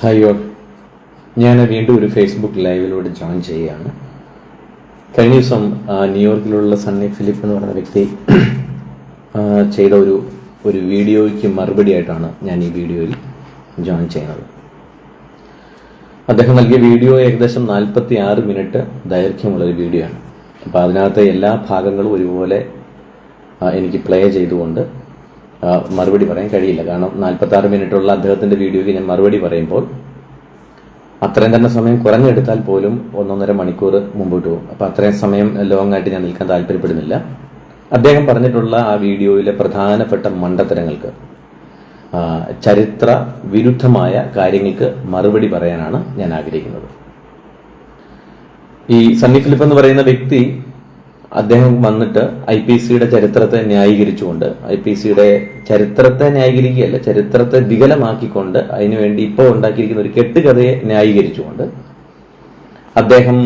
Hi all, ഞാൻ വീണ്ടും ഒരു ഫേസ്ബുക്ക് ലൈവിലൂടെ ജോയിൻ ചെയ്യുകയാണ്. കഴിഞ്ഞ ദിവസം ന്യൂയോർക്കിലുള്ള സണ്ണി ഫിലിപ്പ് എന്ന് പറയുന്ന വ്യക്തി ചെയ്ത ഒരു വീഡിയോയ്ക്ക് മറുപടിയായിട്ടാണ് ഞാൻ ഈ വീഡിയോയിൽ ജോയിൻ ചെയ്യുന്നത്. അദ്ദേഹം നൽകിയ വീഡിയോ ഏകദേശം 46 മിനിറ്റ് ദൈർഘ്യമുള്ളൊരു വീഡിയോ ആണ്. അപ്പോൾ അതിനകത്തെ എല്ലാ ഭാഗങ്ങളും ഒരുപോലെ എനിക്ക് പ്ലേ ചെയ്തുകൊണ്ട് മറുപടി പറയാൻ കഴിയില്ല. കാരണം 46 മിനിറ്റുള്ള അദ്ദേഹത്തിൻ്റെ വീഡിയോയ്ക്ക് ഞാൻ മറുപടി പറയുമ്പോൾ അത്രയും തന്നെ സമയം കുറഞ്ഞെടുത്താൽ പോലും 1.5 മണിക്കൂർ മുമ്പോട്ട് പോകും. അപ്പോൾ അത്രയും സമയം ലോങ് ആയിട്ട് ഞാൻ നിൽക്കാൻ താല്പര്യപ്പെടുന്നില്ല. അദ്ദേഹം പറഞ്ഞിട്ടുള്ള ആ വീഡിയോയിലെ പ്രധാനപ്പെട്ട മണ്ടത്തരങ്ങൾക്ക്, ചരിത്ര വിരുദ്ധമായ കാര്യങ്ങൾക്ക് മറുപടി പറയാനാണ് ഞാൻ ആഗ്രഹിക്കുന്നത്. ഈ സണ്ണി ഫിലിപ്പ് എന്ന് പറയുന്ന വ്യക്തി, അദ്ദേഹം വന്നിട്ട് IPCയുടെ ചരിത്രത്തെ ന്യായീകരിച്ചുകൊണ്ട്, IPCയുടെ ചരിത്രത്തെ ന്യായീകരിക്കുകയല്ല, ചരിത്രത്തെ വികലമാക്കിക്കൊണ്ട് അതിനുവേണ്ടി ഇപ്പോൾ ഉണ്ടാക്കിയിരിക്കുന്ന ഒരു കെട്ടുകഥയെ ന്യായീകരിച്ചുകൊണ്ട് അദ്ദേഹം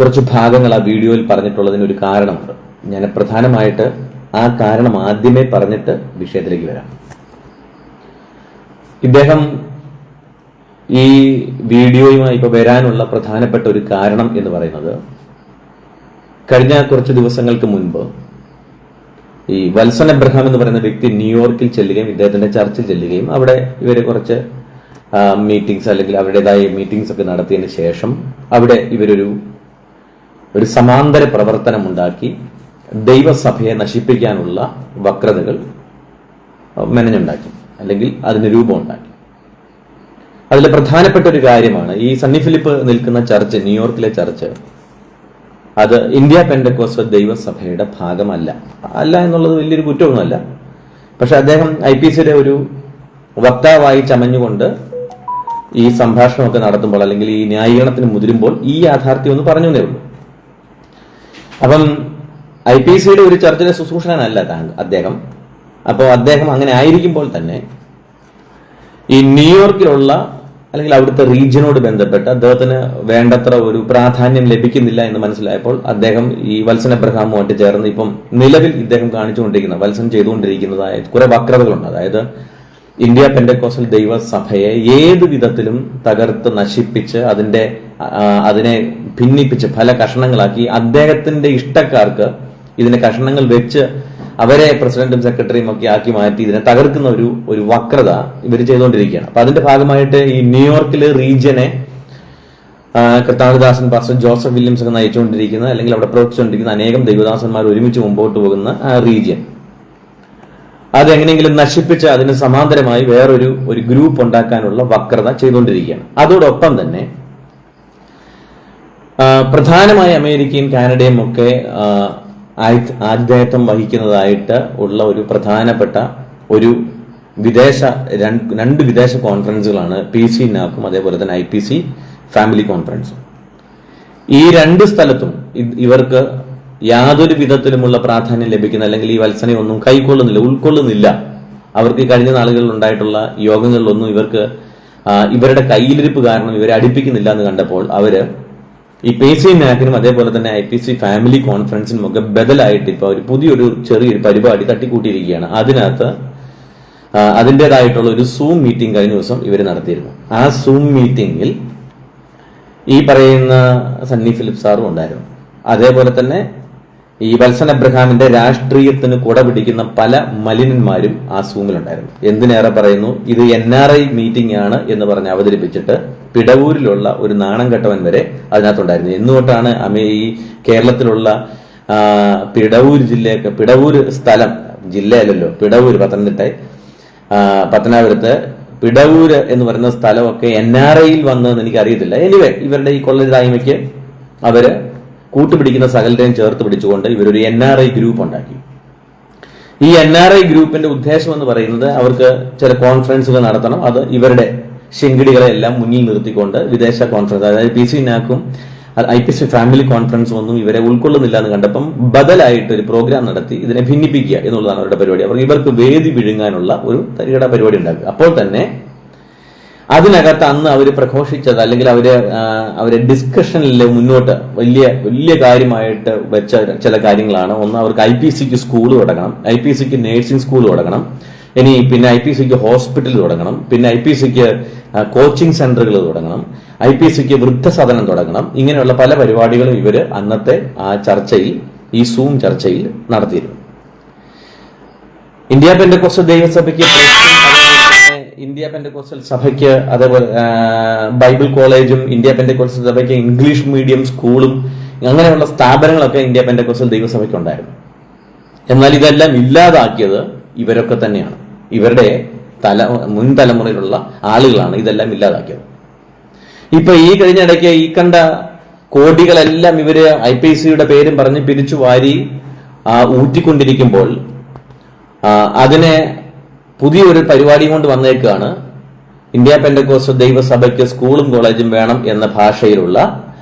കുറച്ച് ഭാഗങ്ങൾ ആ വീഡിയോയിൽ പറഞ്ഞിട്ടുള്ളതിനൊരു കാരണമുണ്ട്. ഞാൻ പ്രധാനമായിട്ട് ആ കാരണം ആദ്യമേ പറഞ്ഞിട്ട് വിഷയത്തിലേക്ക് വരാം. ഇദ്ദേഹം ഈ വീഡിയോയുമായി ഇപ്പോൾ വരാനുള്ള പ്രധാനപ്പെട്ട ഒരു കാരണം എന്ന് പറയുന്നത്, കഴിഞ്ഞ കുറച്ച് ദിവസങ്ങൾക്ക് മുൻപ് ഈ വത്സൻ എബ്രഹാം എന്ന് പറയുന്ന വ്യക്തി ന്യൂയോർക്കിൽ ചെല്ലുകയും ഇദ്ദേഹത്തിന്റെ ചർച്ചിൽ ചെല്ലുകയും അവിടെ ഇവർ കുറച്ച് മീറ്റിംഗ്സ് അല്ലെങ്കിൽ അവരുടേതായ മീറ്റിംഗ്സ് ഒക്കെ നടത്തിയതിന് ശേഷം അവിടെ ഇവരൊരു സമാന്തര പ്രവർത്തനം ഉണ്ടാക്കി ദൈവസഭയെ നശിപ്പിക്കാനുള്ള വക്രതകൾ മെനഞ്ഞുണ്ടാക്കി, അല്ലെങ്കിൽ അതിന് രൂപം ഉണ്ടാക്കി. അതിലെ പ്രധാനപ്പെട്ട ഒരു കാര്യമാണ്, ഈ സണ്ണി ഫിലിപ്പ് നിൽക്കുന്ന ചർച്ച്, ന്യൂയോർക്കിലെ ചർച്ച്, അത് ഇന്ത്യ പെന്തക്കോസ്തൽ ദൈവസഭയുടെ ഭാഗമല്ല. എന്നുള്ളത് വലിയൊരു കുറ്റമൊന്നുമല്ല. പക്ഷെ അദ്ദേഹം IPCയുടെ ഒരു വക്താവായി ചമഞ്ഞുകൊണ്ട് ഈ സംഭാഷണമൊക്കെ നടത്തുമ്പോൾ, അല്ലെങ്കിൽ ഈ ന്യായീകരണത്തിന് മുതിരുമ്പോൾ ഈ യാഥാർത്ഥ്യം ഒന്ന് പറഞ്ഞേ ഉള്ളൂ. അപ്പം IPCയുടെ ഒരു ചർച്ചിലെ ശുശ്രൂഷകനല്ല അദ്ദേഹം. അപ്പോൾ അദ്ദേഹം അങ്ങനെ ആയിരിക്കുമ്പോൾ തന്നെ ഈ ന്യൂയോർക്കിലുള്ള അല്ലെങ്കിൽ അവിടുത്തെ റീജിയനോട് ബന്ധപ്പെട്ട് അദ്ദേഹത്തിന് വേണ്ടത്ര ഒരു പ്രാധാന്യം ലഭിക്കുന്നില്ല എന്ന് മനസ്സിലായപ്പോൾ അദ്ദേഹം ഈ വത്സൻ എബ്രഹാമുമായിട്ട് ചേർന്ന് ഇപ്പം നിലവിൽ ഇദ്ദേഹം കാണിച്ചുകൊണ്ടിരിക്കുന്ന, വത്സൻ ചെയ്തുകൊണ്ടിരിക്കുന്നതായ കുറെ വക്രതകളുണ്ട്. അതായത് ഇന്ത്യ പെന്തക്കോസ്തൽ ദൈവസഭയെ ഏത് വിധത്തിലും തകർത്ത് നശിപ്പിച്ച് അതിനെ ഭിന്നിപ്പിച്ച് പല കഷണങ്ങളാക്കി അദ്ദേഹത്തിന്റെ ഇഷ്ടക്കാർക്ക് ഇതിനെ കഷണങ്ങൾ വെച്ച് അവരെ പ്രസിഡന്റും സെക്രട്ടറിയും ഒക്കെ ആക്കി മാറ്റി ഇതിനെ തകർക്കുന്ന ഒരു വക്രത ഇവർ ചെയ്തുകൊണ്ടിരിക്കുകയാണ്. അപ്പൊ അതിന്റെ ഭാഗമായിട്ട് ഈ ന്യൂയോർക്കിലെ റീജിയനെ കർത്താവദാസൻ പാസ്റ്റർ ജോസഫ് വില്യംസ് ഒക്കെ നയിച്ചുകൊണ്ടിരിക്കുന്ന, അല്ലെങ്കിൽ അവിടെ പ്രവർത്തിച്ചുകൊണ്ടിരിക്കുന്ന അനേകം ദൈവദാസന്മാർ ഒരുമിച്ച് മുമ്പോട്ട് പോകുന്ന ആ റീജിയൻ, അതെങ്ങനെയെങ്കിലും നശിപ്പിച്ച് അതിന് സമാന്തരമായി വേറൊരു ഗ്രൂപ്പ് ഉണ്ടാക്കാനുള്ള വക്രത ചെയ്തുകൊണ്ടിരിക്കുകയാണ്. അതോടൊപ്പം തന്നെ പ്രധാനമായി അമേരിക്കയും കാനഡയും ഒക്കെ ആതിഥേയത്വം വഹിക്കുന്നതായിട്ട് ഉള്ള ഒരു പ്രധാനപ്പെട്ട രണ്ട് വിദേശ കോൺഫറൻസുകളാണ് PC നാക്കും അതേപോലെ തന്നെ IPC ഫാമിലി കോൺഫറൻസും. ഈ രണ്ട് സ്ഥലത്തും ഇവർക്ക് യാതൊരു വിധത്തിലുമുള്ള പ്രാധാന്യം ലഭിക്കുന്ന, അല്ലെങ്കിൽ ഈ വത്സനെ ഒന്നും ഉൾക്കൊള്ളുന്നില്ല. അവർക്ക് കഴിഞ്ഞ നാളുകളിൽ ഉണ്ടായിട്ടുള്ള യോഗങ്ങളിലൊന്നും ഇവർക്ക് ഇവരുടെ കയ്യിലിരിപ്പ് കാരണം ഇവരെ അടുപ്പിക്കുന്നില്ല എന്ന് കണ്ടപ്പോൾ അവര് ഈ PC നാക്കിനും അതേപോലെ തന്നെ IPC ഫാമിലി കോൺഫറൻസിനും ഒക്കെ ബദലായിട്ട് ഇപ്പൊ പുതിയൊരു ചെറിയൊരു പരിപാടി തട്ടിക്കൂട്ടിയിരിക്കുകയാണ്. അതിനകത്ത് അതിൻ്റെതായിട്ടുള്ള ഒരു സൂം മീറ്റിംഗ് കഴിഞ്ഞ ദിവസം ഇവർ നടത്തിയിരുന്നു. ആ സൂം മീറ്റിംഗിൽ ഈ പറയുന്ന സണ്ണി ഫിലിപ്പ് സാറും ഉണ്ടായിരുന്നു. അതേപോലെ തന്നെ ഈ വത്സൻ എബ്രഹാമിന്റെ രാഷ്ട്രീയത്തിന് കുട പിടിക്കുന്ന പല മലിനന്മാരും ആ സൂമിലുണ്ടായിരുന്നു. എന്തിനേറെ പറയുന്നു, ഇത് NRI മീറ്റിംഗ് ആണ് എന്ന് പറഞ്ഞ് അവതരിപ്പിച്ചിട്ട് പിടവൂരിലുള്ള ഒരു നാണം കെട്ടവൻ വരെ അതിനകത്തുണ്ടായിരുന്നു. എന്നുകൊണ്ടാണ് ഈ കേരളത്തിലുള്ള പിടവൂർ സ്ഥലം, ജില്ലയല്ലല്ലോ, പിടവൂർ, പത്തനാപുരത്ത് പിടവൂര് എന്ന് പറയുന്ന സ്ഥലമൊക്കെ NRIയിൽ വന്നതെന്ന് എനിക്ക് അറിയത്തില്ല. എനിവേ, ഇവരുടെ ഈ കൊള്ളരുതായ്മയ്ക്ക് അവര് കൂട്ടുപിടിക്കുന്ന സകലരെയും ചേർത്ത് പിടിച്ചുകൊണ്ട് ഇവരൊരു NRI ഗ്രൂപ്പ് ഉണ്ടാക്കി. ഈ NRI ഗ്രൂപ്പിന്റെ ഉദ്ദേശം എന്ന് പറയുന്നത്, അവർക്ക് ചില കോൺഫറൻസുകൾ നടത്തണം. അത് ഇവരുടെ ശിങ്കിടികളെ എല്ലാം മുന്നിൽ നിർത്തിക്കൊണ്ട് വിദേശ കോൺഫറൻസ്, അതായത് PC നാക്കും IPC ഫാമിലി കോൺഫറൻസും ഒന്നും ഇവരെ ഉൾക്കൊള്ളുന്നില്ല എന്ന് കണ്ടപ്പം ബദലായിട്ട് ഒരു പ്രോഗ്രാം നടത്തി ഇതിനെ ഭിന്നിപ്പിക്കുക എന്നുള്ളതാണ് അവരുടെ പരിപാടി. ഇവർക്ക് വേദി വിഴുങ്ങാനുള്ള ഒരു തരികട പരിപാടി ഉണ്ടാക്കുക. അപ്പോൾ തന്നെ അതിനകത്ത് അന്ന് അവർ പ്രഘോഷിച്ചത്, അല്ലെങ്കിൽ അവരെ ഡിസ്കഷനിൽ മുന്നോട്ട് വലിയ കാര്യമായിട്ട് വെച്ച ചില കാര്യങ്ങളാണ്. ഒന്ന്, അവർക്ക് IPCക്ക് സ്കൂൾ തുടങ്ങണം, IPCക്ക് നേഴ്സിംഗ് സ്കൂൾ തുടങ്ങണം, ഇനി പിന്നെ IPCക്ക് ഹോസ്പിറ്റൽ തുടങ്ങണം, പിന്നെ IPCക്ക് കോച്ചിങ് സെന്ററുകൾ തുടങ്ങണം, IPCക്ക് വൃദ്ധസദനം തുടങ്ങണം. ഇങ്ങനെയുള്ള പല പരിപാടികളും ഇവര് അന്നത്തെ ആ ചർച്ചയിൽ, ഈ സൂം ചർച്ചയിൽ നടത്തിയിരുന്നു. ഇന്ത്യ പെന്തക്കോസ്റ്റൽ ദൈവസഭയ്ക്ക്, ഇന്ത്യ പെന്തക്കോസ്റ്റൽ സഭയ്ക്ക്, അതേപോലെ ബൈബിൾ കോളേജും ഇന്ത്യ പെന്തക്കോസ്റ്റൽ സഭയ്ക്ക് ഇംഗ്ലീഷ് മീഡിയം സ്കൂളും അങ്ങനെയുള്ള സ്ഥാപനങ്ങളൊക്കെ ഇന്ത്യ പെന്തക്കോസ്റ്റൽ ദൈവസഭയ്ക്ക് ഉണ്ടായിരുന്നു. എന്നാൽ ഇതെല്ലാം ഇല്ലാതാക്കിയത് ഇവരൊക്കെ തന്നെയാണ്. ഇവരുടെ മുൻ തലമുറയിലുള്ള ആളുകളാണ് ഇതെല്ലാം ഇല്ലാതാക്കിയത്. ഇപ്പൊ ഈ കഴിഞ്ഞ ഇടയ്ക്ക് ഈ കണ്ട കോടികളെല്ലാം ഇവര് IPCയുടെ പേരും പറഞ്ഞ് പിരിച്ചു വാരി ഊറ്റിക്കൊണ്ടിരിക്കുമ്പോൾ അതിനെ പുതിയൊരു പരിപാടി കൊണ്ട് വന്നേക്കാണ്. ഇന്ത്യ പെന്തക്കോസ്റ്റൽ ദൈവസഭയ്ക്ക് സ്കൂളും കോളേജും വേണം എന്ന ഭാഷയിലുള്ള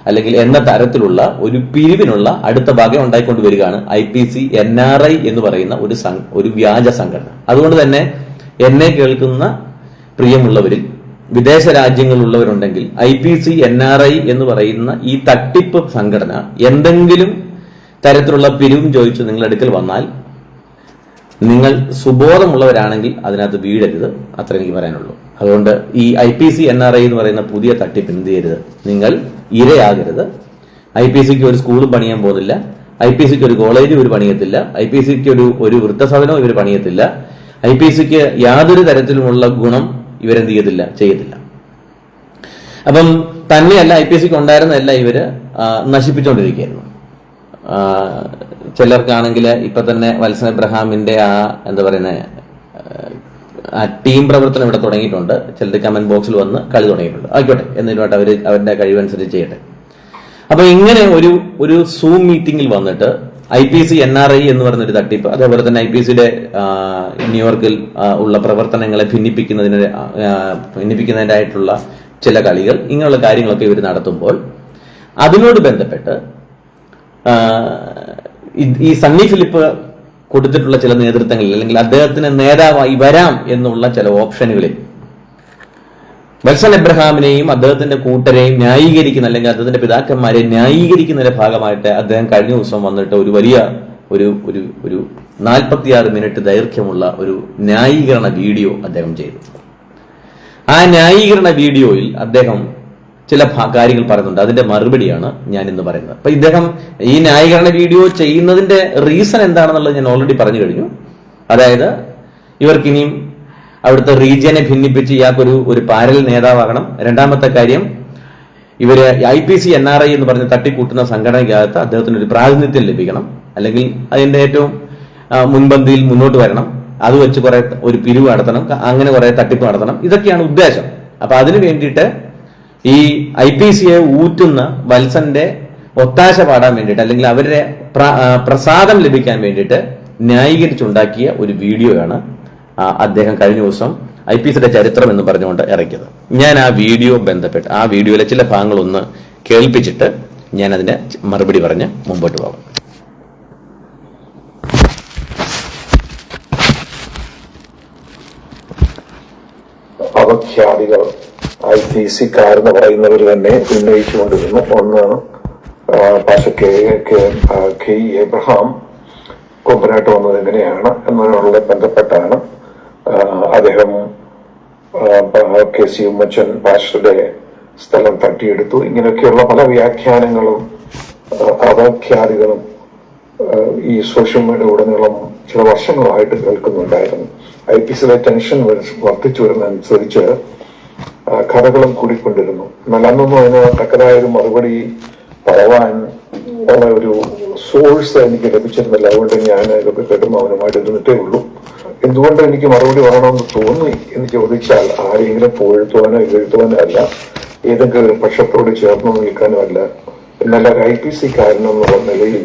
അല്ലെങ്കിൽ എന്ന തരത്തിലുള്ള ഒരു പിരിവിനുള്ള അടുത്ത ഭാഗം ഉണ്ടായിക്കൊണ്ടുവരികയാണ് IPC NRI എന്ന് പറയുന്ന ഒരു വ്യാജ സംഘടന. അതുകൊണ്ട് തന്നെ എന്നെ കേൾക്കുന്ന പ്രിയമുള്ളവരിൽ വിദേശ രാജ്യങ്ങളിലുള്ളവരുണ്ടെങ്കിൽ IPC NRI എന്ന് പറയുന്ന ഈ തട്ടിപ്പ് സംഘടന എന്തെങ്കിലും തരത്തിലുള്ള പിരിവും ചോദിച്ചു നിങ്ങളുടെ അടുക്കൽ വന്നാൽ നിങ്ങൾ സുബോധമുള്ളവരാണെങ്കിൽ അതിനകത്ത് വീഴരുത്. അത്ര എനിക്ക് പറയാനുള്ളൂ. അതുകൊണ്ട് ഈ IPC NRI എന്ന് പറയുന്ന പുതിയ തട്ടിപ്പ് എന്ത് ചെയ്യരുത്, നിങ്ങൾ ഇരയാകരുത്. IPCക്ക് ഒരു സ്കൂളും പണിയാൻ പോകുന്നില്ല, IPCക്ക് ഒരു കോളേജും ഇവർ പണിയത്തില്ല, IPCക്ക് ഒരു വൃദ്ധസദനവും ഇവർ പണിയത്തില്ല, IPCക്ക് യാതൊരു തരത്തിലുമുള്ള ഗുണം ഇവരെന്ത് ചെയ്യത്തില്ല. അപ്പം തന്നെയല്ല IPCക്ക് ഉണ്ടായിരുന്നതല്ല ഇവര് നശിപ്പിച്ചുകൊണ്ടിരിക്കുകയായിരുന്നു. ചിലർക്കാണെങ്കിൽ ഇപ്പൊ തന്നെ വത്സൻ എബ്രഹാമിന്റെ എന്താ പറയുന്ന ടീം പ്രവർത്തനം ഇവിടെ തുടങ്ങിയിട്ടുണ്ട്. ചിലർ കമന്റ് ബോക്സിൽ വന്ന് കളി തുടങ്ങിയിട്ടുണ്ട്. ആയിക്കോട്ടെ, എന്നിട്ട് അവരുടെ കഴിവനുസരിച്ച് ചെയ്യട്ടെ. അപ്പൊ ഇങ്ങനെ ഒരു സൂം മീറ്റിംഗിൽ വന്നിട്ട് IPC NRI എന്ന് പറഞ്ഞൊരു തട്ടിപ്പ്, അതേപോലെ തന്നെ IPCയുടെ ന്യൂയോർക്കിൽ ഉള്ള പ്രവർത്തനങ്ങളെ ഭിന്നിപ്പിക്കുന്നതിനായിട്ടുള്ള ചില കളികൾ, ഇങ്ങനെയുള്ള കാര്യങ്ങളൊക്കെ ഇവർ നടത്തുമ്പോൾ അതിനോട് ബന്ധപ്പെട്ട് ഈ സണ്ണി ഫിലിപ്പ് കൊടുത്തിട്ടുള്ള ചില നേതൃത്വങ്ങളിൽ അല്ലെങ്കിൽ അദ്ദേഹത്തിന് നേതാവായി വരാം എന്നുള്ള ചില ഓപ്ഷനുകളിൽ വത്സൻ എബ്രഹാമിനെയും അദ്ദേഹത്തിന്റെ കൂട്ടരെയും ന്യായീകരിക്കുന്ന അല്ലെങ്കിൽ അദ്ദേഹത്തിന്റെ പിതാക്കന്മാരെ ന്യായീകരിക്കുന്നതിന്റെ ഭാഗമായിട്ട് അദ്ദേഹം കഴിഞ്ഞ ദിവസം വന്നിട്ട് ഒരു വലിയ ഒരു 46 മിനിറ്റ് ദൈർഘ്യമുള്ള ഒരു ന്യായീകരണ വീഡിയോ അദ്ദേഹം ചെയ്തു. ആ ന്യായീകരണ വീഡിയോയിൽ അദ്ദേഹം ചില കാര്യങ്ങൾ പറയുന്നുണ്ട്. അതിന്റെ മറുപടിയാണ് ഞാൻ ഇന്ന് പറയുന്നത്. അപ്പൊ ഇദ്ദേഹം ഈ ന്യായീകരണ വീഡിയോ ചെയ്യുന്നതിന്റെ റീസൺ എന്താണെന്നുള്ളത് ഞാൻ ഓൾറെഡി പറഞ്ഞു കഴിഞ്ഞു. അതായത് ഇവർക്കിനിയും അവിടുത്തെ റീജിയനെ ഭിന്നിപ്പിച്ച് ഇയാൾക്കൊരു പാരൽ നേതാവാകണം. രണ്ടാമത്തെ കാര്യം, ഇവര് IPC NRI എന്ന് പറഞ്ഞ് തട്ടിക്കൂട്ടുന്ന സംഘടനയ്ക്കകത്ത് അദ്ദേഹത്തിന് ഒരു പ്രാതിനിധ്യം ലഭിക്കണം, അല്ലെങ്കിൽ അതിന്റെ ഏറ്റവും മുൻപന്തിയിൽ മുന്നോട്ട് വരണം. അത് വെച്ച് ഒരു പിരിവ് നടത്തണം, അങ്ങനെ കുറെ തട്ടിപ്പ് നടത്തണം. ഇതൊക്കെയാണ് ഉദ്ദേശം. അപ്പൊ അതിനു വേണ്ടിയിട്ട് ഈ IPCയെ ഊറ്റുന്ന വത്സന്റെ ഒത്താശ പാടാൻ വേണ്ടിയിട്ട് അല്ലെങ്കിൽ അവരുടെ പ്രസാദം ലഭിക്കാൻ വേണ്ടിയിട്ട് ന്യായീകരിച്ചുണ്ടാക്കിയ ഒരു വീഡിയോയാണ് അദ്ദേഹം കഴിഞ്ഞ ദിവസം IPCയുടെ ചരിത്രം എന്ന് പറഞ്ഞുകൊണ്ട് ഇറക്കിയത്. ഞാൻ ആ വീഡിയോയിലെ ചില ഭാഗങ്ങളൊന്ന് കേൾപ്പിച്ചിട്ട് ഞാൻ അതിന്റെ മറുപടി പറഞ്ഞ് മുമ്പോട്ട് പോകാം. അപഖ്യാതികൾ IPCക്കാരെന്ന് പറയുന്നവർ തന്നെ ഉന്നയിച്ചുകൊണ്ടിരുന്നു. ഒന്ന് പാസ്റ്റർ കെ എബ്രഹാം കൊമ്പനാട്ട് വന്നത് എങ്ങനെയാണ് എന്നതിനോട് ബന്ധപ്പെട്ടാണ്. അദ്ദേഹം KC ഉമ്മച്ചൻ പാസ്റ്ററുടെ സ്ഥലം തട്ടിയെടുത്തു. ഇങ്ങനെയൊക്കെയുള്ള പല വ്യാഖ്യാനങ്ങളും അപഖ്യാതികളും ഈ സോഷ്യൽ മീഡിയ ഉടനീളം ചില വർഷങ്ങളായിട്ട് കേൾക്കുന്നുണ്ടായിരുന്നു. IPCയിലെ ടെൻഷൻ വർദ്ധിച്ചു വരുന്നതനുസരിച്ച് കഥകളും കൂടിക്കൊണ്ടിരുന്നു. എന്നാൽ അന്നൊന്നും അതിന് തക്കതായൊരു മറുപടി പറയാൻ ഉള്ള ഒരു സോഴ്സ് എനിക്ക് ലഭിച്ചിരുന്നില്ല. അതുകൊണ്ട് ഞാൻ ഇതൊക്കെ കേട്ടും അവനുമായിട്ട് ഇരുന്നിട്ടേ ഉള്ളൂ. എന്തുകൊണ്ട് എനിക്ക് മറുപടി പറയണമെന്ന് തോന്നി എന്ന് ചോദിച്ചാൽ ആരെങ്കിലും പുകഴ്ത്തുവാനോ എഴുത്തുവാനോ അല്ല, ഏതെങ്കിലും ഒരു പക്ഷത്തോട് ചേർന്ന് നിൽക്കാനോ അല്ല, എന്നാൽ ഒരു IPCക്കാരനെന്നുള്ള നിലയിൽ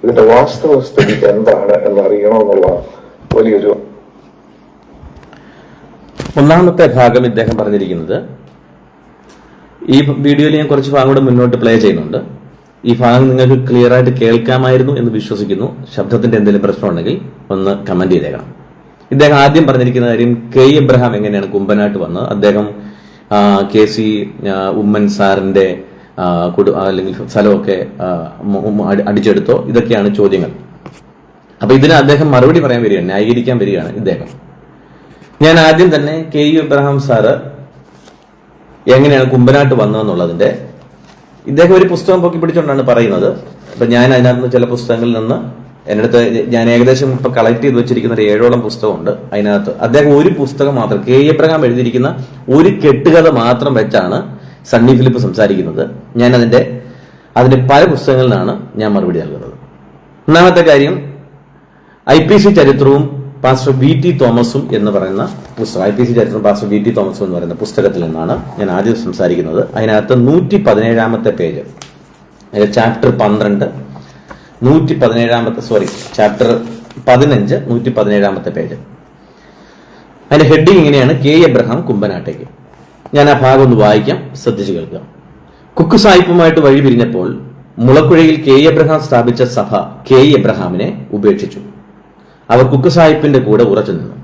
ഇതിന്റെ വാസ്തവസ്ഥിതി എന്താണ് എന്നറിയണമെന്നുള്ള വലിയൊരു. ഒന്നാമത്തെ ഭാഗം ഇദ്ദേഹം പറഞ്ഞിരിക്കുന്നത്, ഈ വീഡിയോയിൽ ഞാൻ കുറച്ച് ഭാഗം കൂടെ മുന്നോട്ട് പ്ലേ ചെയ്യുന്നുണ്ട്. ഈ ഭാഗം നിങ്ങൾക്ക് ക്ലിയർ ആയിട്ട് കേൾക്കാമായിരുന്നു എന്ന് വിശ്വസിക്കുന്നു. ശബ്ദത്തിന്റെ എന്തെങ്കിലും പ്രശ്നമുണ്ടെങ്കിൽ ഒന്ന് കമന്റ് ചെയ്തേക്കണം. ഇദ്ദേഹം ആദ്യം പറഞ്ഞിരിക്കുന്ന കാര്യം, K എബ്രഹാം എങ്ങനെയാണ് കുമ്പനാട്ട് വന്നത്, അദ്ദേഹം KC ഉമ്മൻ സാറിന്റെ അല്ലെങ്കിൽ സ്ഥലമൊക്കെ അടിച്ചെടുത്തോ, ഇതൊക്കെയാണ് ചോദ്യങ്ങൾ. അപ്പൊ ഇതിന് അദ്ദേഹം മറുപടി പറയാൻ വരികയാണ്, ന്യായീകരിക്കാൻ വരികയാണ് ഇദ്ദേഹം. ഞാൻ ആദ്യം തന്നെ K എബ്രഹാം സാറ് എങ്ങനെയാണ് കുമ്പനാട്ട് വന്നതെന്നുള്ളതിന്റെ ഇദ്ദേഹം ഒരു പുസ്തകം പൊക്കി പിടിച്ചുകൊണ്ടാണ് പറയുന്നത്. അപ്പൊ ഞാൻ അതിനകത്ത് ചില പുസ്തകങ്ങളിൽ നിന്ന് എൻ്റെ അടുത്ത് ഞാൻ ഏകദേശം ഇപ്പൊ കളക്ട് ചെയ്ത് വെച്ചിരിക്കുന്ന ഒരു 7ഓളം പുസ്തകമുണ്ട്. അതിനകത്ത് അദ്ദേഹം ഒരു പുസ്തകം മാത്രം കെ എബ്രഹാം എഴുതിയിരിക്കുന്ന ഒരു കെട്ടുകഥ മാത്രം വെച്ചാണ് സണ്ണി ഫിലിപ്പ് സംസാരിക്കുന്നത്. ഞാൻ അതിന്റെ പല പുസ്തകങ്ങളിൽ നിന്നാണ് ഞാൻ മറുപടി നൽകുന്നത്. ഒന്നാമത്തെ കാര്യം IPC ചരിത്രവും പാസ്റ്റർ VT തോമസും എന്ന് പറയുന്ന പുസ്തകം, IPC ചരിത്രം പാസ്റ്റർ VT തോമസും എന്ന് പറയുന്ന പുസ്തകത്തിൽ നിന്നാണ് ഞാൻ ആദ്യം സംസാരിക്കുന്നത്. അതിനകത്ത് 117 പേജ്, ചാപ്റ്റർ 12 ചാപ്റ്റർ 15 117 പേജ്. അതിന്റെ ഹെഡിങ് ഇങ്ങനെയാണ്: കെ എബ്രഹാം കുമ്പനാട്ടേക്ക്. ഞാൻ ആ ഭാഗം ഒന്ന് വായിക്കാം, ശ്രദ്ധിച്ചു കേൾക്കുക. കുക്ക് സാഹിബുമായിട്ട് വഴി പിരിഞ്ഞപ്പോൾ മുളക്കുഴയിൽ കെ എബ്രഹാം സ്ഥാപിച്ച സഭ കെ എബ്രഹാമിനെ ഉപേക്ഷിച്ചു. അവർ കുക്ക് സാഹിബിന്റെ കൂടെ ഉറച്ചു നിന്നു.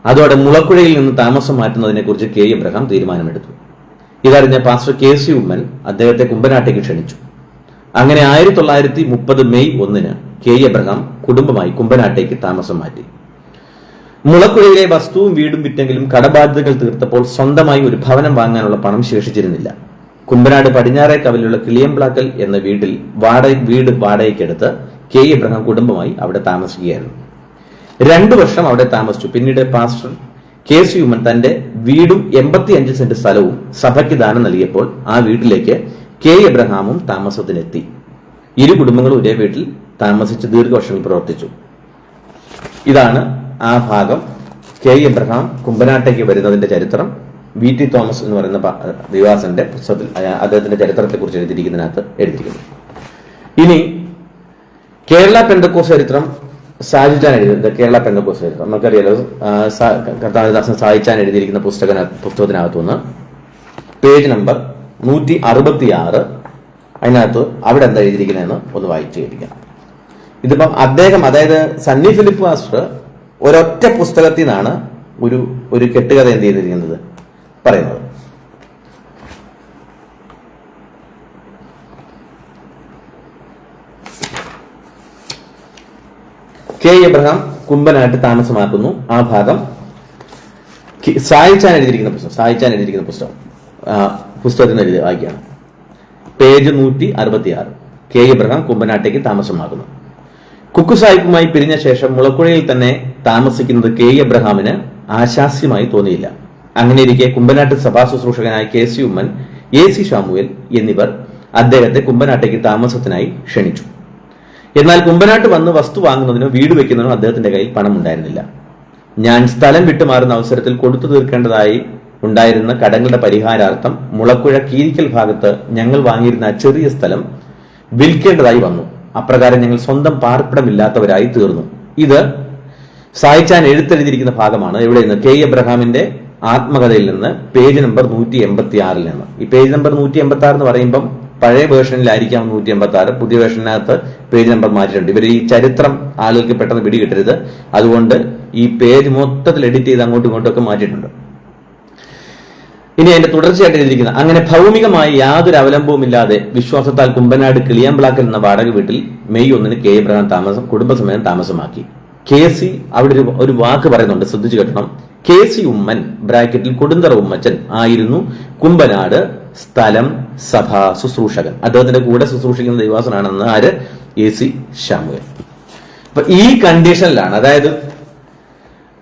അതോടെ മുളക്കുഴയിൽ നിന്ന് താമസം മാറ്റുന്നതിനെ കുറിച്ച് കെ എബ്രഹാം തീരുമാനമെടുത്തു. ഇതറിഞ്ഞ പാസ്റ്റർ KC ഉമ്മൻ അദ്ദേഹത്തെ കുമ്പനാട്ടേക്ക് ക്ഷണിച്ചു. അങ്ങനെ 1930 മെയ് 1 കെ എബ്രഹാം കുടുംബമായി കുമ്പനാട്ടേക്ക് താമസം മാറ്റി. മുളക്കുഴയിലെ വസ്തുവും വീടും വിറ്റെങ്കിലും കടബാധ്യതകൾ തീർത്തപ്പോൾ സ്വന്തമായി ഒരു ഭവനം വാങ്ങാനുള്ള പണം ശേഷിച്ചിരുന്നില്ല. കുമ്പനാട് പടിഞ്ഞാറേ കവലിലുള്ള കിളിയംപ്ലാക്കൽ എന്ന വീട്ടിൽ വീട് വാടകയ്ക്കെടുത്ത് കെ എബ്രഹാം കുടുംബമായി അവിടെ താമസിക്കുകയായിരുന്നു. 2 വർഷം അവിടെ താമസിച്ചു. പിന്നീട് പാസ്റ്റർ KC ഉമ്മൻ തന്റെ വീടും 85 സെന്റ് സ്ഥലവും സഭയ്ക്ക് ദാനം നൽകിയപ്പോൾ ആ വീട്ടിലേക്ക് കെ എബ്രഹാമും താമസത്തിനെത്തി. ഇരു കുടുംബങ്ങളും ഒരേ വീട്ടിൽ താമസിച്ച് ദീർഘവർഷങ്ങൾ പ്രവർത്തിച്ചു. ഇതാണ് ആ ഭാഗം. കെ എബ്രഹാം കുമ്പനാട്ടേക്ക് വരുന്നതിന്റെ ചരിത്രം VT തോമസ് എന്ന് പറയുന്ന ദിവാസന്റെ പുസ്തകത്തിൽ അദ്ദേഹത്തിന്റെ ചരിത്രത്തെ കുറിച്ച് എഴുതിയിരിക്കുന്നു. ഇനി കേരള പെന്തക്കോസ്ത് ചരിത്രം സാജിച്ചാൻ എഴുതിയത്, കേരള പെന്തക്കോസ്ത് ചരിത്രം നമുക്കറിയാലോ, കർത്താവിദാസൻ സാജിച്ചാൻ എഴുതിയിരിക്കുന്ന പുസ്തകത്തിനകത്തുനിന്ന് പേജ് നമ്പർ 166, അതിനകത്ത് അവിടെ എന്താ എഴുതിയിരിക്കുന്നതെന്ന് ഒന്ന് വായിച്ചു കേൾപ്പിക്കാം. ഇതിപ്പം അദ്ദേഹം, അതായത് സണ്ണി ഫിലിപ്പ് മാസ്റ്റർ ഒരൊറ്റ പുസ്തകത്തിൽ നിന്നാണ് ഒരു കെട്ടുകഥ എന്ത് ചെയ്തിരിക്കുന്നത് പറയുന്നത്. കെ എബ്രഹാം കുമ്പനാട്ട് താമസമാക്കുന്നു. ആ ഭാഗം സായിച്ചാൻ എഴുതിയിരിക്കുന്ന പുസ്തകം പുസ്തകത്തിൽ നിന്ന് വായിക്കുകയാണ്. പേജ് 166. കെ എബ്രഹാം കുമ്പനാട്ടേക്ക് താമസമാകുന്നു. കുക്കു സാഹിബുമായി പിരിഞ്ഞ ശേഷം മുളക്കുഴയിൽ തന്നെ താമസിക്കുന്നത് കെ എബ്രഹാമിന് ആശാസ്യമായി തോന്നിയില്ല. അങ്ങനെയിരിക്കെ കുമ്പനാട്ട് സഭാ ശുശ്രൂഷകനായ KC ഉമ്മൻ, AC ഷാമുവേൽ എന്നിവർ അദ്ദേഹത്തെ കുമ്പനാട്ടേക്ക് താമസത്തിനായി ക്ഷണിച്ചു. എന്നാൽ കുമ്പനാട്ട് വന്ന് വസ്തു വാങ്ങുന്നതിനോ വീട് വെക്കുന്നതിനോ അദ്ദേഹത്തിന്റെ കയ്യിൽ പണം ഉണ്ടായിരുന്നില്ല. ഞാൻ സ്ഥലം വിട്ടുമാറുന്ന അവസരത്തിൽ കൊടുത്തു തീർക്കേണ്ടതായി ഉണ്ടായിരുന്ന കടങ്ങളുടെ പരിഹാരാർത്ഥം മുളക്കുഴ കീരിക്കൽ ഭാഗത്ത് ഞങ്ങൾ വാങ്ങിയിരുന്ന ചെറിയ സ്ഥലം വിൽക്കേണ്ടതായി വന്നു. അപ്രകാരം ഞങ്ങൾ സ്വന്തം പാർപ്പിടമില്ലാത്തവരായി തീർന്നു. ഇത് സായിച്ചാൻ എഴുത്തെഴുതിയിരിക്കുന്ന ഭാഗമാണ്. എവിടെ നിന്ന്? കെ എബ്രഹാമിന്റെ ആത്മകഥയിൽ നിന്ന്, പേജ് നമ്പർ 186 നിന്ന്. ഈ പേജ് നമ്പർ 186 എന്ന് പറയുമ്പം പഴയ വേർഷനിലായിരിക്കാം 186, പുതിയ വേർഷനകത്ത് പേജ് നമ്പർ മാറ്റിയിട്ടുണ്ട്. ഇവർ ഈ ചരിത്രം ആളുകൾക്ക് പെട്ടെന്ന് പിടികിട്ടരുത്, അതുകൊണ്ട് ഈ പേജ് മൊത്തത്തിൽ എഡിറ്റ് ചെയ്ത് അങ്ങോട്ടും ഇങ്ങോട്ടും ഒക്കെ മാറ്റിയിട്ടുണ്ട്. ഇനി അതിന്റെ തുടർച്ചയായിട്ട് എഴുതിയിരിക്കുന്നത്: അങ്ങനെ ഭൗമികമായി യാതൊരു അവലംബവുമില്ലാതെ വിശ്വാസത്താൽ കുമ്പനാട് കിളിയാംപ്ലാക്കൽ എന്ന വാടക വീട്ടിൽ മെയ് 1 കെ എബ്രഹാം കുടുംബസമേതം താമസമാക്കി. KC അവിടെ ഒരു വാക്ക് പറയുന്നുണ്ട്, ശ്രദ്ധിച്ചു കേട്ടണം. KC ഉമ്മൻ ബ്രാക്കറ്റിൽ കൊടുന്തറ ഉമ്മച്ചൻ ആയിരുന്നു കുമ്പനാട് സ്ഥലം സഭാ ശുശ്രൂഷകൻ. അദ്ദേഹത്തിന്റെ കൂടെ ശുശ്രൂഷിക്കുന്ന ദൈവാസനാണെന്ന് AC ഷാമുവേൽ. അപ്പൊ ഈ കണ്ടീഷനിലാണ്, അതായത്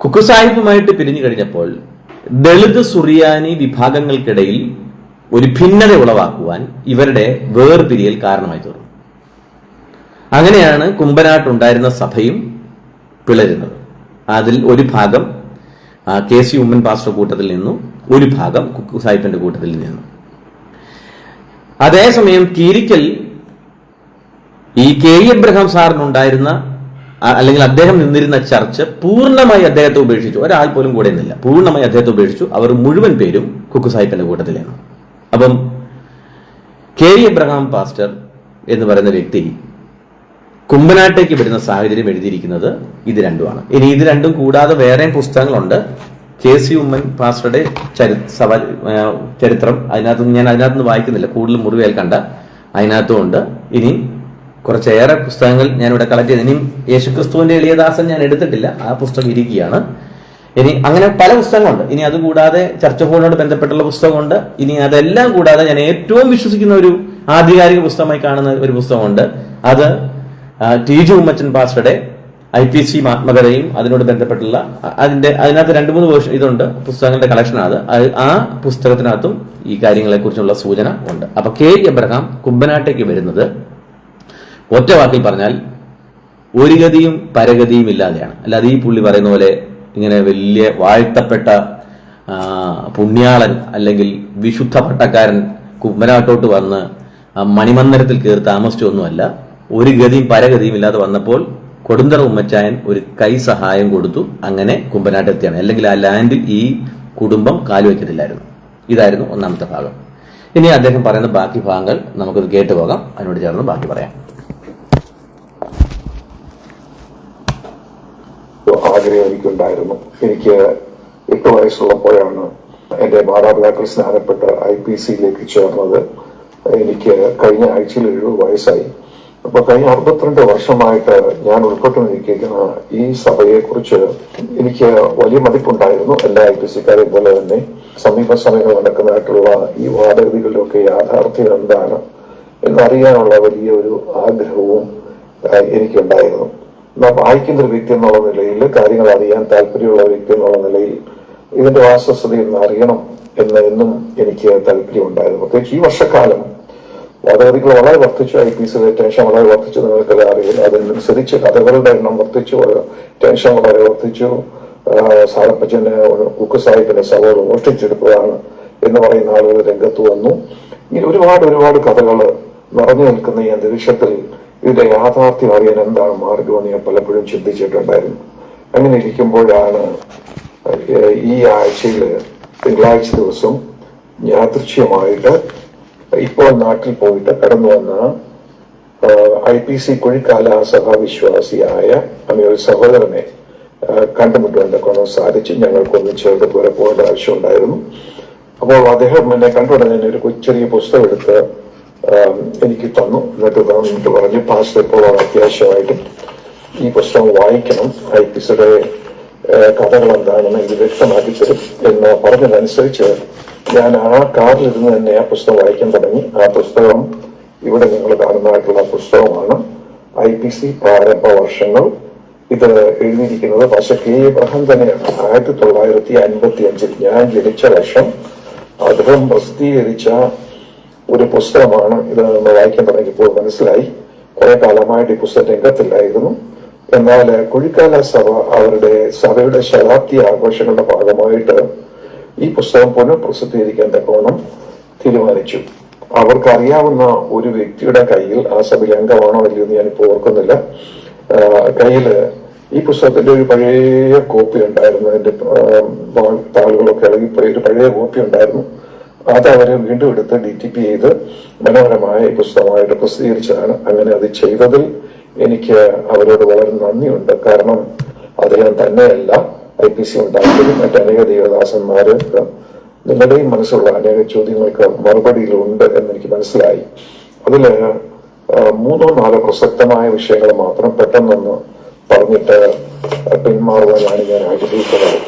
കുക്കു സാഹിബുമായിട്ട് പിരിഞ്ഞു കഴിഞ്ഞപ്പോൾ ദളിത് സുറിയാനി വിഭാഗങ്ങൾക്കിടയിൽ ഒരു ഭിന്നത ഉളവാക്കുവാൻ ഇവരുടെ വേർപിരിയൽ കാരണമായി തീർന്നു. അങ്ങനെയാണ് കുമ്പനാട്ടുണ്ടായിരുന്ന സഭയും പിളരുന്നത്. അതിൽ ഒരു ഭാഗം KC ഉമ്മൻ പാസ്റ്റർ കൂട്ടത്തിൽ നിന്നും ഒരു ഭാഗം കുക്കു സാഹിബിന്റെ കൂട്ടത്തിൽ നിന്നും. അതേസമയം കീരിക്കൽ ഈ കെ എബ്രഹാം സാറിനുണ്ടായിരുന്ന, അല്ലെങ്കിൽ അദ്ദേഹം നിന്നിരുന്ന ചർച്ച് പൂർണ്ണമായി അദ്ദേഹത്തെ ഉപേക്ഷിച്ചു. ഒരാൾ പോലും കൂടെ നിന്നില്ല, പൂർണ്ണമായി അദ്ദേഹത്തെ ഉപേക്ഷിച്ചു. അവർ മുഴുവൻ പേരും കുക്കു സാഹിബിന്റെ കൂട്ടത്തിലാണ്. അപ്പം കെ എബ്രഹാം പാസ്റ്റർ എന്ന് പറയുന്ന വ്യക്തി കുമ്പനാട്ടേക്ക് വരുന്ന സാഹചര്യം എഴുതിയിരിക്കുന്നത് ഇത് രണ്ടുമാണ്. ഇനി ഇത് രണ്ടും കൂടാതെ വേറെയും പുസ്തകങ്ങളുണ്ട്. KC ഉമ്മൻ പാസ്റ്ററുടെ ചരിത്രം, അതിനകത്തുനിന്ന് വായിക്കുന്നില്ല, കൂടുതൽ മുറിവേൽക്കണ്ട, അതിനകത്തും ഉണ്ട്. ഇനി കുറച്ചേറെ പുസ്തകങ്ങൾ ഞാനിവിടെ കളക്ട് ചെയ്ത്, ഇനിയും യേശുക്രിസ്തുവിന്റെ എളിയദാസൻ ഞാൻ എടുത്തിട്ടില്ല, ആ പുസ്തകം ഇരിക്കുകയാണ്. ഇനി അങ്ങനെ പല പുസ്തകങ്ങളുണ്ട്. ഇനി അതുകൂടാതെ ചർച്ച് ഓഫ് ഗോഡിനോട് ബന്ധപ്പെട്ടുള്ള പുസ്തകമുണ്ട്. ഇനി അതെല്ലാം കൂടാതെ ഞാൻ ഏറ്റവും വിശ്വസിക്കുന്ന ഒരു ആധികാരിക പുസ്തകമായി കാണുന്ന ഒരു പുസ്തകമുണ്ട്. അത് ടി.ജി. ഉമ്മച്ചൻ പാസ്റ്ററുടെ IPC ആത്മകഥയും അതിനോട് ബന്ധപ്പെട്ടുള്ള അതിനകത്ത് 2-3 വേർഷൻ ഇതുണ്ട്, പുസ്തകങ്ങളുടെ കളക്ഷനാണ് അത്. ആ പുസ്തകത്തിനകത്തും ഈ കാര്യങ്ങളെ കുറിച്ചുള്ള സൂചന ഉണ്ട്. അപ്പൊ കെ എബ്രഹാം കുമ്പനാട്ടേക്ക് വരുന്നത് ഒറ്റ വാക്കിൽ പറഞ്ഞാൽ ഒരു ഗതിയും പരഗതിയും ഇല്ലാതെയാണ്. അല്ലാതെ ഈ പുള്ളി പറയുന്ന പോലെ ഇങ്ങനെ വലിയ വാഴ്ത്തപ്പെട്ട പുണ്യാളൻ അല്ലെങ്കിൽ വിശുദ്ധ പട്ടക്കാരൻ കുമ്പനാട്ടോട്ട് വന്ന് മണിമന്ദിരത്തിൽ കയറി താമസിച്ചൊന്നുമല്ല. ഒരു ഗതിയും പരഗതിയും ഇല്ലാതെ വന്നപ്പോൾ കൊടുന്തറ ഉമ്മച്ചായൻ ഒരു കൈ സഹായം കൊടുത്തു, അങ്ങനെ കുമ്പനാട്ടെത്തിയാണ്. അല്ലെങ്കിൽ ആ ലാൻഡിൽ ഈ കുടുംബം കാലുവയ്ക്കത്തില്ലായിരുന്നു. ഇതായിരുന്നു ഒന്നാമത്തെ ഭാഗം. ഇനി അദ്ദേഹം പറയുന്ന ബാക്കി ഭാഗങ്ങൾ നമുക്കത് കേട്ടു പോകാം. അതിനോട് ചേർന്ന് ബാക്കി പറയാം. ആഗ്രഹം എനിക്കുണ്ടായിരുന്നു. എനിക്ക് 8 വയസ്സുള്ളപ്പോഴാണ് എന്റെ മാതാപിതാക്കൾ സ്നാനപ്പെട്ട് IPCയിലേക്ക് ചേർന്നത്. എനിക്ക് കഴിഞ്ഞ ആഴ്ചയിൽ 70 വയസ്സായി. അപ്പൊ കഴിഞ്ഞ 62 വർഷമായിട്ട് ഞാൻ ഉൾപ്പെട്ടു നിൽക്കുന്ന ഈ സഭയെ കുറിച്ച് എനിക്ക് വലിയ മതിപ്പുണ്ടായിരുന്നു. എല്ലാ IPCക്കാരെ പോലെ തന്നെ സമീപ സമയങ്ങൾ നടക്കുന്നതായിട്ടുള്ള ഈ വാദഗതികളുടെ ഒക്കെ യാഥാർത്ഥ്യം എന്താണ് എന്നറിയാനുള്ള വലിയൊരു ആഗ്രഹവും എനിക്കുണ്ടായിരുന്നു. നാം വായിക്കുന്ന ഒരു വ്യക്തി എന്നുള്ള നിലയിൽ, കാര്യങ്ങൾ അറിയാൻ താല്പര്യമുള്ള വ്യക്തി എന്നുള്ള നിലയിൽ ഇതിന്റെ വാസ്തവസ്ഥയിൽ നിന്ന് അറിയണം എന്ന് എന്നും എനിക്ക് താല്പര്യമുണ്ടായിരുന്നു. പ്രത്യേകിച്ച് ഈ വർഷക്കാലം വാദഗതികൾ വളരെ വർദ്ധിച്ചു, IPCയുടെ ടെൻഷൻ വളരെ വർദ്ധിച്ചു. നിങ്ങൾക്കത് അറിയില്ല. അതിനനുസരിച്ച് കഥകളുടെ എണ്ണം വർദ്ധിച്ചു, ടെൻഷൻ വളരെ വർദ്ധിച്ചു. സാലപ്പച്ചന് ഉക്ക് സാഹിബിന്റെ സഭകൾ മോഷ്ടിച്ചെടുക്കുകയാണ് എന്ന് പറയുന്ന ആളുകൾ രംഗത്ത് വന്നു. ഇങ്ങനെ ഒരുപാട് കഥകൾ നിറഞ്ഞു നിൽക്കുന്ന ഈ അന്തരീക്ഷത്തിൽ ഇതിന്റെ യാഥാർത്ഥ്യം അറിയാൻ എന്താണ് മാർഗമെന്ന് ഞാൻ പലപ്പോഴും ചിന്തിച്ചിട്ടുണ്ടായിരുന്നു. അങ്ങനെ ഇരിക്കുമ്പോഴാണ് ഈ ആഴ്ചയിൽ തിങ്കളാഴ്ച ദിവസം യാദൃച്ഛ്യമായിട്ട് ഇപ്പോൾ നാട്ടിൽ പോയിട്ട് കടന്നു വന്ന IPC കുഴിക്കാല സഭാവിശ്വാസിയായ ഒരു സഹോദരനെ കണ്ടുമുട്ടുവാൻ കൊണ്ട് സാധിച്ചു. ഞങ്ങൾക്കൊന്ന് ചേർത്ത് വരെ പോകേണ്ട ആവശ്യമുണ്ടായിരുന്നു. അപ്പോൾ അദ്ദേഹം എന്നെ കണ്ടുകൊണ്ട് തന്നെ ഒരു ചെറിയ പുസ്തകം എടുത്ത് എനിക്ക് തന്നു. എന്നിട്ട് പറഞ്ഞു, പാസ്റ്റർ ഇപ്പോൾ അത്യാവശ്യമായിട്ടും ഈ പുസ്തകം വായിക്കണം, IPCയുടെ കഥകൾ എന്താണെന്ന് ഇത് വ്യക്തമാക്കി തരും എന്ന് പറഞ്ഞതനുസരിച്ച് ഞാൻ ആ കാറിലിരുന്ന് തന്നെ ആ പുസ്തകം വായിക്കാൻ തുടങ്ങി. ആ പുസ്തകം ഇവിടെ നിങ്ങൾ കാണുന്നതായിട്ടുള്ള പുസ്തകമാണ്. IPC പ്രാരംഭ വർഷങ്ങൾ. ഇത് എഴുതിയിരിക്കുന്നത് പക്ഷെ കെ എബ്രഹാം തന്നെയാണ്. 1955 ഞാൻ ജനിച്ച വർഷം അദ്ദേഹം പ്രസിദ്ധീകരിച്ച ഒരു പുസ്തകമാണ്. ഇത് നമ്മൾ വായിക്കാൻ തുടങ്ങിയപ്പോൾ മനസ്സിലായി. കുറെ കാലമായിട്ട് ഈ പുസ്തകം രംഗത്തില്ലായിരുന്നു. എന്നാൽ കുഴിക്കാല സഭ അവരുടെ സഭയുടെ ശതാബ്ദി ആഘോഷങ്ങളുടെ ഭാഗമായിട്ട് ഈ പുസ്തകം പുനഃപ്രസിദ്ധീകരിക്കാൻ തക്കവണ്ണം തീരുമാനിച്ചു. അവർക്കറിയാവുന്ന ഒരു വ്യക്തിയുടെ കയ്യിൽ, ആ സഭയിൽ അംഗമാണോ അല്ലയോ എന്ന് ഞാനിപ്പോൾ ഓർക്കുന്നില്ല, കയ്യില് ഈ പുസ്തകത്തിന്റെ ഒരു പഴയ കോപ്പി ഉണ്ടായിരുന്നു. അതിന്റെ താളുകളൊക്കെ ഇളകിപ്പോയി ഒരു പഴയ കോപ്പി ഉണ്ടായിരുന്നു. അത് അവരെ വീണ്ടും എടുത്ത് DTP ചെയ്ത് മനോഹരമായ ഈ പുസ്തകമായിട്ട് പ്രസിദ്ധീകരിച്ചതാണ്. അങ്ങനെ അത് ചെയ്തതിൽ എനിക്ക് അവരോട് വളരെ നന്ദിയുണ്ട്. കാരണം അദ്ദേഹം തന്നെയല്ല IPC ഉണ്ടാക്കിയത്, മറ്റനേക ദേവദാസന്മാര് നിങ്ങളുടെയും മനസ്സുള്ള അനേക ചോദ്യങ്ങൾക്ക് മറുപടിയിലുണ്ട് എന്നെനിക്ക് മനസ്സിലായി. അതില് 3-4 പ്രസക്തമായ വിഷയങ്ങൾ മാത്രം പെട്ടെന്നൊന്ന് പറഞ്ഞിട്ട് പിന്മാറുവാനാണ് ഞാൻ ആഗ്രഹിക്കുന്നത്.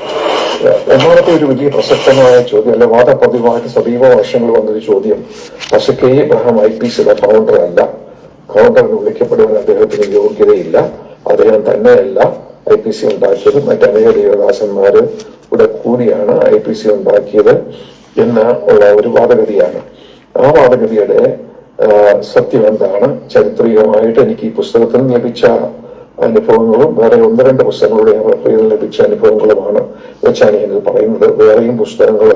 ഒന്നാമത്തെ ഒരു വലിയ പ്രസക്തമായ ചോദ്യം, അല്ലെ വാദപ്രതിവാദ സമീപ വർഷങ്ങൾ വന്നൊരു ചോദ്യം, പക്ഷെ കെ എബ്രഹാം IPCയുടെ ഫൗണ്ടർ അല്ല. ഫൗണ്ടർ എന്ന് വിളിക്കപ്പെടുവാൻ അദ്ദേഹത്തിന് യോഗ്യതയില്ല. അദ്ദേഹം തന്നെയല്ല IPC ഉണ്ടാക്കിയത്, മറ്റനേക ദേവദാസന്മാര് ഇവിടെ കൂടിയാണ് IPC ഉണ്ടാക്കിയത് എന്ന് ഉള്ള ഒരു വാദഗതിയാണ്. ആ വാദഗതിയുടെ സത്യം എന്താണ്? ചരിത്രീയമായിട്ട് എനിക്ക് ഈ പുസ്തകത്തിൽ ലഭിച്ച അനുഭവങ്ങളും വേറെ 1-2 പുസ്തകങ്ങളുടെ ലഭിച്ച അനുഭവങ്ങളുമാണ് വെച്ചാണ് ഞാൻ പറയുന്നത്. വേറെയും പുസ്തകങ്ങൾ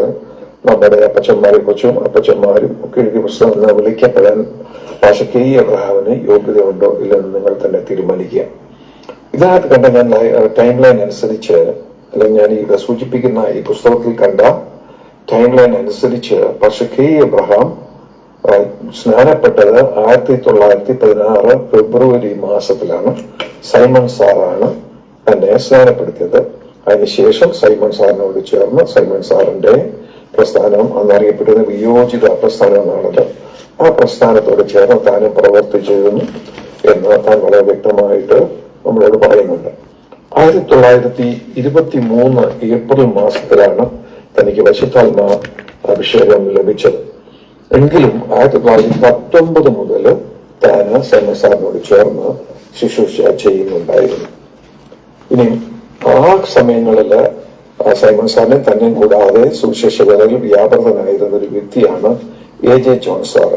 നമ്മുടെ അപ്പച്ചന്മാരെ കുറിച്ചും അപ്പച്ചന്മാരും ഒക്കെ എഴുതിയ പുസ്തകം എന്ന് വിളിക്കപ്പെടാൻ പക്ഷെ കെ എബ്രഹാമിന് യോഗ്യതയുണ്ടോ ഇല്ലെന്ന് നിങ്ങൾ തന്നെ തീരുമാനിക്കുക. ഇതിനകത്ത് കണ്ട ഞാൻ ടൈം ലൈൻ അനുസരിച്ച്, അല്ലെങ്കിൽ ഞാൻ ഇവിടെ സൂചിപ്പിക്കുന്ന ഈ പുസ്തകത്തിൽ കണ്ട ടൈം ലൈൻ അനുസരിച്ച് പക്ഷെ കെ എബ്രഹാം സ്നാനപ്പെട്ടത് 1916 ഫെബ്രുവരി മാസത്തിലാണ്. സൈമൺ സാറാണ് തന്നെ സ്നാനപ്പെടുത്തിയത്. അതിനുശേഷം സൈമൺ സാറിനോട് ചേർന്ന് സൈമൺ സാറിന്റെ പ്രസ്ഥാനം അന്നറിയപ്പെടുന്ന വിയോജിത പ്രസ്ഥാനം എന്നാണത്. ആ പ്രസ്ഥാനത്തോട് ചേർന്ന് താനും പ്രവർത്തിച്ചിരുന്നു എന്ന് താൻ വളരെ വ്യക്തമായിട്ട് നമ്മളോട് പറയുന്നുണ്ട്. 1923 ഏപ്രിൽ മാസത്തിലാണ് തനിക്ക് പരിശുദ്ധാത്മ അഭിഷേകം ലഭിച്ചത്. എങ്കിലും 1919 മുതൽ താൻ സൈമൺ സാറിനോട് ചേർന്ന് ശുശ്രൂഷ ചെയ്യുന്നുണ്ടായിരുന്നു. ഇനി ആ സമയങ്ങളില് സൈമൺ സാറിനെ തന്നെ കൂടാതെ സുവിശേഷ വേലയിൽ വ്യാപൃതനായിരുന്ന ഒരു വ്യക്തിയാണ് A.J. John sir.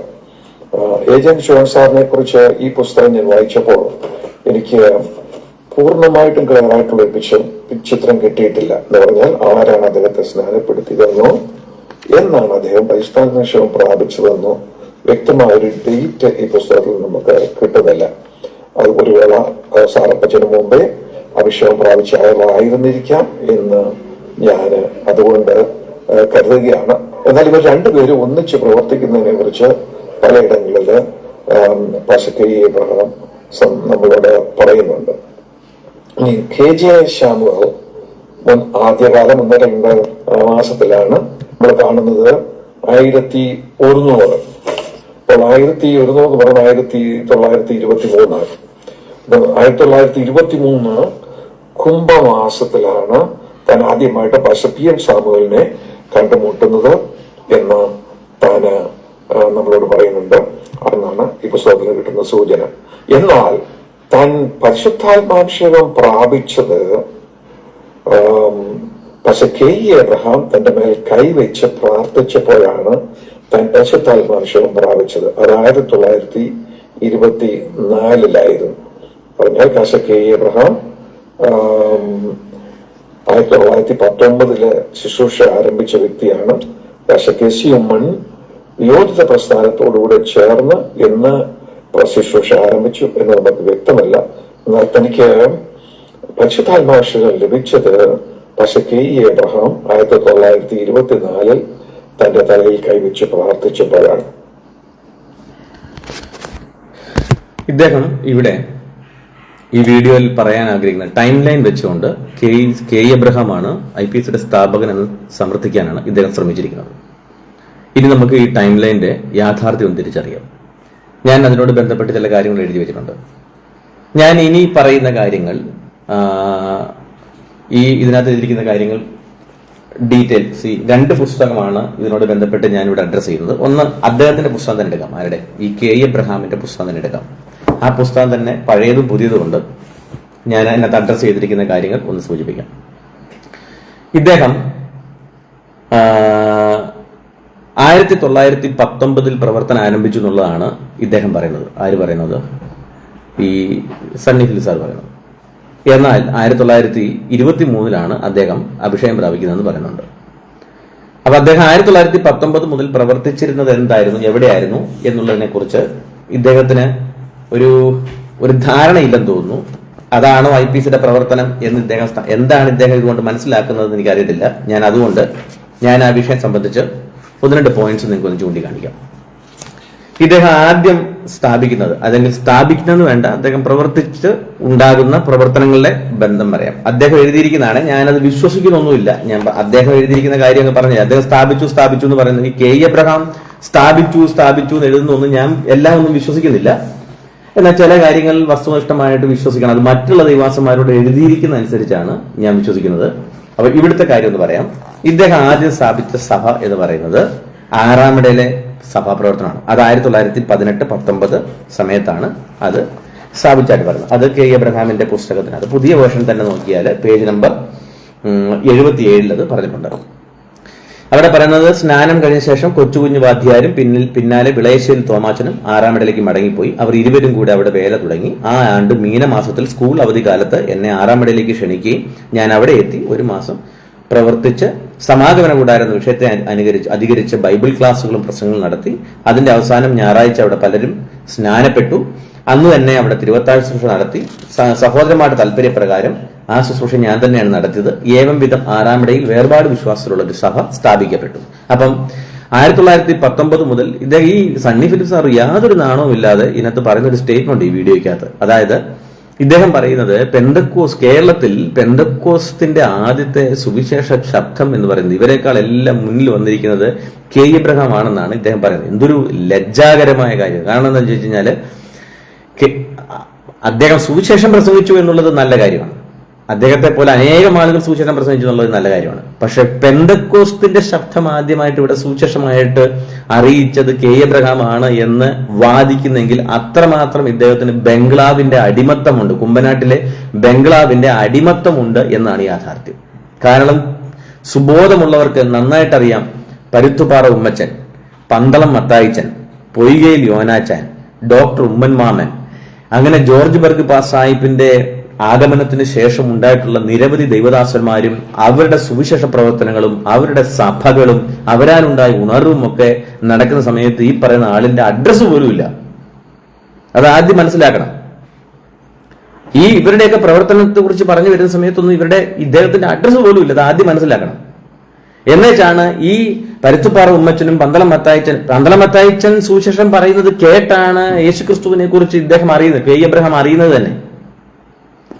A.J. John സാറിനെ കുറിച്ച് ഈ പുസ്തകം ഞാൻ വായിച്ചപ്പോൾ എനിക്ക് പൂർണ്ണമായിട്ടും ക്ലിയർ ആയിട്ടുള്ള ചിത്രം കിട്ടിയിട്ടില്ല. എന്ന് പറഞ്ഞാൽ ആരാണ് അദ്ദേഹത്തെ സ്നാനപ്പെടുത്തിയതെന്നോ എന്നാണ് അദ്ദേഹം പരിശുദ്ധാത്മാഭിഷേകം പ്രാപിച്ചതെന്നോ വ്യക്തമായ ഒരു ഡേറ്റ് ഈ പുസ്തകത്തിൽ നമുക്ക് കിട്ടുന്നില്ല. അത് ഒരു വേള സാറപ്പച്ചന് മുമ്പേ അഭിഷേകം പ്രാപിച്ച അയാളായിരുന്നിരിക്കാം എന്ന് ഞാൻ അതുകൊണ്ട് കരുതുകയാണ്. എന്നാൽ ഇവർ രണ്ടുപേരും ഒന്നിച്ച് പ്രവർത്തിക്കുന്നതിനെ കുറിച്ച് പലയിടങ്ങളിൽ പാസ്റ്റർ എബ്രഹാം നമ്മളോട് പറയുന്നുണ്ട്. ഇനി KJ ശാമുവൽ ആദ്യകാലം 1-2 മാസത്തിലാണ് നമ്മൾ കാണുന്നത് 1100. അപ്പോൾ 1100 പറഞ്ഞ 1923 1923 കുംഭമാസത്തിലാണ് താൻ ആദ്യമായിട്ട് പാസ്റ്റർ PM സാമുവലിനെ കണ്ടുമുട്ടുന്നത് എന്ന് താൻ നമ്മളോട് പറയുന്നുണ്ട്. അതെന്നാണ് ഈ പുസ്തകത്തിൽ കിട്ടുന്ന സൂചന. എന്നാൽ താൻ പരിശുദ്ധാത്മാഭിഷേകം പ്രാപിച്ചത് പാസ്റ്റർ K. എബ്രഹാം തന്റെ മേൽ കൈവച്ച് പ്രാർത്ഥിച്ചപ്പോഴാണ് താൻ പരിശുദ്ധാത്മാഭിഷേകം പ്രാപിച്ചത്. അത് 1924 പറഞ്ഞാൽ പാസ്റ്റർ K. എബ്രഹാം 1919 ശുശ്രൂഷ ആരംഭിച്ച വ്യക്തിയാണ്. പാസ്റ്റർ KC ഉമ്മൻ വിയോജിത പ്രസ്ഥാനത്തോടുകൂടെ ചേർന്ന് എന്ന് ശുശ്രൂഷ ആരംഭിച്ചു എന്ന് നമുക്ക് വ്യക്തമല്ല. എന്നാൽ തനിക്ക് പരിശുദ്ധാത്മാഭിഷേകം ലഭിച്ചത് പാസ്റ്റർ K. എബ്രഹാം 1924 തന്റെ തലയിൽ കൈവച്ച് പ്രാർത്ഥിച്ചപ്പോഴാണ്. ഇദ്ദേഹം ഇവിടെ ഈ വീഡിയോയിൽ പറയാൻ ആഗ്രഹിക്കുന്ന ടൈം ലൈൻ വെച്ചുകൊണ്ട് K. എബ്രഹാമാണ് IPCയുടെ സ്ഥാപകൻ എന്ന് സമർത്ഥിക്കാനാണ് ഇദ്ദേഹം ശ്രമിച്ചിരിക്കുന്നത്. ഇനി നമുക്ക് ഈ ടൈം ലൈനിന്റെ യാഥാർത്ഥ്യം തിരിച്ചറിയാം. ഞാൻ അതിനോട് ബന്ധപ്പെട്ട് ചില കാര്യങ്ങൾ എഴുതി വെച്ചിട്ടുണ്ട്. ഞാൻ ഇനി പറയുന്ന കാര്യങ്ങൾ ഇതിനകത്ത് എഴുതിയിരിക്കുന്ന കാര്യങ്ങൾ ഡീറ്റെയിൽസ് 2 പുസ്തകമാണ് ഇതിനോട് ബന്ധപ്പെട്ട് ഞാൻ ഇവിടെ അഡ്രസ് ചെയ്യുന്നത്. ഒന്ന് അദ്ദേഹത്തിന്റെ പുസ്തകം തന്നെ എടുക്കാം, ആരുടെ ഈ K. എബ്രഹാമിന്റെ പുസ്തകം തന്നെ എടുക്കാം. ആ പുസ്തകം തന്നെ പഴയതും പുതിയതും ഉണ്ട്. ഞാൻ അതിനകത്ത് അഡ്രസ് ചെയ്തിരിക്കുന്ന കാര്യങ്ങൾ ഒന്ന് സൂചിപ്പിക്കാം. ഇദ്ദേഹം 1919 പ്രവർത്തനം ആരംഭിച്ചു എന്നുള്ളതാണ് ഇദ്ദേഹം പറയുന്നത്. ആര് പറയുന്നത്? ഈ സണ്ണി ഫിലിപ്പ് സാർ പറയുന്നത്. എന്നാൽ 1923 അദ്ദേഹം അഭിഷേകം പ്രാപിക്കുന്നതെന്ന് പറയുന്നുണ്ട്. അപ്പൊ അദ്ദേഹം 1919 മുതൽ പ്രവർത്തിച്ചിരുന്നത് എന്തായിരുന്നു, എവിടെയായിരുന്നു എന്നുള്ളതിനെ കുറിച്ച് ഇദ്ദേഹത്തിന് ഒരു ധാരണയില്ലെന്ന് തോന്നുന്നു. അതാണോ IPCയുടെ പ്രവർത്തനം എന്ന് എന്താണ് ഇദ്ദേഹം ഇതുകൊണ്ട് മനസ്സിലാക്കുന്നത് എനിക്കറിയത്തില്ല. അതുകൊണ്ട് ഞാൻ ആ വിഷയം സംബന്ധിച്ച് 1-2 പോയിന്റ്സ് നിങ്ങൾക്കൊന്ന് ചൂണ്ടിക്കാണിക്കാം. ഇദ്ദേഹം ആദ്യം സ്ഥാപിക്കുന്നത്, അല്ലെങ്കിൽ സ്ഥാപിക്കുന്നതെന്ന് വേണ്ട, അദ്ദേഹം പ്രവർത്തിച്ച് ഉണ്ടാകുന്ന പ്രവർത്തനങ്ങളുടെ ബന്ധം പറയാം. അദ്ദേഹം എഴുതിയിരിക്കുന്നതാണ്, ഞാനത് വിശ്വസിക്കുന്നൊന്നുമില്ല. അദ്ദേഹം എഴുതിയിരിക്കുന്ന കാര്യം അങ്ങ് പറഞ്ഞില്ല. അദ്ദേഹം സ്ഥാപിച്ചു എന്ന് പറയുന്നത് ഈ K. എബ്രഹാം സ്ഥാപിച്ചു എന്ന് എഴുതുന്നൊന്നും ഞാൻ എല്ലാം ഒന്നും വിശ്വസിക്കുന്നില്ല. എന്നാൽ ചില കാര്യങ്ങൾ വസ്തുനിഷ്ഠമായിട്ട് വിശ്വസിക്കണം. അത് മറ്റുള്ള ദൈവാസന്മാരോട് എഴുതിയിരിക്കുന്ന അനുസരിച്ചാണ് ഞാൻ വിശ്വസിക്കുന്നത്. അപ്പൊ ഇവിടുത്തെ കാര്യം എന്ന് പറയാം. ഇദ്ദേഹം ആദ്യം സ്ഥാപിച്ച സഭ എന്ന് പറയുന്നത് ആറാമിടയിലെ സഭാപ്രവർത്തനമാണ്. അത് 1918-19 സമയത്താണ് അത് സ്ഥാപിച്ചായിട്ട് പറയുന്നത്. അത് K. എബ്രഹാമിന്റെ പുസ്തകത്തിന്, അത് പുതിയ വേർഷൻ തന്നെ നോക്കിയാൽ പേജ് നമ്പർ 77 അത് പറഞ്ഞിട്ടുണ്ട്. അവിടെ പറയുന്നത്, സ്നാനം കഴിഞ്ഞ ശേഷം കൊച്ചുകുഞ്ഞു വാദ്യാരും പിന്നാലെ വിളയശ്ശേരി തോമാച്ചനും ആറാമിടയിലേക്ക് മടങ്ങിപ്പോയി. അവർ ഇരുവരും കൂടെ അവിടെ വേല തുടങ്ങി. ആ ആണ്ട് മീനമാസത്തിൽ സ്കൂൾ അവധിക്കാലത്ത് എന്നെ ആറാമിടയിലേക്ക് ക്ഷണിക്കുകയും ഞാൻ അവിടെ എത്തി 1 മാസം പ്രവർത്തിച്ച് സമാഗമന കൂടാരം എന്ന വിഷയത്തെ അധികരിച്ച് ബൈബിൾ ക്ലാസ്സുകളും പ്രസംഗങ്ങളും നടത്തി. അതിന്റെ അവസാനം ഞായറാഴ്ച അവിടെ പലരും സ്നാനപ്പെട്ടു. അന്ന് തന്നെ അവിടെ തിരുവത്താഴ് ശുശ്രൂഷ നടത്തി. സഹോദരന്മാരുടെ താല്പര്യപ്രകാരം ആ ശുശ്രൂഷ ഞാൻ തന്നെയാണ് നടത്തിയത്. ഏവം വിധം ആറാമിടയിൽ വേർപാട് വിശ്വാസത്തിലുള്ള ഒരു സഭ സ്ഥാപിക്കപ്പെട്ടു. അപ്പം 1919 മുതൽ ഈ സണ്ണി ഫിലിപ്പ് സാർ യാതൊരു നാണവും ഇല്ലാതെ ഇതിനകത്ത് പറയുന്ന ഒരു സ്റ്റേറ്റ്മെന്റ് ഈ വീഡിയോയ്ക്കകത്ത്. അതായത് ഇദ്ദേഹം പറയുന്നത് കേരളത്തിൽ പെന്തക്കോസ്തിന്റെ ആദ്യത്തെ സുവിശേഷ ശബ്ദം എന്ന് പറയുന്നത് ഇവരെക്കാൾ എല്ലാം മുന്നിൽ വന്നിരിക്കുന്നത് K. എബ്രഹാം ആണെന്നാണ് ഇദ്ദേഹം പറയുന്നത്. എന്തൊരു ലജ്ജാകരമായ കാര്യം. കാരണം എന്താണെന്ന് ചോദിച്ചു കഴിഞ്ഞാല് അദ്ദേഹം സുവിശേഷം പ്രസംഗിച്ചു എന്നുള്ളത് നല്ല കാര്യമാണ്. അദ്ദേഹത്തെ പോലെ അനേകം ആളുകൾ സുവിശേഷം പ്രസംഗിച്ചു എന്നുള്ളത് നല്ല കാര്യമാണ്. പക്ഷെ പെന്തക്കോസ്തിന്റെ ശബ്ദം ആദ്യമായിട്ട് ഇവിടെ സുവിശേഷമായിട്ട് അറിയിച്ചത് കെ എബ്രഹാം ആണ് എന്ന് വാദിക്കുന്നെങ്കിൽ അത്രമാത്രം ഇദ്ദേഹത്തിന് ബംഗ്ലാവിന്റെ അടിമത്തമുണ്ട്, കുമ്പനാട്ടിലെ ബംഗ്ലാവിന്റെ അടിമത്തമുണ്ട് എന്നാണ് യാഥാർത്ഥ്യം. കാരണം സുബോധമുള്ളവർക്ക് നന്നായിട്ടറിയാം, പരുത്തുപാറ ഉമ്മച്ചൻ, പന്തളം മത്തായിച്ചൻ, പൊയ്കയിൽ യോനാച്ചാൻ, ഡോക്ടർ ഉമ്മൻ മാമൻ, അങ്ങനെ ജോർജ് ബർഗ് പാസ് സാഹിബിന്റെ ആഗമനത്തിന് ശേഷം ഉണ്ടായിട്ടുള്ള നിരവധി ദൈവദാസന്മാരും അവരുടെ സുവിശേഷ പ്രവർത്തനങ്ങളും അവരുടെ സഭകളും അവരാലുണ്ടായ ഉണർവും ഒക്കെ നടക്കുന്ന സമയത്ത് ഈ പറയുന്ന ആളിന്റെ അഡ്രസ്സ് പോലും ഇല്ല. അത് ആദ്യം മനസ്സിലാക്കണം. ഈ ഇവരുടെയൊക്കെ പ്രവർത്തനത്തെ കുറിച്ച് പറഞ്ഞു വരുന്ന സമയത്തൊന്നും ഇദ്ദേഹത്തിന്റെ അഡ്രസ്സ് പോലും ഇല്ല. അത് ആദ്യം മനസ്സിലാക്കണം. എന്നുവെച്ചാണ് ഈ പരുത്തുപാറ ഉമ്മച്ചനും പന്തളം മത്തായിച്ചൻ സുവിശേഷം പറയുന്നത് കേട്ടാണ് യേശുക്രിസ്തുവിനെ കുറിച്ച് ഇദ്ദേഹം അറിയുന്നത്, കെ എബ്രഹാം അറിയുന്നത് തന്നെ.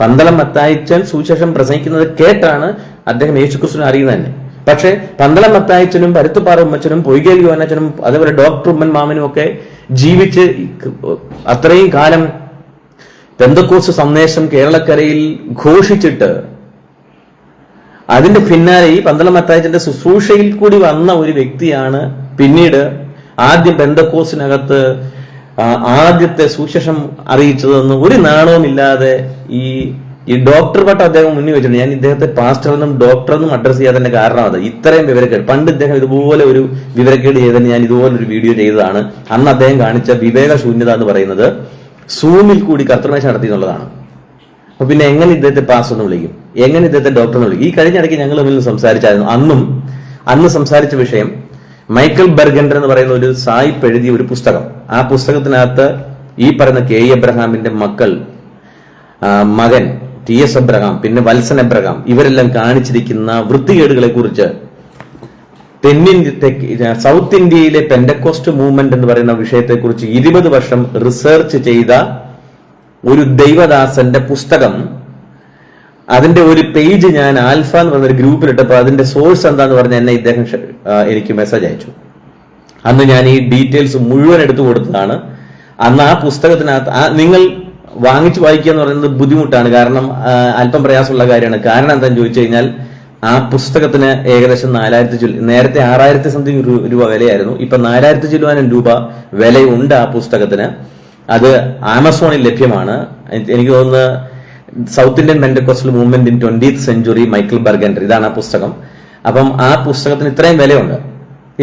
പന്തളം മത്തായിച്ചൻ സുവിശേഷം പ്രസംഗിക്കുന്നത് കേട്ടാണ് അദ്ദേഹം യേശുക്രിസ്തുവിനെ അറിയുന്നത് തന്നെ. പക്ഷെ പന്തളം മത്തായിച്ചനും പരുത്തുപാറ ഉമ്മച്ചനും പൊയ്കേൽ യോനാച്ചനും അതേപോലെ ഡോക്ടർ ഉമ്മൻ മാമനും ഒക്കെ ജീവിച്ച് അത്രയും കാലം പെന്തക്കോസ്ത് സന്ദേശം കേരളക്കരയിൽ ഘോഷിച്ചിട്ട് അതിന്റെ പിന്നാലെ ഈ പന്തളം മത്തായിച്ചന്റെ ശുശ്രൂഷയിൽ കൂടി വന്ന ഒരു വ്യക്തിയാണ് പിന്നീട് ആദ്യം പെന്തക്കോസ്തിനകത്ത് ആദ്യത്തെ സുവിശേഷം അറിയിച്ചതെന്ന് ഒരു നാണവുമില്ലാതെ ഈ ഡോക്ടർ പട്ടം അദ്ദേഹം മുന്നിൽ വെച്ചിട്ടുണ്ട്. ഞാൻ ഇദ്ദേഹത്തെ പാസ്റ്റർ എന്നും ഡോക്ടർ എന്നും അഡ്രസ് ചെയ്യാത്തതിന്റെ കാരണം അത് ഇത്രയും വിവരക്കേട്. പണ്ട് ഇദ്ദേഹം ഇതുപോലെ ഒരു വിവരക്കേട് ചെയ്തതിന് ഞാൻ ഇതുപോലെ ഒരു വീഡിയോ ചെയ്തതാണ്. അന്ന് അദ്ദേഹം കാണിച്ച വിവേക ശൂന്യത എന്ന് പറയുന്നത് സൂമിൽ കൂടി കർത്തൃമേശ നടത്തി എന്നുള്ളതാണ്. അപ്പൊ പിന്നെ എങ്ങനെ ഇദ്ദേഹത്തെ പാസ്റ്റർ എന്ന് വിളിക്കും, എങ്ങനെ ഇദ്ദേഹത്തെ ഡോക്ടർ എന്ന് വിളിക്കും? ഈ കഴിഞ്ഞ ഇടയ്ക്ക് ഞങ്ങൾ തമ്മിൽ സംസാരിച്ചായിരുന്നു. അന്ന് സംസാരിച്ച വിഷയം മൈക്കൽ ബർഗൻഡർ എന്ന് പറയുന്ന ഒരു സായിപ്പ് എഴുതിയ ഒരു പുസ്തകം. ആ പുസ്തകത്തിനകത്ത് ഈ പറയുന്ന കെ എബ്രഹാമിന്റെ മകൻ TS എബ്രഹാം, പിന്നെ വത്സൻ എബ്രഹാം, ഇവരെല്ലാം കാണിച്ചിരിക്കുന്ന വൃത്തികേടുകളെ കുറിച്ച് സൗത്ത് ഇന്ത്യയിലെ പെന്തക്കോസ്റ്റ് മൂവ്മെന്റ് എന്ന് പറയുന്ന വിഷയത്തെക്കുറിച്ച് 20 വർഷം റിസർച്ച് ചെയ്ത ഒരു ദൈവദാസന്റെ പുസ്തകം, അതിന്റെ ഒരു പേജ് ഞാൻ ആൽഫ എന്ന് പറഞ്ഞൊരു ഗ്രൂപ്പിലിട്ടപ്പോൾ അതിന്റെ സോഴ്സ് എന്താന്ന് പറഞ്ഞ എന്നെ ഇദ്ദേഹം എനിക്ക് മെസ്സേജ് അയച്ചു. അന്ന് ഞാൻ ഈ ഡീറ്റെയിൽസ് മുഴുവൻ എടുത്തു കൊടുത്തതാണ്. അന്ന് ആ പുസ്തകത്തിനകത്ത് നിങ്ങൾ വാങ്ങിച്ചു വായിക്കുക എന്ന് പറയുന്നത് ബുദ്ധിമുട്ടാണ്, കാരണം അല്പം പ്രയാസമുള്ള കാര്യമാണ്. കാരണം എന്താണെന്ന് ചോദിച്ചു കഴിഞ്ഞാൽ ആ പുസ്തകത്തിന് ഏകദേശം 4000 നേരത്തെ 6000 സംതിങ് രൂപ വിലയായിരുന്നു. ഇപ്പൊ 4000 ചില്ലുവാനും രൂപ വിലയുണ്ട് ആ പുസ്തകത്തിന്. അത് ആമസോണിൽ ലഭ്യമാണ്. എനിക്ക് തോന്നുന്നത് south Indian Pentecostal movement in 20th century Michael Bergunder, ഇതാണ് ആ പുസ്തകം. അപ്പം ആ പുസ്തകത്തിന് ഇത്രയും വിലയുണ്ട്.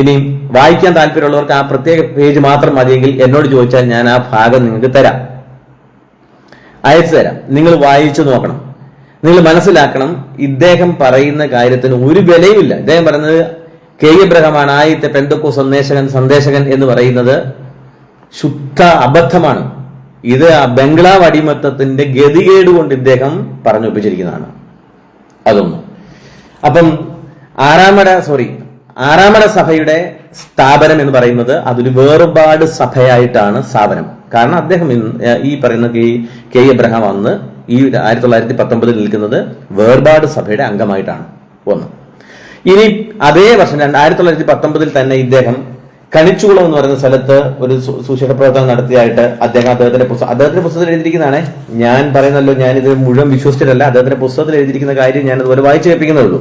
ഇനി വായിക്കാൻ താല്പര്യമുള്ളവർക്ക് ആ പ്രത്യേക പേജ് മാത്രം മതിയെങ്കിൽ എന്നോട് ചോദിച്ചാൽ ഞാൻ ആ ഭാഗം നിങ്ങൾക്ക് അയച്ചു തരാം. നിങ്ങൾ വായിച്ചു നോക്കണം. നിങ്ങൾ മനസ്സിലാക്കണം, ഇദ്ദേഹം പറയുന്ന കാര്യത്തിന് ഒരു വിലയുമില്ല. ഇദ്ദേഹം പറയുന്നത് കെ എബ്രഹാമാണ് ആദ്യത്തെ പെന്തക്കോസ്ത് സന്ദേശകൻ എന്ന് പറയുന്നത് ശുദ്ധ അബദ്ധമാണ്. ഇത് ബംഗ്ലാവ് അടിമത്തത്തിന്റെ ഗതികേട് കൊണ്ട് ഇദ്ദേഹം പറഞ്ഞൊപ്പിച്ചിരിക്കുന്നതാണ്. അതൊന്നും. അപ്പം ആറാമട സഭയുടെ സ്ഥാപനം എന്ന് പറയുന്നത് അതൊരു വേർപാട് സഭയായിട്ടാണ് സ്ഥാപനം. കാരണം അദ്ദേഹം ഈ പറയുന്ന കെ എബ്രഹാം അന്ന് ഈ 1919 നിൽക്കുന്നത് വേർപാട് സഭയുടെ അംഗമായിട്ടാണ് ഒന്ന്. ഇനി അതേ വർഷം 1919 തന്നെ ഇദ്ദേഹം കണിച്ചുകുളം എന്ന് പറയുന്ന സ്ഥലത്ത് ഒരു സുശേഷ പ്രവർത്തനം നടത്തിയായിട്ട് അദ്ദേഹത്തിന്റെ പുസ്തകത്തിൽ എഴുതിയിരിക്കുന്നതാണ്. ഞാൻ പറയുന്നല്ലോ, ഞാനിത് മുഴുവൻ വിശ്വസിച്ചിട്ടല്ല. അദ്ദേഹത്തിന്റെ പുസ്തകത്തിൽ എഴുതിയിരിക്കുന്ന കാര്യം ഞാൻ അതുപോലെ വായിച്ചു കേൾപ്പിക്കുന്നുള്ളൂ.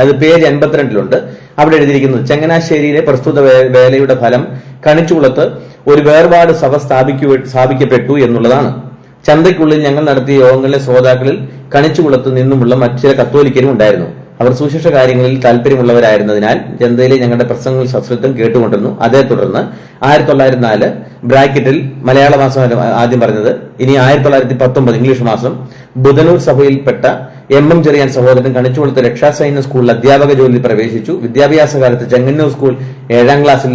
അത് പേജ് 82 അവിടെ എഴുതിയിരിക്കുന്നത് ചങ്ങനാശ്ശേരിയിലെ പ്രസ്തുത വേലയുടെ ഫലം കണിച്ചുകുളത്ത് ഒരു വേർപാട് സഭ സ്ഥാപിക്കപ്പെട്ടു എന്നുള്ളതാണ്. ചന്തയ്ക്കുള്ളിൽ ഞങ്ങൾ നടത്തിയ യോഗങ്ങളിലെ ശ്രോതാക്കളിൽ കണിച്ചുകുളത്ത് നിന്നുമുള്ള മറ്റു ചില കത്തോലിക്കരും ഉണ്ടായിരുന്നു. അവർ സുശേഷ കാര്യങ്ങളിൽ താല്പര്യമുള്ളവരായിരുന്നതിനാൽ ചന്തയിലെ ഞങ്ങളുടെ പ്രസംഗങ്ങൾ സശ്രദ്ധം കേട്ടുകൊണ്ടിരുന്നു. അതേ തുടർന്ന് 1904 ബ്രാക്കറ്റിൽ മലയാള മാസം ആദ്യം പറഞ്ഞത്, ഇനി 1919 ഇംഗ്ലീഷ് മാസം ബുധനൂർ സഭയിൽപ്പെട്ട MM ചെറിയാൻ സഹോദരൻ കണിച്ചുകുളത്ത് രക്ഷാസൈന്യ സ്കൂളിൽ അധ്യാപക ജോലിയിൽ പ്രവേശിച്ചു. വിദ്യാഭ്യാസ കാലത്ത് ചെങ്ങന്നൂർ സ്കൂൾ 7ാം ക്ലാസ്സിൽ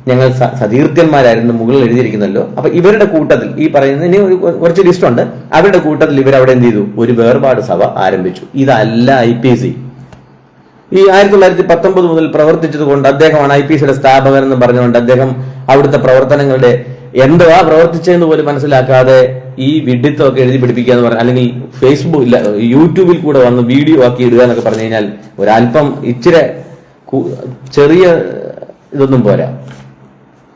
ഞങ്ങൾ സതീർത്ഥ്യന്മാരായിരുന്നു മുകളിൽ എഴുതിയിരിക്കുന്നല്ലോ. അപ്പൊ ഇവരുടെ കൂട്ടത്തിൽ ഈ പറയുന്ന ഇനി കുറച്ച് ലിസ്റ്റ് ഉണ്ട്. അവരുടെ കൂട്ടത്തിൽ ഇവരവിടെ എന്ത് ചെയ്തു? ഒരു വേർപാട് സഭ ആരംഭിച്ചു. ഇതല്ല IPC. ഈ 1919 മുതൽ പ്രവർത്തിച്ചത് കൊണ്ട് അദ്ദേഹമാണ് IPCയുടെ സ്ഥാപകൻ എന്ന് പറഞ്ഞുകൊണ്ട് അദ്ദേഹം അവിടുത്തെ പ്രവർത്തനങ്ങളുടെ എന്തുവാ പ്രവർത്തിച്ചതെന്ന് പോലും മനസ്സിലാക്കാതെ ഈ വിഡിത്വമൊക്കെ എഴുതി പിടിപ്പിക്കുക എന്ന് പറഞ്ഞാൽ, അല്ലെങ്കിൽ യൂട്യൂബിൽ കൂടെ വന്ന് വീഡിയോ ആക്കി ഇടുക എന്നൊക്കെ പറഞ്ഞു കഴിഞ്ഞാൽ ഒരല്പം ഇച്ചിരി ചെറിയ ഇതൊന്നും പോരാ.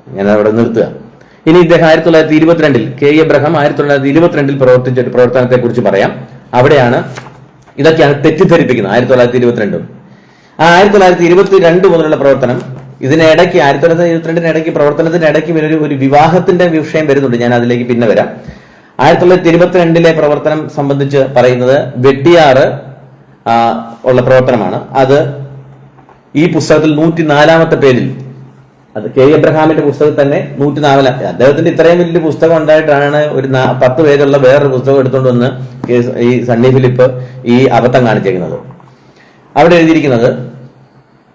ഞാൻ അവിടെ നിർത്തുക. ഇനി ഇദ്ദേഹം 1922 കെ എബ്രഹാം 1922 പ്രവർത്തിച്ച ഒരു പ്രവർത്തനത്തെ കുറിച്ച് പറയാം. അവിടെയാണ് ഇതൊക്കെയാണ് തെറ്റിദ്ധരിപ്പിക്കുന്നത് 1922. ആ 1922 മുതലുള്ള പ്രവർത്തനം, ഇതിനിടയ്ക്ക് 1922 ഇടയ്ക്ക് പ്രവർത്തനത്തിനിടയ്ക്ക് ഒരു വിവാഹത്തിന്റെ വിഷയം വരുന്നുണ്ട്. ഞാൻ അതിലേക്ക് പിന്നെ വരാം. 1922 പ്രവർത്തനം സംബന്ധിച്ച് പറയുന്നത് വെട്ടിയാറ് ഉള്ള പ്രവർത്തനമാണ്. അത് ഈ പുസ്തകത്തിൽ 104 പേജിൽ, അത് കെ എബ്രഹാമിന്റെ പുസ്തകത്തിൽ തന്നെ 104. അദ്ദേഹത്തിന്റെ ഇത്രയും വലിയ പുസ്തകം ഉണ്ടായിട്ടാണ് ഒരു 10 പേജുള്ള വേറൊരു പുസ്തകം എടുത്തുകൊണ്ട് വന്ന് ഈ സണ്ണി ഫിലിപ്പ് ഈ അബദ്ധം കാണിച്ചേക്കുന്നത്. അവിടെ എഴുതിയിരിക്കുന്നത്,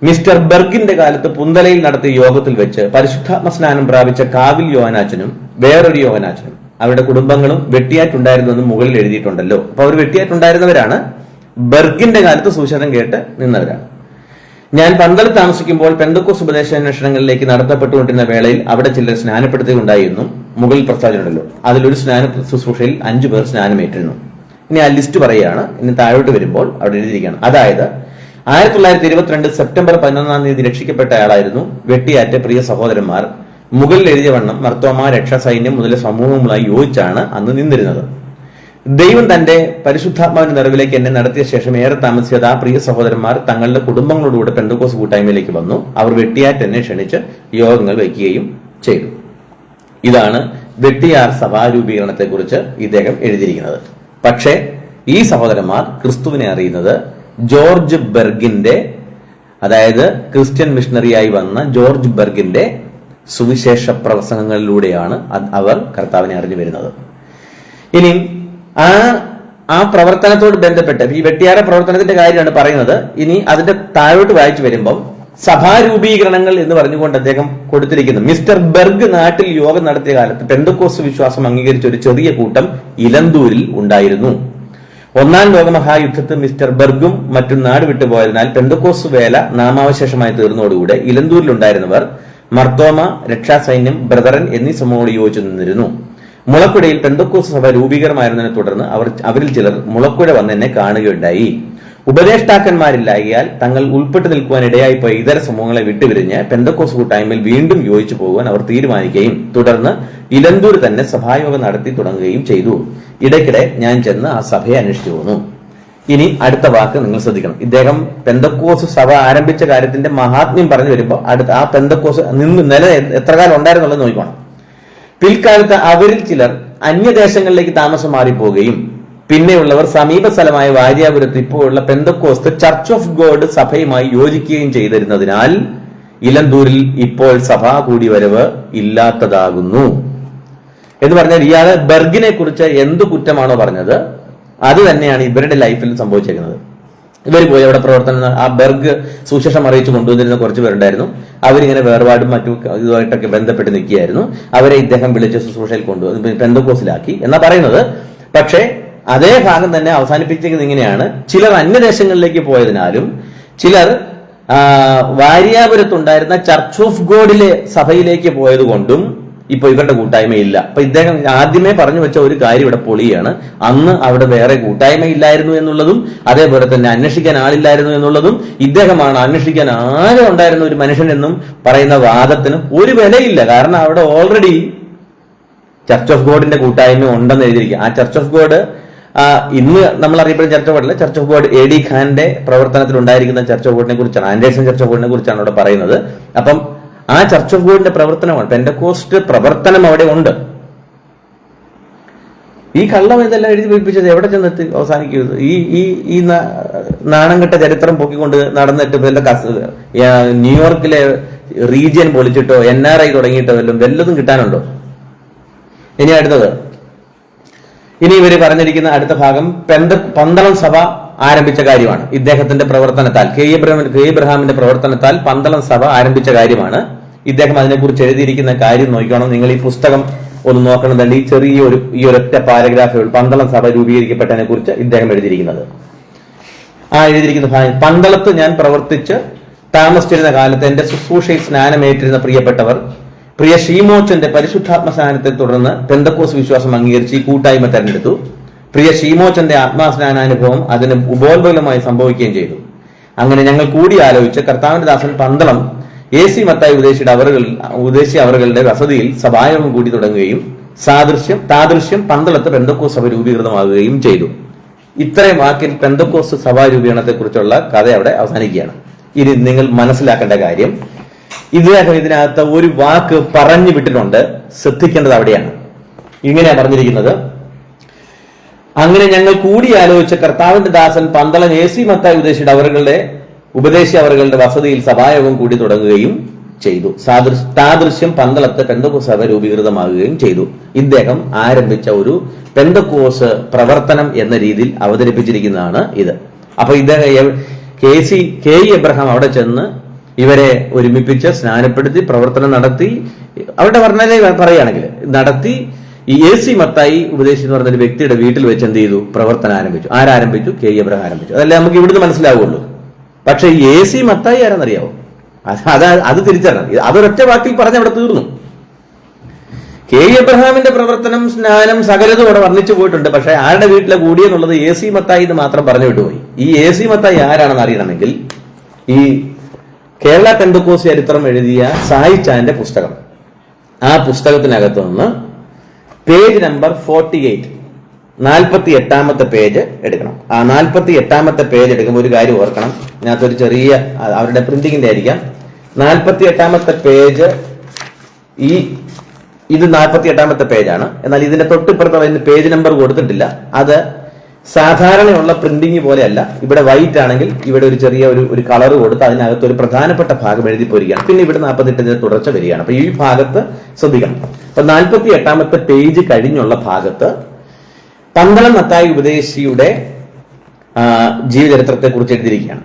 മിസ്റ്റർ ബെർഗിന്റെ കാലത്ത് പുന്തലയിൽ നടത്തിയ യോഗത്തിൽ വെച്ച് പരിശുദ്ധാത്മ സ്നാനം പ്രാപിച്ച കാവിൽ യോഹന്നാച്ചനും വേറൊരു യോഹന്നാച്ചനും അവരുടെ കുടുംബങ്ങളും വെട്ടിയായിട്ടുണ്ടായിരുന്നെന്ന് മുകളിൽ എഴുതിയിട്ടുണ്ടല്ലോ. അപ്പൊ അവർ വെട്ടിയായിട്ടുണ്ടായിരുന്നവരാണ്, ബെർഗിന്റെ കാലത്ത് സുവിശേഷം കേട്ട് നിന്നവരാണ്. ഞാൻ പന്തളത്ത് താമസിക്കുമ്പോൾ പെന്തക്കോസ്ത് ഉപദേശാന്വേഷണങ്ങളിലേക്ക് നടത്തപ്പെട്ടുകൊണ്ടിരുന്ന വേളയിൽ അവിടെ ചിലർ സ്നാനപ്പെടുത്തുകയുണ്ടായിരുന്നു. മുകളിൽ പ്രസ്താവനയുണ്ടല്ലോ, അതിലൊരു സ്നാന ശുശ്രൂഷയിൽ 5 പേർ സ്നാനമേറ്റിരുന്നു. ഇനി ആ ലിസ്റ്റ് പറയുകയാണ്. ഇനി താഴോട്ട് വരുമ്പോൾ അവിടെ എഴുതിയിരിക്കുകയാണ്, അതായത് 1922 സെപ്റ്റംബർ 11 രക്ഷിക്കപ്പെട്ട ആളായിരുന്നു വെട്ടിയാറ്റ പ്രിയ സഹോദരന്മാർ. മുകളിൽ എഴുതിയ വണ്ണം മർത്തോമ, രക്ഷാസൈന്യം മുതലെ സമൂഹവുമായി യോജിച്ചാണ് അന്ന് നിന്നിരുന്നത്. ദൈവം തന്റെ പരിശുദ്ധാത്മാവിന്റെ നിറവിലേക്ക് എന്നെ നടത്തിയ ശേഷം ഏറെ താമസിയാതെ ആ പ്രിയ സഹോദരന്മാർ തങ്ങളുടെ കുടുംബങ്ങളോടുകൂടെ പെന്തക്കോസ്ത് കൂട്ടായ്മയിലേക്ക് വന്നു. അവർ വെട്ടിയാറ്റ് എന്നെ ക്ഷണിച്ച് യോഗങ്ങൾ വയ്ക്കുകയും ചെയ്തു. ഇതാണ് വെട്ടിയാർ സഭാരൂപീകരണത്തെ കുറിച്ച് ഇദ്ദേഹം എഴുതിയിരിക്കുന്നത്. പക്ഷേ ഈ സഹോദരന്മാർ ക്രിസ്തുവിനെ അറിയുന്നത് ജോർജ് ബെർഗിന്റെ, അതായത് ക്രിസ്ത്യൻ മിഷണറിയായി വന്ന ജോർജ് ബെർഗിന്റെ സുവിശേഷ പ്രസംഗങ്ങളിലൂടെയാണ് അവർ കർത്താവിനെ അറിഞ്ഞു വരുന്നത്. ഇനി ആ പ്രവർത്തനത്തോട് ബന്ധപ്പെട്ട് ഈ വെട്ടിയാറ പ്രവർത്തനത്തിന്റെ കാര്യമാണ് പറയുന്നത്. ഇനി അതിന്റെ താഴോട്ട് വായിച്ചു വരുമ്പം സഭാരൂപീകരണങ്ങൾ എന്ന് പറഞ്ഞുകൊണ്ട് അദ്ദേഹം കൊടുത്തിരിക്കുന്നു. മിസ്റ്റർ ബെർഗ് നാട്ടിൽ യോഗം നടത്തിയ കാലത്ത് പെന്തക്കോസ്ത് വിശ്വാസം അംഗീകരിച്ച ഒരു ചെറിയ കൂട്ടം ഇലന്തൂരിൽ ഉണ്ടായിരുന്നു. 1-ാം ലോകമഹായുദ്ധത്തിൽ മിസ്റ്റർ ബെർഗും മറ്റും നാട് വിട്ടുപോയതിനാൽ പെന്തക്കോസ്ത് വേല നാമാവശേഷമായി തീർന്നതോടുകൂടെ ഇലന്തൂരിലുണ്ടായിരുന്നവർ മർത്തോമ, രക്ഷാസൈന്യം, ബ്രദറൻ എന്നീ സമൂഹങ്ങളോട് യോജിച്ചു നിന്നിരുന്നു. മുളക്കുഴയിൽ പെന്തക്കോസ്ത് സഭ രൂപീകരമായിരുന്നതിനെ തുടർന്ന് അവരിൽ ചിലർ മുളക്കുഴ വന്ന് എന്നെ കാണുകയുണ്ടായി. ഉപദേഷ്ടാക്കന്മാരില്ലായാൽ തങ്ങൾ ഉൾപ്പെട്ടു നിൽക്കുവാൻ ഇടയായിപ്പോയ ഇതര സമൂഹങ്ങളെ വിട്ടുപിരിഞ്ഞ് പെന്തക്കോസ്ത് കൂട്ടായ്മയിൽ വീണ്ടും യോജിച്ചു പോകുവാൻ അവർ തീരുമാനിക്കുകയും തുടർന്ന് ഇലന്തൂർ തന്നെ സഭായോഗം നടത്തി തുടങ്ങുകയും ചെയ്തു. ഇടയ്ക്കിടെ ഞാൻ ചെന്ന് ആ സഭയെ അന്വേഷിച്ചു പോന്നു. ഇനി അടുത്ത വാക്ക് നിങ്ങൾ ശ്രദ്ധിക്കണം. ഇദ്ദേഹം പെന്തക്കോസ്ത് സഭ ആരംഭിച്ച കാര്യത്തിന്റെ മഹാത്മ്യം പറഞ്ഞു വരുമ്പോൾ അടുത്ത ആ പെന്തക്കോസ്ത് നില എത്ര കാലം ഉണ്ടായിരുന്നുള്ളത് നോക്കണം. പിൽക്കാലത്ത് അവരിൽ ചിലർ അന്യദേശങ്ങളിലേക്ക് താമസം മാറിപ്പോവുകയും പിന്നെയുള്ളവർ സമീപ സ്ഥലമായ വാര്യാപുരത്ത് ഇപ്പോഴുള്ള പെന്തക്കോസ്ത് ചർച്ച് ഓഫ് ഗോഡ് സഭയുമായി യോജിക്കുകയും ചെയ്തിരുന്നതിനാൽ ഇലന്തൂരിൽ ഇപ്പോൾ സഭാ കൂടിവരവ് ഇല്ലാത്തതാകുന്നു എന്ന് പറഞ്ഞാൽ ഇയാള് ബെർഗിനെ കുറിച്ച് എന്ത് കുറ്റമാണോ പറഞ്ഞത് അത് തന്നെയാണ് ഇവരുടെ ലൈഫിൽ സംഭവിച്ചേക്കുന്നത്. ഇവർ പോയി അവിടെ പ്രവർത്തനം, ആ ബെർഗ് സുശേഷം അറിയിച്ചു കൊണ്ടുവന്നിരുന്ന കുറച്ച് പേരുണ്ടായിരുന്നു. അവരിങ്ങനെ വേർപാടും മറ്റു ഇതുമായിട്ടൊക്കെ ബന്ധപ്പെട്ട് നിൽക്കുകയായിരുന്നു. അവരെ ഇദ്ദേഹം വിളിച്ച് ശുശ്രൂഷയിൽ കൊണ്ടുവന്ന് പെന്തക്കോസ്തിലാക്കി എന്നാ പറയുന്നത്. പക്ഷേ അതേ ഭാഗം തന്നെ അവസാനിപ്പിച്ചിരിക്കുന്നത് ഇങ്ങനെയാണ്, ചിലർ അന്യദേശങ്ങളിലേക്ക് പോയതിനാലും ചിലർ വാര്യാപുരത്തുണ്ടായിരുന്ന ചർച്ച് ഓഫ് ഗോഡിലെ സഭയിലേക്ക് പോയത് കൊണ്ടും ഇപ്പൊ ഇവരുടെ കൂട്ടായ്മയില്ല. അപ്പൊ ഇദ്ദേഹം ആദ്യമേ പറഞ്ഞു വെച്ച ഒരു കാര്യം ഇവിടെ പൊളിയാണ്. അന്ന് അവിടെ വേറെ കൂട്ടായ്മ ഇല്ലായിരുന്നു എന്നുള്ളതും അതേപോലെ തന്നെ അന്വേഷിക്കാൻ ആളില്ലായിരുന്നു എന്നുള്ളതും ഇദ്ദേഹമാണ് അന്വേഷിക്കാൻ ആകെ ഉണ്ടായിരുന്ന ഒരു മനുഷ്യൻ എന്നും പറയുന്ന വാദത്തിന് ഒരു വിലയില്ല. കാരണം അവിടെ ഓൾറെഡി ചർച്ച് ഓഫ് ഗോഡിന്റെ കൂട്ടായ്മ ഉണ്ടെന്ന് എഴുതിയിരിക്കുക. ആ ചർച്ച് ഓഫ് ഗോഡ് ഇന്ന് നമ്മൾ അറിയപ്പെടുന്ന ചർച്ച് ഓഫ് ഗോഡല്ല, ചർച്ച് ഓഫ് ഗോഡ് എ.ഡി. ഖാന്റെ പ്രവർത്തനത്തിൽ ഉണ്ടായിരിക്കുന്ന ചർച്ച് ഓഫ് ഗോഡിനെ കുറിച്ചാണ്, ആൻഡേഴ്സൺ ചർച്ച് ഓഫ് ഗോഡിനെ കുറിച്ചാണ് അവിടെ പറയുന്നത്. അപ്പം ആ ചർച്ച് ഓഫ് ഗോഡിന്റെ പ്രവർത്തനമാണ്, പെന്തക്കോസ്റ്റ് പ്രവർത്തനം അവിടെ ഉണ്ട്. ഈ കള്ളം ഇതെല്ലാം എഴുതി പിടിപ്പിച്ചത് എവിടെ ചെന്നെത്തി അവസാനിക്കുന്നത്? ഈ നാണംകെട്ട ചരിത്രം പൊക്കിക്കൊണ്ട് നടന്നിട്ട് ന്യൂയോർക്കിലെ റീജിയൻ പൊളിച്ചിട്ടോ NRI തുടങ്ങിയിട്ടോ വല്ലതും കിട്ടാനുണ്ടോ? ഇനി അടുത്തത്, ഇനി ഇവര് പറഞ്ഞിരിക്കുന്ന അടുത്ത ഭാഗം പന്തളം സഭ ആരംഭിച്ച കാര്യമാണ്. ഇദ്ദേഹത്തിന്റെ പ്രവർത്തനത്താൽ, കെ എബ്രഹാമിന്റെ പ്രവർത്തനത്താൽ പന്തളം സഭ ആരംഭിച്ച കാര്യമാണ്. ഇദ്ദേഹം അതിനെക്കുറിച്ച് എഴുതിയിരിക്കുന്ന കാര്യം നോക്കണം. നിങ്ങൾ ഈ പുസ്തകം ഒന്ന് നോക്കണം. തന്നെ ഈ ഒരൊറ്റ പാരഗ്രാഫുകൾ പന്തളം സഭ രൂപീകരിക്കപ്പെട്ടതിനെ കുറിച്ച് ഇദ്ദേഹം എഴുതിയിരിക്കുന്നത്. എഴുതിയിരിക്കുന്ന ഭാഗം, പന്തളത്ത് ഞാൻ പ്രവർത്തിച്ച് താമസിച്ചിരുന്ന കാലത്ത് എന്റെ ശുശ്രൂഷയിൽ സ്നാനമേറ്റിരുന്ന പ്രിയ ഷീമോച്ചന്റെ പരിശുദ്ധാത്മ സ്നാനത്തെ തുടർന്ന് പെന്തക്കോസ്ത് വിശ്വാസം അംഗീകരിച്ച് ഈ കൂട്ടായ്മ തെരഞ്ഞെടുത്തു. പ്രിയ ഷീമോച്ചന്റെ ആത്മാസ്നാനാനുഭവം അതിന് ഉപോത്ബലമായി സംഭവിക്കുകയും ചെയ്തു. അങ്ങനെ ഞങ്ങൾ കൂടി ആലോചിച്ച് കർത്താവിന്റെ ദാസൻ പന്തളം AC മത്തായി ഉദ്ദേശി അവറുകളുടെ വസതിയിൽ സഭായോഗം കൂടി തുടങ്ങുകയും താദൃശ്യം പന്തളത്ത് പെന്തക്കോസ്ത് സഭ രൂപീകൃതമാകുകയും ചെയ്തു. ഇത്രയും വാക്കിൽ പെന്തക്കോസ്ത് സഭാ രൂപീകരണത്തെ കുറിച്ചുള്ള കഥ അവിടെ അവസാനിക്കുകയാണ്. ഇനി നിങ്ങൾ മനസ്സിലാക്കേണ്ട കാര്യം, ഇദ്ദേഹം ഇതിനകത്ത് ഒരു വാക്ക് പറഞ്ഞു വിട്ടിട്ടുണ്ട്. ശ്രദ്ധിക്കേണ്ടത് അവിടെയാണ്. ഇങ്ങനെയാ പറഞ്ഞിരിക്കുന്നത്: അങ്ങനെ ഞങ്ങൾ കൂടിയാലോചിച്ച കർത്താവിന്റെ ദാസൻ പന്തളം AC മത്തായി ഉപദേശി അവരുടെ വസതിയിൽ സഭായോഗം കൂടി തുടങ്ങുകയും ചെയ്തു. താദൃശ്യം പന്തളത്ത് പെന്തക്കോസ്ത് സഭ രൂപീകൃതമാകുകയും ചെയ്തു. ഇദ്ദേഹം ആരംഭിച്ച ഒരു പെന്തക്കോസ്ത് പ്രവർത്തനം എന്ന രീതിയിൽ അവതരിപ്പിച്ചിരിക്കുന്നതാണ് ഇത്. അപ്പൊ ഇദ്ദേഹം കെ ഇ എബ്രഹാം അവിടെ ചെന്ന് ഇവരെ ഒരുമിപ്പിച്ച് സ്നാനപ്പെടുത്തി പ്രവർത്തനം നടത്തി. അവരുടെ വർണ്ണന പറയുകയാണെങ്കിൽ നടത്തി. ഈ AC മത്തായി ഉപദേശി എന്ന് പറഞ്ഞൊരു വ്യക്തിയുടെ വീട്ടിൽ വെച്ച് എന്ത് ചെയ്തു? പ്രവർത്തനം ആരംഭിച്ചു. ആരംഭിച്ചു? കെ ഇ എബ്രഹാം ആരംഭിച്ചു. അതല്ലേ നമുക്ക് ഇവിടുന്ന് മനസ്സിലാവുള്ളൂ. പക്ഷെ ഈ AC മത്തായി ആരെന്നറിയാവോ? അത് തിരിച്ചറിയണം. അതൊരൊറ്റ വാക്കിൽ പറഞ്ഞ് അവിടെ തീർന്നു. കെ ഇ എബ്രഹാമിന്റെ പ്രവർത്തനം, സ്നാനം, സകലതും അവിടെ വർണ്ണിച്ചു പോയിട്ടുണ്ട്. പക്ഷെ ആരുടെ വീട്ടിലെ കൂടിയെന്നുള്ളത് AC മത്തായി എന്ന് മാത്രം പറഞ്ഞു വിട്ടുപോയി. ഈ AC മത്തായി ആരാണെന്ന് അറിയണമെങ്കിൽ ഈ കേരള പെന്തക്കോസ്ത് ചരിത്രം എഴുതിയ സായിച്ചാന്റെ പുസ്തകം, ആ പുസ്തകത്തിനകത്ത് നിന്ന് പേജ് നമ്പർ 48, 48ാമത്തെ പേജ് എടുക്കണം. ആ 48ാമത്തെ പേജ് എടുക്കുമ്പോൾ ഒരു കാര്യം ഓർക്കണം. ഇതിനകത്തൊരു ചെറിയ അവരുടെ പ്രിന്റിങ്ങിന്റെ ആയിരിക്കാം. 48ാമത്തെ പേജ്, ഇത് 48ാമത്തെ പേജാണ്. എന്നാൽ ഇതിന്റെ തൊട്ടിപ്പുറത്ത് പേജ് നമ്പർ കൊടുത്തിട്ടില്ല. അത് സാധാരണയുള്ള പ്രിന്റിങ് പോലെയല്ല. ഇവിടെ വൈറ്റ് ആണെങ്കിൽ ഇവിടെ ഒരു ചെറിയ ഒരു കളർ കൊടുത്ത് അതിനകത്ത് ഒരു പ്രധാനപ്പെട്ട ഭാഗം എഴുതി പോയിരിക്കുകയാണ്. പിന്നെ ഇവിടെ 48 തുടർച്ച വരികയാണ്. അപ്പൊ ഈ ഭാഗത്ത് ശ്രദ്ധിക്കണം. അപ്പൊ 48ാമത്തെ പേജ് കഴിഞ്ഞുള്ള ഭാഗത്ത് പന്തളം മത്തായി ഉപദേശിയുടെ ജീവചരിത്രത്തെ കുറിച്ച് എഴുതിയിരിക്കുകയാണ്.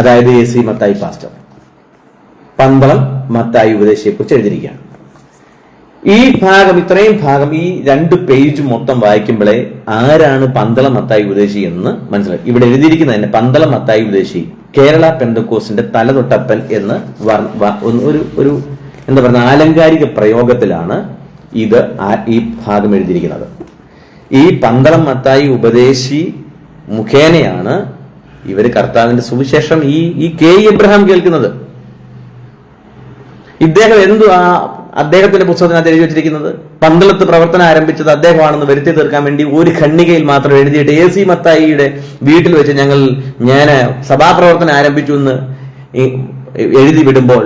അതായത് AC മത്തായി പാസ്റ്റർ പന്തളം മത്തായി ഉപദേശിയെ കുറിച്ച് എഴുതിയിരിക്കുകയാണ്. ഈ ഭാഗം, ഇത്രയും ഭാഗം, ഈ 2 പേജ് മൊത്തം വായിക്കുമ്പോഴേ ആരാണ് പന്തളം മത്തായി ഉപദേശി എന്ന് മനസ്സിലായി. ഇവിടെ എഴുതിയിരിക്കുന്നത് തന്നെ പന്തളം മത്തായി ഉപദേശി കേരള പെന്തക്കോസ്തിന്റെ തലതൊട്ടപ്പൻ എന്ന് ഒരു എന്താ പറയുക, ആലങ്കാരിക പ്രയോഗത്തിലാണ് ഈ ഭാഗം എഴുതിയിരിക്കുന്നത്. ഈ പന്തളം മത്തായി ഉപദേശി മുഖേനയാണ് ഇവര് കർത്താവിന്റെ സുവിശേഷം ഈ കെ ഇ എബ്രഹാം കേൾക്കുന്നത്. ഇദ്ദേഹം അദ്ദേഹത്തിന്റെ പുസ്തകത്തിനകത്ത് എഴുതി വെച്ചിരിക്കുന്നത് പന്തളത്ത് പ്രവർത്തനം ആരംഭിച്ചത് അദ്ദേഹമാണെന്ന് വരുത്തി തീർക്കാൻ വേണ്ടി ഒരു ഖണ്ഡികയിൽ മാത്രം എഴുതിയിട്ട് AC മത്തായിയുടെ വീട്ടിൽ വെച്ച് ഞാൻ സഭാപ്രവർത്തനം ആരംഭിച്ചു എന്ന് എഴുതി വിടുമ്പോൾ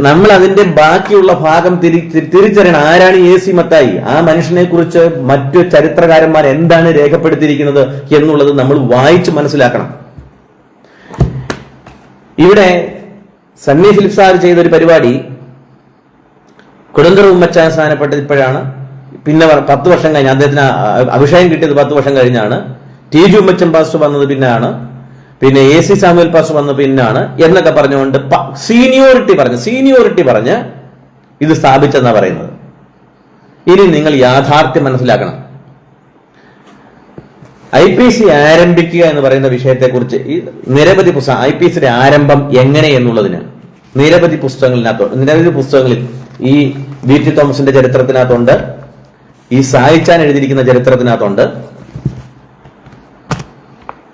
നമ്മൾ അതിന്റെ ബാക്കിയുള്ള ഭാഗം തിരിച്ചറിയണം. ആരാണ് AC മത്തായി? ആ മനുഷ്യനെ കുറിച്ച് മറ്റു ചരിത്രകാരന്മാർ എന്താണ് രേഖപ്പെടുത്തിയിരിക്കുന്നത് എന്നുള്ളത് നമ്മൾ വായിച്ച് മനസ്സിലാക്കണം. ഇവിടെ സണ്ണി ഫിലിപ്പ് സാർ ചെയ്തൊരു പരിപാടി കൊടുന്തറ ഉമ്മച്ചാൻ സ്ഥാനപ്പെട്ടപ്പോഴാണ്. പിന്നെ 10 വർഷം കഴിഞ്ഞ് അദ്ദേഹത്തിന് അഭിഷേകം കിട്ടിയത് 10 വർഷം കഴിഞ്ഞാണ്. TG ഉമ്മച്ചൻ പാസ്റ്റർ വന്നത് പിന്നാണ്. പിന്നെ AC സാമുവൽ പാസ്റ്റർ വന്നത് പിന്നാണ് എന്നൊക്കെ പറഞ്ഞുകൊണ്ട് സീനിയോറിറ്റി പറഞ്ഞ് ഇത് സ്ഥാപിച്ചെന്നാ പറയുന്നത്. ഇനി നിങ്ങൾ യാഥാർത്ഥ്യം മനസ്സിലാക്കണം. IPC ആരംഭിക്കുക എന്ന് പറയുന്ന വിഷയത്തെക്കുറിച്ച് നിരവധി പുസ്തകം, IPCയുടെ ആരംഭം എങ്ങനെ എന്നുള്ളതിന് നിരവധി പുസ്തകങ്ങളിൽ ഈ VT തോമസിന്റെ ചരിത്രത്തിനകത്തുണ്ട്, ഈ സായിച്ചാൻ എഴുതിയിരിക്കുന്ന ചരിത്രത്തിനകത്തുണ്ട്,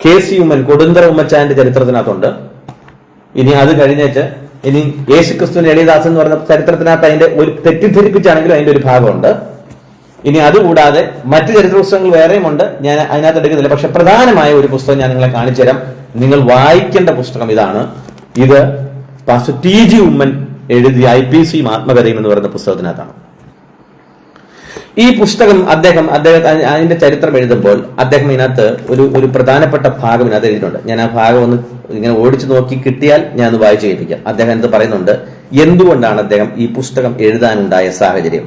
KC ഉമ്മൻ കൊടുന്തറ ഉമ്മച്ചാന്റെ ചരിത്രത്തിനകത്തുണ്ട്. ഇനി അത് കഴിഞ്ഞേച്ച് ഇനി യേശുക്രിസ്തുവിന്റെ എളിയദാസൻ എന്ന് പറഞ്ഞ ചരിത്രത്തിനകത്ത് അതിന്റെ ഒരു തെറ്റിദ്ധരിപ്പിച്ചാണെങ്കിലും അതിന്റെ ഒരു ഭാഗമുണ്ട്. ഇനി അതുകൂടാതെ മറ്റു ചരിത്ര പുസ്തകങ്ങൾ വേറെയും ഉണ്ട്, ഞാൻ അതിനകത്ത് എടുക്കുന്നില്ല. പക്ഷെ പ്രധാനമായ ഒരു പുസ്തകം ഞാൻ നിങ്ങളെ കാണിച്ചു തരാം. നിങ്ങൾ വായിക്കേണ്ട പുസ്തകം ഇതാണ്. ഇത് പാസ്റ്റർ TG ഉമ്മൻ എഴുതിയ IPC ആത്മകഥയും എന്ന് പറയുന്ന പുസ്തകത്തിനകത്താണ്. ഈ പുസ്തകം അദ്ദേഹം അതിന്റെ ചരിത്രം എഴുതുമ്പോൾ അദ്ദേഹം ഇതിനകത്ത് ഒരു പ്രധാനപ്പെട്ട ഭാഗം ഇതിനകത്ത് എഴുതിയിട്ടുണ്ട്. ഞാൻ ആ ഭാഗം ഒന്ന് ഇങ്ങനെ ഓടിച്ചു നോക്കി കിട്ടിയാൽ ഞാൻ ഒന്ന് വായിച്ചു കേൾപ്പിക്കാം. അദ്ദേഹം എന്ത് പറയുന്നുണ്ട്, എന്തുകൊണ്ടാണ് അദ്ദേഹം ഈ പുസ്തകം എഴുതാനുണ്ടായ സാഹചര്യം.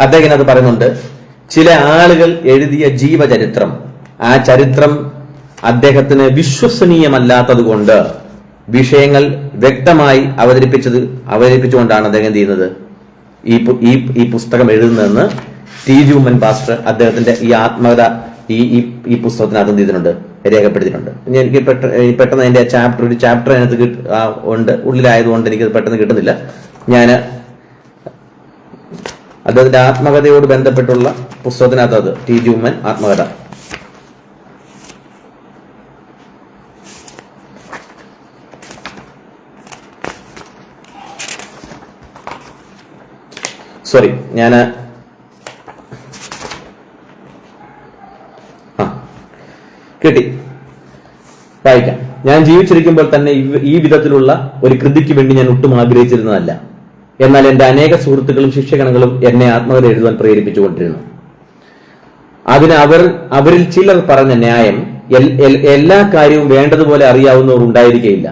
അദ്ദേഹം അത് പറയുന്നുണ്ട്. ചില ആളുകൾ എഴുതിയ ജീവചരിത്രം, ആ ചരിത്രം അദ്ദേഹത്തിന് വിശ്വസനീയമല്ലാത്തത് കൊണ്ട് വിഷയങ്ങൾ വ്യക്തമായി അവതരിപ്പിച്ചുകൊണ്ടാണ് അദ്ദേഹം എന്ത് ചെയ്യുന്നത്, ഈ പുസ്തകം എഴുതുന്നതെന്ന് TG ഉമ്മൻ പാസ്റ്റർ അദ്ദേഹത്തിന്റെ ഈ ആത്മകഥ ഈ പുസ്തകത്തിനകത്ത് എന്ത് ചെയ്തിട്ടുണ്ട്, രേഖപ്പെടുത്തിയിട്ടുണ്ട്. എനിക്ക് പെട്ടെന്ന് അതിന്റെ ഒരു ചാപ്റ്റർ അതിനകത്ത് ഉണ്ട്, ഉള്ളിലായതുകൊണ്ട് എനിക്ക് പെട്ടെന്ന് കിട്ടുന്നില്ല. ഞാൻ അദ്ദേഹത്തിന്റെ ആത്മകഥയോട് ബന്ധപ്പെട്ടുള്ള പുസ്തകത്തിനകത്ത് അത് TG ഉമ്മൻ ആത്മകഥ സോറി, ഞാൻ കിട്ടി, വായിക്കാം. ഞാൻ ജീവിച്ചിരിക്കുമ്പോൾ തന്നെ ഈ വിധത്തിലുള്ള ഒരു കൃതിക്ക് വേണ്ടി ഞാൻ ഒട്ടും ആഗ്രഹിച്ചിരുന്നതല്ല. എന്നാൽ എന്റെ അനേക സുഹൃത്തുക്കളും ശിഷ്യഗണങ്ങളും എന്നെ ആത്മകഥ എഴുതുവാൻ പ്രേരിപ്പിച്ചുകൊണ്ടിരുന്നു. അതിന് അവരിൽ ചിലർ പറഞ്ഞ ന്യായം, എല്ലാ കാര്യവും വേണ്ടതുപോലെ അറിയാവുന്നവർ ഉണ്ടായിരിക്കുകയില്ല.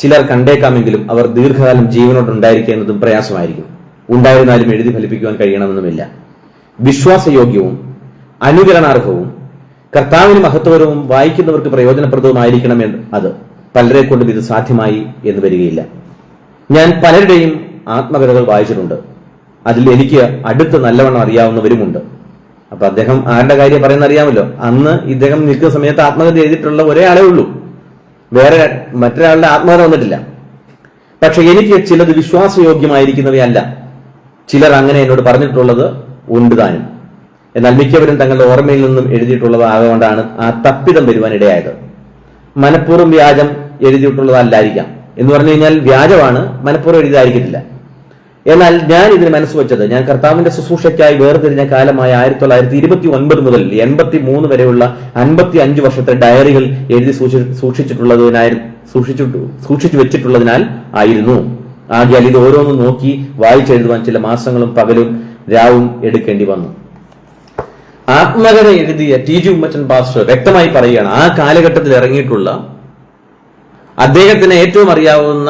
ചിലർ കണ്ടേക്കാമെങ്കിലും അവർ ദീർഘകാലം ജീവനോടുണ്ടായിരിക്കുന്നതും പ്രയാസമായിരിക്കും. ഉണ്ടായിരുന്നാലും എഴുതി ഫലിപ്പിക്കുവാൻ കഴിയണമെന്നുമില്ല. വിശ്വാസയോഗ്യവും അനുകരണാർഹവും കർത്താവിന് മഹത്വകരവും വായിക്കുന്നവർക്ക് പ്രയോജനപ്രദവുമായിരിക്കണം അത് പലരെ കൊണ്ടും ഇത് സാധ്യമായി എന്ന് വരികയില്ല. ഞാൻ പലരുടെയും ആത്മകഥകൾ വായിച്ചിട്ടുണ്ട്. അതിൽ എനിക്ക് അടുത്ത് നല്ലവണ്ണം അറിയാവുന്നവരുമുണ്ട്. അപ്പൊ അദ്ദേഹം ആരുടെ കാര്യം പറയുന്ന അറിയാമല്ലോ. അന്ന് ഇദ്ദേഹം നിൽക്കുന്ന സമയത്ത് ആത്മകഥ എഴുതിയിട്ടുള്ള ഒരേ ആളേ ഉള്ളൂ, വേറെ മറ്റൊരാളുടെ ആത്മകഥ വന്നിട്ടില്ല. പക്ഷെ എനിക്ക് ചിലത് വിശ്വാസയോഗ്യമായിരിക്കുന്നവയല്ല. ചിലർ അങ്ങനെ എന്നോട് പറഞ്ഞിട്ടുള്ളത് ഉണ്ട് താനും. എന്നാൽ മിക്കവരും തങ്ങളുടെ ഓർമ്മയിൽ നിന്നും എഴുതിയിട്ടുള്ളതാകൊണ്ടാണ് ആ തപ്പിതം വരുവാൻ ഇടയായത്. മനഃപൂർവ്വം വ്യാജം എഴുതിയിട്ടുള്ളതല്ലായിരിക്കാം. എന്ന് പറഞ്ഞു കഴിഞ്ഞാൽ വ്യാജമാണ്, മനഃപൂർവ്വം എഴുതായിരിക്കത്തില്ല. എന്നാൽ ഞാൻ ഇതിന് മനസ്സ് വെച്ചത്, ഞാൻ കർത്താവിന്റെ ശുശ്രൂഷയ്ക്കായി വേർതിരിഞ്ഞ കാലമായ 1929 മുതൽ 83 വരെയുള്ള 55 വർഷത്തെ ഡയറികൾ എഴുതി സൂക്ഷിച്ചു വെച്ചിട്ടുള്ളതിനാൽ ആയിരുന്നു. ആകയാൽ ഇത് ഓരോന്നും നോക്കി വായിച്ചെഴുതുവാൻ ചില മാസങ്ങളും പകലും രാവും എടുക്കേണ്ടി വന്നു. ആത്മകഥ എഴുതിയ ടി.ജി. ഉമ്മച്ചൻ പാസ്റ്റർ വ്യക്തമായി പറയുകയാണ്, ആ കാലഘട്ടത്തിൽ ഇറങ്ങിയിട്ടുള്ള അദ്ദേഹത്തിന് ഏറ്റവും അറിയാവുന്ന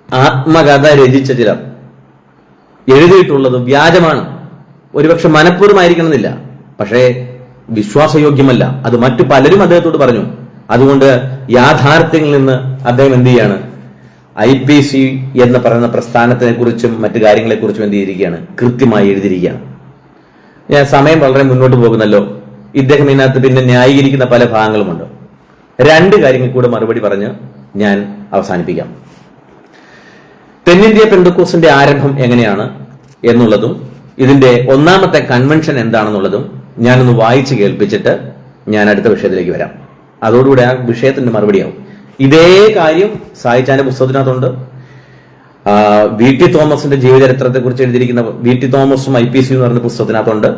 ആത്മകഥ രചിച്ച ചിലർ എഴുതിയിട്ടുള്ളത് വ്യാജമാണ്. ഒരുപക്ഷെ മനഃപൂർവ്വമായിരിക്കണമെന്നില്ല, പക്ഷേ വിശ്വാസയോഗ്യമല്ല. അത് മറ്റു പലരും അദ്ദേഹത്തോട് പറഞ്ഞു. അതുകൊണ്ട് യാഥാർത്ഥ്യങ്ങളിൽ നിന്ന് അദ്ദേഹം എന്ത് ചെയ്യാണ്, IPC എന്ന് പറയുന്ന പ്രസ്ഥാനത്തിനെ കുറിച്ചും മറ്റു കാര്യങ്ങളെക്കുറിച്ചും എന്ത് ചെയ്തിരിക്കുകയാണ്, കൃത്യമായി എഴുതിയിരിക്കുകയാണ്. ഞാൻ സമയം വളരെ മുന്നോട്ട് പോകുന്നല്ലോ. ഇദ്ദേഹം ഇതിനകത്ത് പിന്നെ ന്യായീകരിക്കുന്ന പല ഭാഗങ്ങളുമുണ്ട്. 2 കാര്യങ്ങൾ കൂടെ മറുപടി പറഞ്ഞ് ഞാൻ അവസാനിപ്പിക്കാം. തെന്നിന്ത്യ പെന്തക്കോസ്തിന്റെ ആരംഭം എങ്ങനെയാണ് എന്നുള്ളതും ഇതിന്റെ ഒന്നാമത്തെ കൺവെൻഷൻ എന്താണെന്നുള്ളതും ഞാനൊന്ന് വായിച്ചു കേൾപ്പിച്ചിട്ട് ഞാൻ അടുത്ത വിഷയത്തിലേക്ക് വരാം. അതോടുകൂടെ ആ വിഷയത്തിന്റെ മറുപടിയാവും. ഇതേ കാര്യം സായിച്ചാന്റെ പുസ്തകത്തിനകത്തുണ്ട്. VT തോമസിന്റെ ജീവചരിത്രത്തെ കുറിച്ച് എഴുതിയിരിക്കുന്ന VT തോമസും IPC എന്ന് പറയുന്ന പുസ്തകത്തിനകത്തുണ്ട്.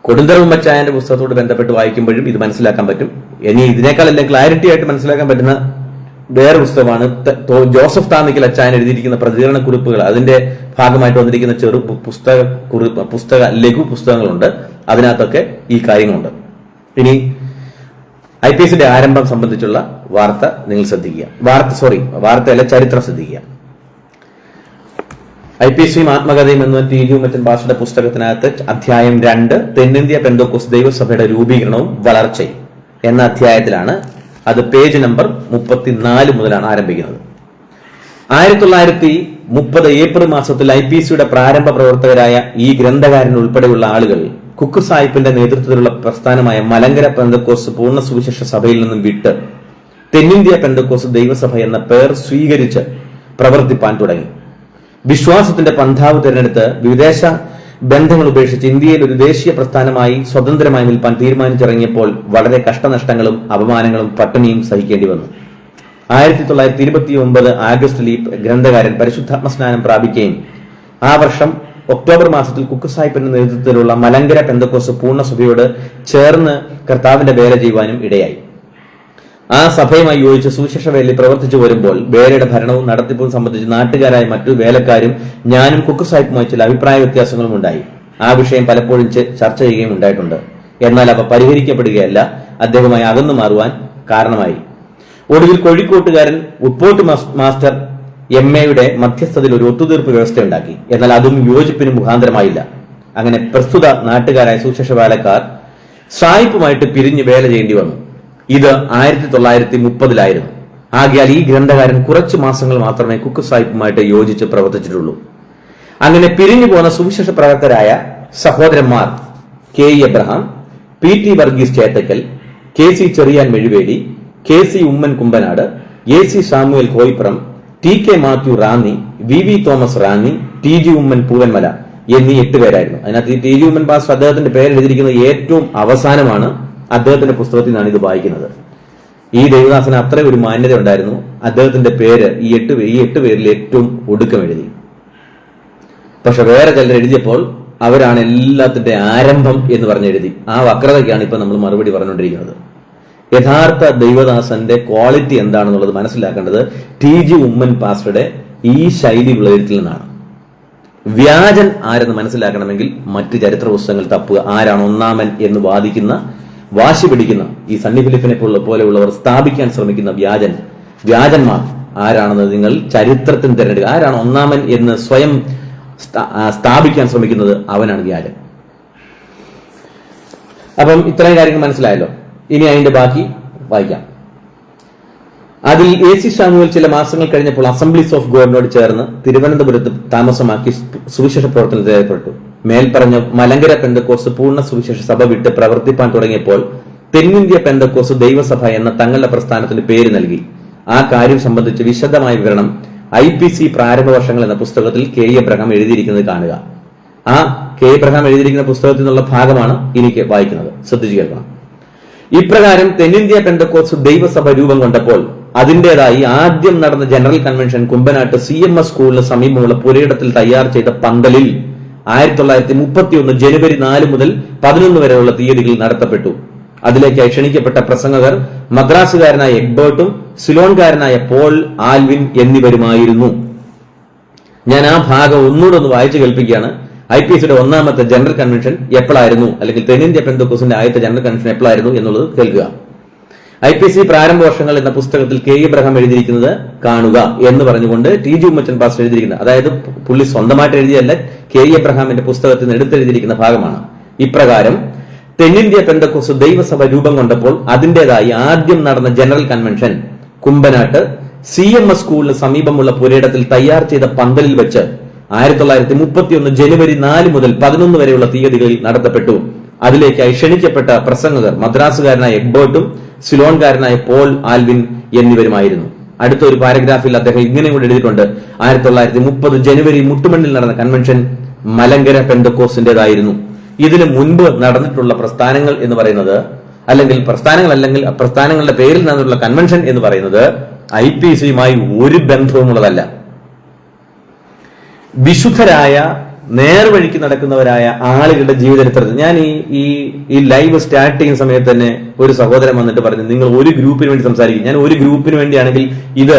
കൊടുന്തറ ഉമ്മച്ചായന്റെ പുസ്തകത്തോട് ബന്ധപ്പെട്ട് വായിക്കുമ്പോഴും ഇത് മനസ്സിലാക്കാൻ പറ്റും. ഇനി ഇതിനേക്കാൾ എല്ലാം ക്ലാരിറ്റി ആയിട്ട് മനസ്സിലാക്കാൻ പറ്റുന്ന വേറെ പുസ്തകമാണ് ജോസഫ് താമിക്കൽ അച്ചായൻ എഴുതിയിരിക്കുന്ന പ്രതികരണ കുറിപ്പുകൾ. അതിന്റെ ഭാഗമായിട്ട് വന്നിരിക്കുന്ന ചെറു ലഘു പുസ്തകങ്ങളുണ്ട്. അതിനകത്തൊക്കെ ഈ കാര്യങ്ങളുണ്ട്. ഇനി IPCയുടെ ആരംഭം സംബന്ധിച്ചുള്ള വാർത്ത നിങ്ങൾ ശ്രദ്ധിക്കുക. വാർത്തയല്ല, ചരിത്രം ശ്രദ്ധിക്കുക. IPCയും ആത്മകഥയും എന്ന ടി.ജി. ഉമ്മച്ചൻ പാസ്റ്ററുടെ പുസ്തകത്തിനകത്ത് അധ്യായം 2 തെന്നിന്ത്യ പെന്തക്കോസ്ത് ദൈവസഭയുടെ രൂപീകരണവും വളർച്ചയും എന്ന അധ്യായത്തിലാണ്. അത് പേജ് നമ്പർ 34 മുതലാണ് ആരംഭിക്കുന്നത്. 1930 ഏപ്രിൽ മാസത്തിൽ IPCയുടെ പ്രാരംഭ പ്രവർത്തകരായ ഈ ഗ്രന്ഥകാരൻ ഉൾപ്പെടെയുള്ള ആളുകൾ കുക്ക് സാഹിബിന്റെ നേതൃത്വത്തിലുള്ള പ്രസ്ഥാനമായ മലങ്കര പെന്തക്കോസ്ത് പൂർണ്ണ സുവിശേഷ സഭയിൽ നിന്നും വിട്ട് തെന്നിന്ത്യ പെന്തക്കോസ്ത് ദൈവസഭ എന്ന പേർ സ്വീകരിച്ച് പ്രവർത്തിപ്പാൻ തുടങ്ങി. വിശ്വാസത്തിന്റെ പന്ഥാവ് തിരഞ്ഞെടുത്ത് വിദേശ ബന്ധങ്ങൾ ഉപേക്ഷിച്ച് ഇന്ത്യയിൽ ഒരു ദേശീയ പ്രസ്ഥാനമായി സ്വതന്ത്രമായി നിൽപ്പാൻ തീരുമാനിച്ചിറങ്ങിയപ്പോൾ വളരെ കഷ്ടനഷ്ടങ്ങളും അപമാനങ്ങളും പട്ടിണിയും സഹിക്കേണ്ടി വന്നു. 1929 ആഗസ്റ്റിൽ ഈ ഗ്രന്ഥകാരൻ പരിശുദ്ധാത്മ സ്നാനം പ്രാപിക്കുകയും ആ വർഷം ഒക്ടോബർ മാസത്തിൽ കുക്ക് സാഹിബിന്റെ നേതൃത്വത്തിലുള്ള മലങ്കര പെന്തക്കോസ്ത് പൂർണ്ണ സഭയോട് ചേർന്ന് കർത്താവിന്റെ വേല ചെയ്യുവാനും ഇടയായി. ആ സഭയുമായി യോജിച്ച് സുവിശേഷ വേലയിൽ പ്രവർത്തിച്ചു വരുമ്പോൾ വേലയുടെ ഭരണവും നടത്തിപ്പും സംബന്ധിച്ച് നാട്ടുകാരായ മറ്റു വേലക്കാരും ഞാനും കുക്ക് സാഹിബുമായി ചില അഭിപ്രായ വ്യത്യാസങ്ങളും ഉണ്ടായി. ആ വിഷയം പലപ്പോഴും ചർച്ച ചെയ്യുകയും ഉണ്ടായിട്ടുണ്ട്. എന്നാൽ അവ പരിഹരിക്കപ്പെടുകയല്ല, അദ്ദേഹവുമായി അകന്നു മാറുവാൻ കാരണമായി. ഒടുവിൽ കോഴിക്കോട്ടുകാരൻ ഉപ്പോട്ട് മാസ്റ്റർ MAയുടെ മധ്യസ്ഥതയിൽ ഒരു ഒത്തുതീർപ്പ് വ്യവസ്ഥയുണ്ടാക്കി. എന്നാൽ അതും യോജിപ്പിന് മുഖാന്തരമായില്ല. അങ്ങനെ പ്രസ്തുത നാട്ടുകാരായ സുവിശേഷ വേലക്കാർ സായിപ്പുമായിട്ട് പിരിഞ്ഞ് വേല ചെയ്യേണ്ടി വന്നു. ഇത് 1930-ലായിരുന്നു. ആകയാൽ ഈ ഗ്രന്ഥകാരൻ കുറച്ചു മാസങ്ങൾ മാത്രമേ കുക്ക് സാഹിബുമായിട്ട് യോജിച്ച് പ്രവർത്തിച്ചിട്ടുള്ളൂ. അങ്ങനെ പിരിഞ്ഞു പോന്ന സുവിശേഷ പ്രവർത്തകരായ സഹോദരന്മാർ KE Abraham, PT Varghese Chethackal, KC Cherian Mezhuveli, KC Oommen Kumbanad, AC Samuel Koipuram, TK Mathew Ranni, VV Thomas Ranni, TG Oommen Poovanmala എന്നീ 8 പേരായിരുന്നു. അതിനകത്ത് ഈ TG ഉമ്മൻ പാസ്റ്റർ അദ്ദേഹത്തിന്റെ പേര് എഴുതിയിരിക്കുന്നത് ഏറ്റവും അവസാനമാണ്. അദ്ദേഹത്തിന്റെ പുസ്തകത്തിൽ നിന്നാണ് ഇത് വായിക്കുന്നത്. ഈ ദേവദാസന് അത്ര ഒരു മാന്യത ഉണ്ടായിരുന്നു. അദ്ദേഹത്തിന്റെ പേര് ഈ എട്ട് പേരിൽ ഏറ്റവും ഒടുക്കം എഴുതി. പക്ഷെ വേറെ ചിലർ എഴുതിയപ്പോൾ അവരാണ് എല്ലാത്തിന്റെ ആരംഭം എന്ന് പറഞ്ഞെഴുതി. ആ വക്രതയ്ക്കാണ് ഇപ്പൊ നമ്മൾ മറുപടി പറഞ്ഞുകൊണ്ടിരിക്കുന്നത്. യഥാർത്ഥ ദൈവദാസന്റെ ക്വാളിറ്റി എന്താണെന്നുള്ളത് മനസ്സിലാക്കേണ്ടത് TG ഉമ്മൻ പാസ്റ്ററുടെ ഈ ശൈലിയുള്ള എഴുത്തിൽ നിന്നാണ്. വ്യാജൻ ആരെന്ന് മനസ്സിലാക്കണമെങ്കിൽ മറ്റ് ചരിത്ര പുസ്തകങ്ങൾ തപ്പുക. ആരാണ് ഒന്നാമൻ എന്ന് വാശി പിടിക്കുന്ന ഈ സണ്ണി ഫിലിപ്പിനെ പോലെയുള്ളവർ സ്ഥാപിക്കാൻ ശ്രമിക്കുന്ന വ്യാജന്മാർ ആരാണെന്ന് നിങ്ങൾ ചരിത്രത്തിന് തിരഞ്ഞെടുക്കുക. ആരാണ് ഒന്നാമൻ എന്ന് സ്വയം സ്ഥാപിക്കാൻ ശ്രമിക്കുന്നത്, അവനാണ് വ്യാജൻ. അപ്പം ഇത്രയും കാര്യങ്ങൾ മനസ്സിലായല്ലോ. ഇനി അതിന്റെ ബാക്കി വായിക്കാം. അതിൽ AC ശാമുവേൽ ചില മാസങ്ങൾ കഴിഞ്ഞപ്പോൾ അസംബ്ലീസ് ഓഫ് ഗോഡിനോട് ചേർന്ന് തിരുവനന്തപുരത്ത് താമസമാക്കി സുവിശേഷ പ്രവർത്തനത്തിൽ ഏർപ്പെട്ടു. മേൽപ്പറഞ്ഞ മലങ്കര പെന്തക്കോസ് പൂർണ്ണ സുവിശേഷ സഭ വിട്ട് പ്രവർത്തിപ്പാൻ തുടങ്ങിയപ്പോൾ തെന്നിന്ത്യ പെന്തക്കോസ് ദൈവസഭ എന്ന തങ്ങളുടെ പ്രസ്ഥാനത്തിന് പേര് നൽകി. ആ കാര്യം സംബന്ധിച്ച് വിശദമായ വിവരണം IPC പ്രാരംഭ വർഷങ്ങൾ എന്ന പുസ്തകത്തിൽ K. എബ്രഹാം എഴുതിയിരിക്കുന്നത് കാണുക. ആ K. എബ്രഹാം എഴുതിയിരിക്കുന്ന പുസ്തകത്തിൽ നിന്നുള്ള ഭാഗമാണ് എനിക്ക് വായിക്കുന്നത്. ശ്രദ്ധിച്ചു കേൾക്കണം. ഇപ്രകാരം തെന്നിന്ത്യ പെന്തക്കോസ് ദൈവസഭ രൂപം കൊണ്ടപ്പോൾ അതിന്റേതായി ആദ്യം നടന്ന ജനറൽ കൺവെൻഷൻ കുമ്പനാട്ട് CMS സ്കൂളിന് സമീപമുള്ള പുരയിടത്തിൽ തയ്യാർ ചെയ്ത പന്തലിൽ 1931 ജനുവരി 4 മുതൽ 11 വരെയുള്ള തീയതികളിൽ നടത്തപ്പെട്ടു. അതിലേക്കായി ക്ഷണിക്കപ്പെട്ട പ്രസംഗകർ മദ്രാസുകാരനായ എഗ്ബർട്ടും സിലോൺകാരനായ പോൾ ആൽവിൻ എന്നിവരുമായിരുന്നു. ഞാൻ ആ ഭാഗം ഒന്നുകൂടെ വായിച്ചു കേൾപ്പിക്കുകയാണ്. IPCയുടെ ഒന്നാമത്തെ ജനറൽ കൺവെൻഷൻ എപ്പോഴായിരുന്നു, അല്ലെങ്കിൽ തെന്നിന്ത്യ പെന്തക്കോസിന്റെ ആദ്യത്തെ ജനറൽ കൺവെൻഷൻ എപ്പോഴായിരുന്നു എന്നുള്ളത് കേൾക്കുക. IPC പ്രാരംഭ വർഷങ്ങൾ എന്ന പുസ്തകത്തിൽ K. എബ്രഹാം എഴുതിയിരിക്കുന്നത് കാണുക എന്ന് പറഞ്ഞുകൊണ്ട് TG ഉമ്മൻ പാസ്റ്റർ എഴുതിയിരിക്കുന്നത്, അതായത് പുള്ളി സ്വന്തമായിട്ട് എഴുതിയല്ല, K. എബ്രഹാമിന്റെ പുസ്തകത്തിൽ നിന്ന് എടുത്തെഴുതിയിരിക്കുന്ന ഭാഗമാണ്. ഇപ്രകാരം തെന്നിന്ത്യ പെന്തക്കോസ് ദൈവസഭ രൂപം കൊണ്ടപ്പോൾ അതിന്റേതായി ആദ്യം നടന്ന ജനറൽ കൺവെൻഷൻ കുമ്പനാട്ട് CMS സ്കൂളിന് സമീപമുള്ള പുരയിടത്തിൽ തയ്യാർ ചെയ്ത പന്തലിൽ വെച്ച് 1931 ജനുവരി 4 മുതൽ 11 വരെയുള്ള തീയതികളിൽ നടത്തപ്പെട്ടു. അതിലേക്കായി ക്ഷണിക്കപ്പെട്ട പ്രസംഗകർ മദ്രാസുകാരനായ എഗ്ബർട്ടും സിലോൺകാരനായ പോൾ ആൽവിൻ എന്നിവരുമായിരുന്നു. അടുത്ത ഒരു പാരഗ്രാഫിൽ അദ്ദേഹം ഇങ്ങനെ കൂടി എഴുതിയിട്ടുണ്ട്: 1930 ജനുവരി മുട്ടുമണ്ണിൽ നടന്ന കൺവെൻഷൻ മലങ്കര പെന്തക്കോസിന്റേതായിരുന്നു. ഇതിനു മുൻപ് നടന്നിട്ടുള്ള പ്രസ്ഥാനങ്ങൾ എന്ന് പറയുന്നത്, അല്ലെങ്കിൽ പ്രസ്ഥാനങ്ങളുടെ പേരിൽ നടന്നിട്ടുള്ള കൺവെൻഷൻ എന്ന് പറയുന്നത് IPCയുമായി ഒരു ബന്ധവുമുള്ളതല്ല. വിശുദ്ധരായ നേർവഴിക്ക് നടക്കുന്നവരായ ആളുകളുടെ ജീവചരിത്രത്തിൽ ഞാൻ ഈ ലൈവ് സ്റ്റാർട്ട് ചെയ്യുന്ന സമയത്ത് തന്നെ ഒരു സഹോദരൻ വന്നിട്ട് പറഞ്ഞു, നിങ്ങൾ ഒരു ഗ്രൂപ്പിന് വേണ്ടി സംസാരിക്കും. ഞാൻ ഒരു ഗ്രൂപ്പിന് വേണ്ടിയാണെങ്കിൽ ഇത്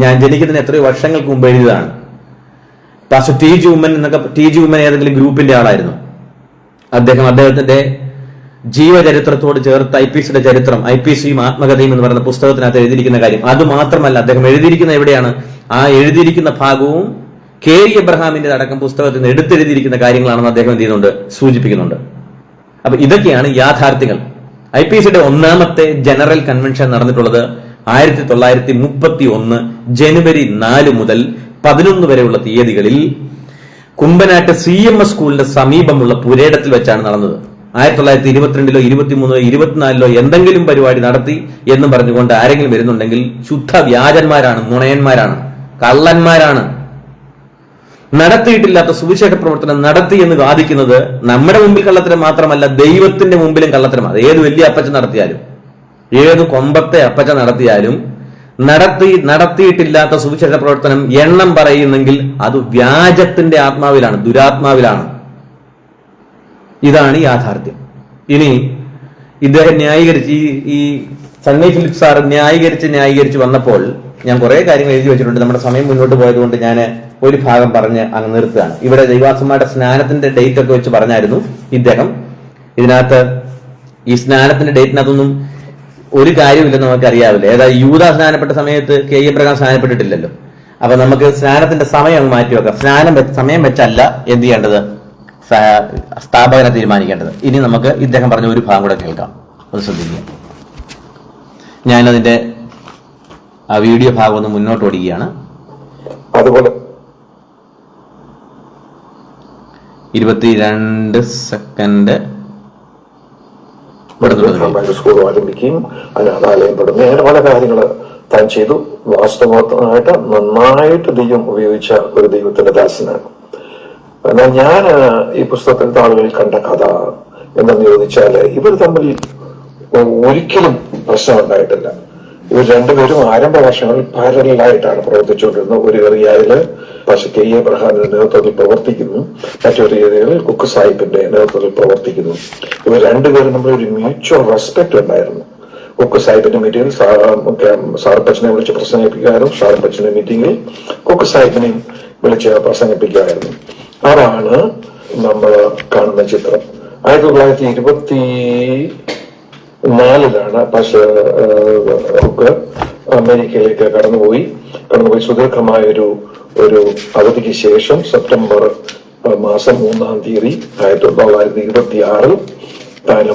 ഞാൻ ജനിക്കുന്നതിന് എത്രയോ വർഷങ്ങൾക്ക് മുമ്പ് എഴുതിയതാണ്. പാസ്റ്റർ TG ഉമ്മൻ ഏതെങ്കിലും ഗ്രൂപ്പിന്റെ ആളായിരുന്നു. അദ്ദേഹത്തിന്റെ ജീവചരിത്രത്തോട് ചേർത്ത് IPCയുടെ ചരിത്രം, IPCയും ആത്മകഥയും എന്ന് പറയുന്ന പുസ്തകത്തിനകത്ത് എഴുതിയിരിക്കുന്ന കാര്യം അത് മാത്രമല്ല, അദ്ദേഹം എഴുതിയിരിക്കുന്ന എവിടെയാണ്, ആ എഴുതിയിരിക്കുന്ന ഭാഗവും K. എബ്രഹാമിന്റെ അടക്കം പുസ്തകത്തിൽ നിന്ന് എടുത്തെഴുതിയിരിക്കുന്ന കാര്യങ്ങളാണെന്ന് അദ്ദേഹം എന്ത് ചെയ്യുന്നുണ്ട്, സൂചിപ്പിക്കുന്നുണ്ട്. അപ്പൊ ഇതൊക്കെയാണ് യാഥാർത്ഥ്യങ്ങൾ. IPCയുടെ ഒന്നാമത്തെ ജനറൽ കൺവെൻഷൻ നടന്നിട്ടുള്ളത് 1931 ജനുവരി 4 മുതൽ 11 വരെയുള്ള തീയതികളിൽ കുമ്പനാട്ട് CMS സ്കൂളിന്റെ സമീപമുള്ള പുരയിടത്തിൽ വെച്ചാണ് നടന്നത്. 1922 23 24 എന്തെങ്കിലും പരിപാടി നടത്തി എന്ന് പറഞ്ഞുകൊണ്ട് ആരെങ്കിലും വരുന്നുണ്ടെങ്കിൽ ശുദ്ധ വ്യാജന്മാരാണ്, നുണയന്മാരാണ്, കള്ളന്മാരാണ്. നടത്തിയിട്ടില്ലാത്ത സുവിശേഷ പ്രവർത്തനം നടത്തി എന്ന് വാദിക്കുന്നത് നമ്മുടെ മുമ്പിൽ കള്ളത്തരം മാത്രമല്ല, ദൈവത്തിന്റെ മുമ്പിലും കള്ളത്തരമാണ്. ഏത് വലിയ അപ്പച്ച നടത്തിയാലും, ഏത് കൊമ്പത്തെ അപ്പച്ച നടത്തിയാലും നടത്തിയിട്ടില്ലാത്ത സുവിശേഷ പ്രവർത്തനം എണ്ണം പറയുന്നെങ്കിൽ അത് വ്യാജത്തിന്റെ ആത്മാവിലാണ്, ദുരാത്മാവിലാണ്. ഇതാണ് യാഥാർത്ഥ്യം. ഇനി ഇദ്ദേഹം ന്യായീകരിച്ച് ഈ സണ്ണി ഫിലിപ്പ് സാർ ന്യായീകരിച്ച് വന്നപ്പോൾ ഞാൻ കുറെ കാര്യങ്ങൾ എഴുതി വെച്ചിട്ടുണ്ട്. നമ്മുടെ സമയം മുന്നോട്ട് പോയതുകൊണ്ട് ഞാൻ ഒരു ഭാഗം പറഞ്ഞ് അങ്ങ് നിർത്തുകയാണ്. ഇവിടെ ദൈവാസന്മാരുടെ സ്നാനത്തിന്റെ ഡേറ്റ് ഒക്കെ വെച്ച് പറഞ്ഞായിരുന്നു ഇദ്ദേഹം. ഇതിനകത്ത് ഈ സ്നാനത്തിന്റെ ഡേറ്റിനകത്തൊന്നും ഒരു കാര്യമില്ലെന്ന് നമുക്ക് അറിയാവില്ല. ഏതാ യൂദ സ്നാനപ്പെട്ട സമയത്ത് K. എബ്രഹാം സ്നാനപ്പെട്ടിട്ടില്ലല്ലോ. അപ്പൊ നമുക്ക് സ്നാനത്തിന്റെ സമയം അങ്ങ് മാറ്റി വെക്കാം. സമയം വെച്ചല്ല എന്ത് ചെയ്യേണ്ടത്, സ്ഥാപകനെ തീരുമാനിക്കേണ്ടത്. ഇനി നമുക്ക് ഇദ്ദേഹം പറഞ്ഞ ഒരു ഭാഗം കൂടെ കേൾക്കാം, അത് ശ്രദ്ധിക്കുക. ഞാനതിന്റെ ആ വീഡിയോ ഭാഗം ഒന്ന് മുന്നോട്ട് ഓടിക്കുകയാണ്. അതുപോലെ 22 സെക്കൻഡ് സ്കൂൾ ആരംഭിക്കുകയും അനാഥാലയം തുടങ്ങി അങ്ങനെ പല കാര്യങ്ങൾ താൻ ചെയ്തു. വാസ്തവമായിട്ട് നന്നായിട്ട് ദൈവം ഉപയോഗിച്ച ഒരു ദൈവത്തിന്റെ ദാസനാണ്. എന്നാൽ ഞാൻ ഈ പുസ്തകത്തിന്റെ ആളുകളിൽ കണ്ട കഥ എന്തെന്ന് ചോദിച്ചാല് ഇവർ തമ്മിൽ ഒരിക്കലും പ്രശ്നം ഉണ്ടായിട്ടില്ല. ഇവർ രണ്ടുപേരും ആരംഭ വർഷങ്ങളിൽ പാരലായിട്ടാണ് പ്രവർത്തിച്ചുകൊണ്ടിരുന്നത്. ഒരു ഏരിയയില് കെ എബ്രഹാമിന്റെ നേതൃത്വത്തിൽ പ്രവർത്തിക്കുന്നു, മറ്റൊരു ഏരിയയിൽ കുക്ക് സാഹിബിന്റെ നേതൃത്വത്തിൽ പ്രവർത്തിക്കുന്നു. ഇവർ രണ്ടുപേരും നമ്മൾ ഒരു മ്യൂച്വൽ റെസ്പെക്ട് ഉണ്ടായിരുന്നു. കുക്ക് സാഹിബിന്റെ മീറ്റിംഗിൽ സാർപ്പച്ചനെ വിളിച്ച് പ്രസംഗിപ്പിക്കുമായിരുന്നു, സാർപ്പച്ചന്റെ മീറ്റിംഗിൽ കുക്ക് സാഹിബിനെയും വിളിച്ച് പ്രസംഗിപ്പിക്കുമായിരുന്നു. അതാണ് നമ്മൾ കാണുന്ന ചിത്രം. 1924 കുക്ക് അമേരിക്കയിലേക്ക് കടന്നുപോയി സുദീർഘമായ ഒരു അവധിക്ക് ശേഷം സെപ്റ്റംബർ മാസം 3-ാം തീയതി 1926 താന്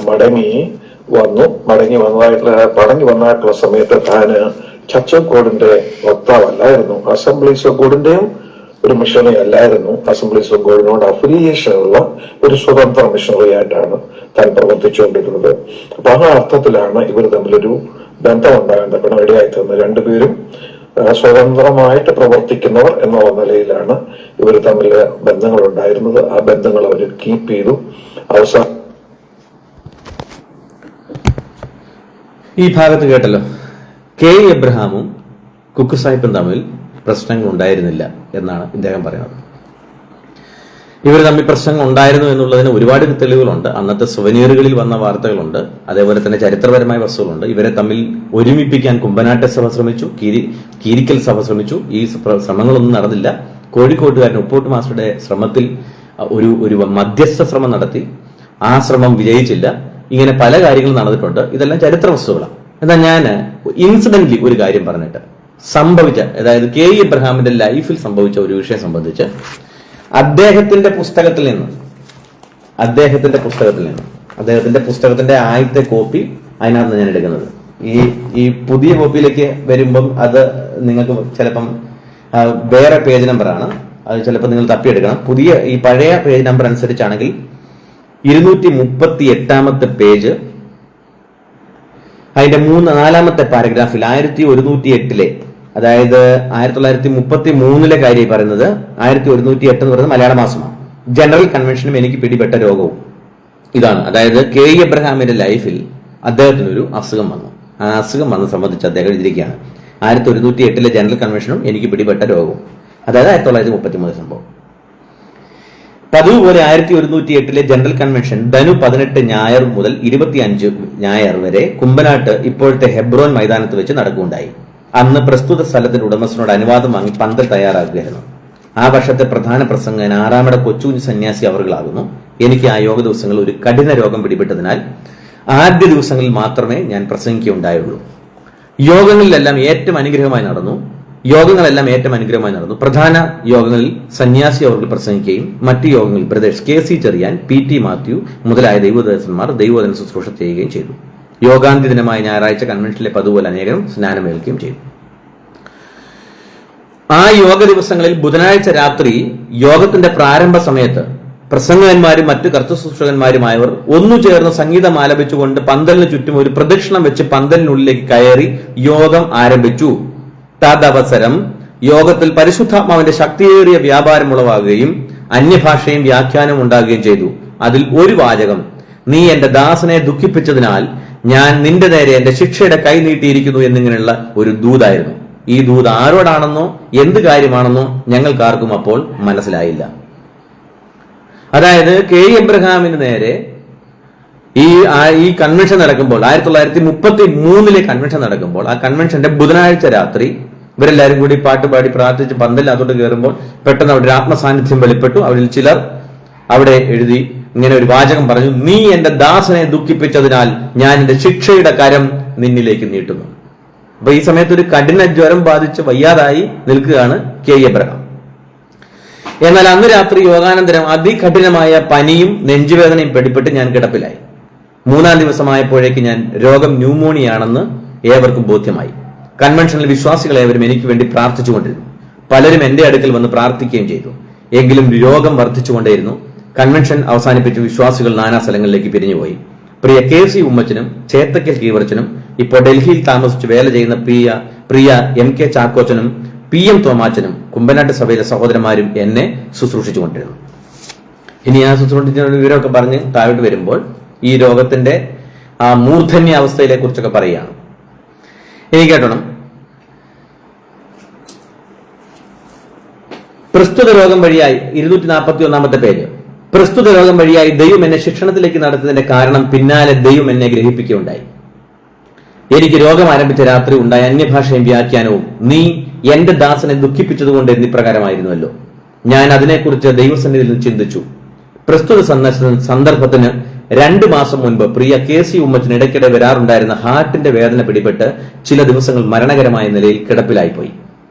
മടങ്ങി വന്നതായിട്ടുള്ള സമയത്ത് താന് ചർച്ച് ഓഫ് ഗോഡിന്റെ വക്താവല്ലായിരുന്നു, അസംബ്ലീസ് ഓഫ് ഗോഡിന്റെയും ഒരു മിഷണറി അല്ലായിരുന്നു. അസംബ്ലീസ് ഓഫ് ഗോഡിനോട് അഫിലിയേഷൻ ഉള്ള ഒരു സ്വതന്ത്ര മിഷണറി ആയിട്ടാണ് താൻ പ്രവർത്തിച്ചുകൊണ്ടിരുന്നത്. അപ്പൊ ആ അർത്ഥത്തിലാണ് ഇവർ തമ്മിലൊരു ബന്ധം ഉണ്ടാകാൻ തക്കണം ഇടയായി തീർന്നത്. രണ്ടുപേരും സ്വതന്ത്രമായിട്ട് പ്രവർത്തിക്കുന്നവർ എന്നുള്ള നിലയിലാണ് ഇവർ തമ്മിൽ ബന്ധങ്ങൾ ഉണ്ടായിരുന്നത്. ആ ബന്ധങ്ങൾ അവർ കീപ്പ് ചെയ്തു. അവസാനം ഈ ഭാഗത്ത് കേട്ടല്ലോ, കെ എബ്രഹാമും കുക്ക് സാഹിബും തമ്മിൽ പ്രശ്നങ്ങൾ ഉണ്ടായിരുന്നില്ല എന്നാണ് ഇദ്ദേഹം പറയുന്നത്. ഇവർ തമ്മിൽ പ്രശ്നങ്ങൾ ഉണ്ടായിരുന്നു എന്നുള്ളതിന് ഒരുപാട് തെളിവുകളുണ്ട്. അന്നത്തെ സുവനീറുകളിൽ വന്ന വാർത്തകളുണ്ട്, അതേപോലെ തന്നെ ചരിത്രപരമായ വസ്തുക്കളുണ്ട്. ഇവരെ തമ്മിൽ ഒരുമിപ്പിക്കാൻ കുമ്പനാട്ടെ സഭ ശ്രമിച്ചു, കീരിക്കൽ സഭ ശ്രമിച്ചു. ഈ ശ്രമങ്ങളൊന്നും നടന്നില്ല. കോഴിക്കോട്ടുകാരൻ ഉപ്പോട്ട് മാസ്റ്ററുടെ ശ്രമത്തിൽ ഒരു മധ്യസ്ഥ ശ്രമം നടത്തി. ആ ശ്രമം വിജയിച്ചില്ല. ഇങ്ങനെ പല കാര്യങ്ങളും നടന്നിട്ടുണ്ട്. ഇതെല്ലാം ചരിത്ര വസ്തുക്കളാണ്. എന്നാൽ ഞാൻ ഇൻസിഡന്റ്ലി ഒരു കാര്യം പറഞ്ഞിട്ട് സംഭവിച്ച, അതായത് കെ എബ്രഹാമിന്റെ ലൈഫിൽ സംഭവിച്ച ഒരു വിഷയം സംബന്ധിച്ച് അദ്ദേഹത്തിന്റെ പുസ്തകത്തിന്റെ ആദ്യത്തെ കോപ്പി അതിനകത്ത് ഞാൻ എടുക്കുന്നത്. ഈ പുതിയ കോപ്പിയിലേക്ക് വരുമ്പം അത് നിങ്ങൾക്ക് ചിലപ്പം വേറെ പേജ് നമ്പറാണ്, അത് ചിലപ്പോൾ നിങ്ങൾ തപ്പിയെടുക്കണം. ഈ പഴയ പേജ് നമ്പർ അനുസരിച്ചാണെങ്കിൽ 238 പേജ്, അതിന്റെ 4-ാമത്തെ പാരഗ്രാഫിൽ 1108 അതായത് 1933 കാര്യം പറയുന്നത്. 1108 എന്ന് പറയുന്നത് മലയാള മാസമാണ്. ജനറൽ കൺവെൻഷനും എനിക്ക് പിടിപെട്ട രോഗവും ഇതാണ്. അതായത് കെ എബ്രഹാമിന്റെ ലൈഫിൽ അദ്ദേഹത്തിനൊരു അസുഖം വന്നു. ആ അസുഖം വന്ന് സംബന്ധിച്ച് അദ്ദേഹം എഴുതിയിരിക്കുകയാണ്. 1108 ജനറൽ കൺവെൻഷനും എനിക്ക് പിടിപെട്ട രോഗവും, അതായത് 1933 സംഭവം. പതിവുപോലെ 1108 ജനറൽ കൺവെൻഷൻ ധനു 18 ഞായർ മുതൽ 25 ഞായർ വരെ കുമ്പനാട്ട് ഇപ്പോഴത്തെ ഹെബ്രോൻ മൈതാനത്ത് വെച്ച് നടക്കുകയുണ്ടായി. അന്ന് പ്രസ്തുത സ്ഥലത്തിന്റെ ഉടമസ്ഥനോട് അനുവാദം വാങ്ങി പന്തൽ തയ്യാറാക്കുകയായിരുന്നു. ആ വർഷത്തെ പ്രധാന പ്രസംഗൻ 6-ാമടെ കൊച്ചുകുഞ്ഞ് സന്യാസി അവർകളാകുന്നു. എനിക്ക് ആ യോഗ ദിവസങ്ങളിൽ ഒരു കഠിന രോഗം പിടിപെട്ടതിനാൽ ആദ്യ ദിവസങ്ങളിൽ മാത്രമേ ഞാൻ പ്രസംഗിക്കുകയുണ്ടായുള്ളൂ. യോഗങ്ങളെല്ലാം ഏറ്റവും അനുഗ്രഹമായി നടന്നു. പ്രധാന യോഗങ്ങളിൽ സന്യാസി അവർ പ്രസംഗിക്കുകയും മറ്റു യോഗങ്ങളിൽ brothers KC Cheriyan, PT Mathew മുതലായ ദൈവദാസന്മാർ ദൈവവചന ശുശ്രൂഷ ചെയ്യുകയും ചെയ്തു. യോഗാന്തി ദിനമായ ഞായറാഴ്ച കൺവെൻഷനിലെ പതുപോലെ അനേകം സ്നാനമേൽക്കുകയും ചെയ്തു. ആ യോഗ ദിവസങ്ങളിൽ ബുധനാഴ്ച രാത്രി യോഗത്തിന്റെ പ്രാരംഭ സമയത്ത് പ്രസംഗകന്മാരും മറ്റു കർത്തശുശ്രൂഷകന്മാരുമായവർ ഒന്നു ചേർന്ന് സംഗീതം ആലപിച്ചുകൊണ്ട് പന്തലിന് ചുറ്റും ഒരു പ്രദക്ഷിണം വെച്ച് പന്തലിനുള്ളിലേക്ക് കയറി യോഗം ആരംഭിച്ചു. തദവസരം യോഗത്തിൽ പരിശുദ്ധാത്മാവിന്റെ ശക്തിയേറിയ വ്യാപാരം ഉളവാകുകയും അന്യഭാഷയും വ്യാഖ്യാനവും ഉണ്ടാകുകയും ചെയ്തു. അതിൽ ഒരു വാചകം, നീ എന്റെ ദാസനെ ദുഃഖിപ്പിച്ചതിനാൽ ഞാൻ നിന്റെ നേരെ എന്റെ ശിക്ഷയുടെ കൈ നീട്ടിയിരിക്കുന്നു എന്നിങ്ങനെയുള്ള ഒരു ദൂതായിരുന്നു. ഈ ദൂത് ആരോടാണെന്നോ എന്ത് കാര്യമാണെന്നോ ഞങ്ങൾക്കാർക്കും അപ്പോൾ മനസ്സിലായില്ല. അതായത് കെ എബ്രഹാമിന് നേരെ ഈ കൺവെൻഷൻ നടക്കുമ്പോൾ 1933 കൺവെൻഷൻ നടക്കുമ്പോൾ ആ കൺവെൻഷന്റെ ബുധനാഴ്ച രാത്രി ഇവരെല്ലാരും കൂടി പാട്ടുപാടി പ്രാർത്ഥിച്ച് പന്തലിനകത്തോട്ട് കയറുമ്പോൾ പെട്ടെന്ന് അവിടെ ഒരു ആത്മസാന്നിധ്യം വെളിപ്പെട്ടു. അവരിൽ ചിലർ അവിടെ എഴുതി ഇങ്ങനെ ഒരു വാചകം പറഞ്ഞു, നീ എന്റെ ദാസനെ ദുഃഖിപ്പിച്ചതിനാൽ ഞാൻ എന്റെ ശിക്ഷയുടെ കരം നിന്നിലേക്ക് നീട്ടുന്നു. അപ്പൊ ഈ സമയത്ത് ഒരു കഠിന ജ്വരം ബാധിച്ച് വയ്യാതായി നിൽക്കുകയാണ് കെ എബ്രഹാം. എന്നാൽ അന്ന് രാത്രി യോഗാനന്തരം അതികഠിനമായ പനിയും നെഞ്ചുവേദനയും പിടിപെട്ട് ഞാൻ കിടപ്പിലായി. 3-ാം ദിവസമായപ്പോഴേക്ക് ഞാൻ രോഗം ന്യൂമോണിയാണെന്ന് ഏവർക്കും ബോധ്യമായി. കൺവെൻഷനിൽ വിശ്വാസികൾ ഏവരും എനിക്ക് വേണ്ടി പ്രാർത്ഥിച്ചുകൊണ്ടിരുന്നു. പലരും എന്റെ അടുക്കൽ വന്ന് പ്രാർത്ഥിക്കുകയും ചെയ്തു. എങ്കിലും രോഗം വർദ്ധിച്ചുകൊണ്ടേയിരുന്നു. കൺവെൻഷൻ അവസാനിപ്പിച്ച് വിശ്വാസികൾ നാനാ സ്ഥലങ്ങളിലേക്ക് പിരിഞ്ഞുപോയി. പ്രിയ KC ഉമ്മച്ചനും ചേത്തക്കൽ കീവർച്ചനും ഇപ്പോൾ ഡൽഹിയിൽ താമസിച്ച് വേല ചെയ്യുന്ന പ്രിയ MK ചാക്കോച്ചനും PM തോമാച്ചനും കുമ്പനാട്ട് സഭയിലെ സഹോദരന്മാരും എന്നെ ശുശ്രൂഷിച്ചുകൊണ്ടിരുന്നു. ഇനി ആ ശുശ്രൂഷിക്കുന്ന വിവരമൊക്കെ പറഞ്ഞ് താഴോട്ട് വരുമ്പോൾ ഈ രോഗത്തിന്റെ ആ മൂർധന്യ അവസ്ഥയിലെ കുറിച്ചൊക്കെ പറയുകയാണ്. ഇനി കേട്ടോണം. പ്രസ്തുത രോഗം വഴിയായി 241 പേജ്. പ്രസ്തുത രോഗം വഴിയായി ദൈവം എന്നെ ശിക്ഷണത്തിലേക്ക് നടത്തുന്നതിന്റെ കാരണം പിന്നാലെ ദൈവം എന്നെ ഗ്രഹിപ്പിക്കുകയുണ്ടായി. എനിക്ക് രോഗം ആരംഭിച്ച രാത്രി ഉണ്ടായ അന്യഭാഷയും വ്യാഖ്യാനവും നീ എന്റെ ദാസനെ ദുഃഖിപ്പിച്ചതുകൊണ്ട് എന്നിപ്രകാരമായിരുന്നുവല്ലോ. ഞാൻ അതിനെക്കുറിച്ച് ദൈവസന്നിധിയിൽ നിന്ന് ചിന്തിച്ചു. പ്രസ്തുത സന്ദർഭത്തിന് 2 മാസം മുൻപ് പ്രിയ KC ഉമ്മച്ചന് ഇടയ്ക്കിടെ വരാറുണ്ടായിരുന്ന ഹാർട്ടിന്റെ വേദന പിടിപെട്ട് ചില ദിവസങ്ങൾ മരണകരമായ നിലയിൽ കിടപ്പിലായിപ്പോയി.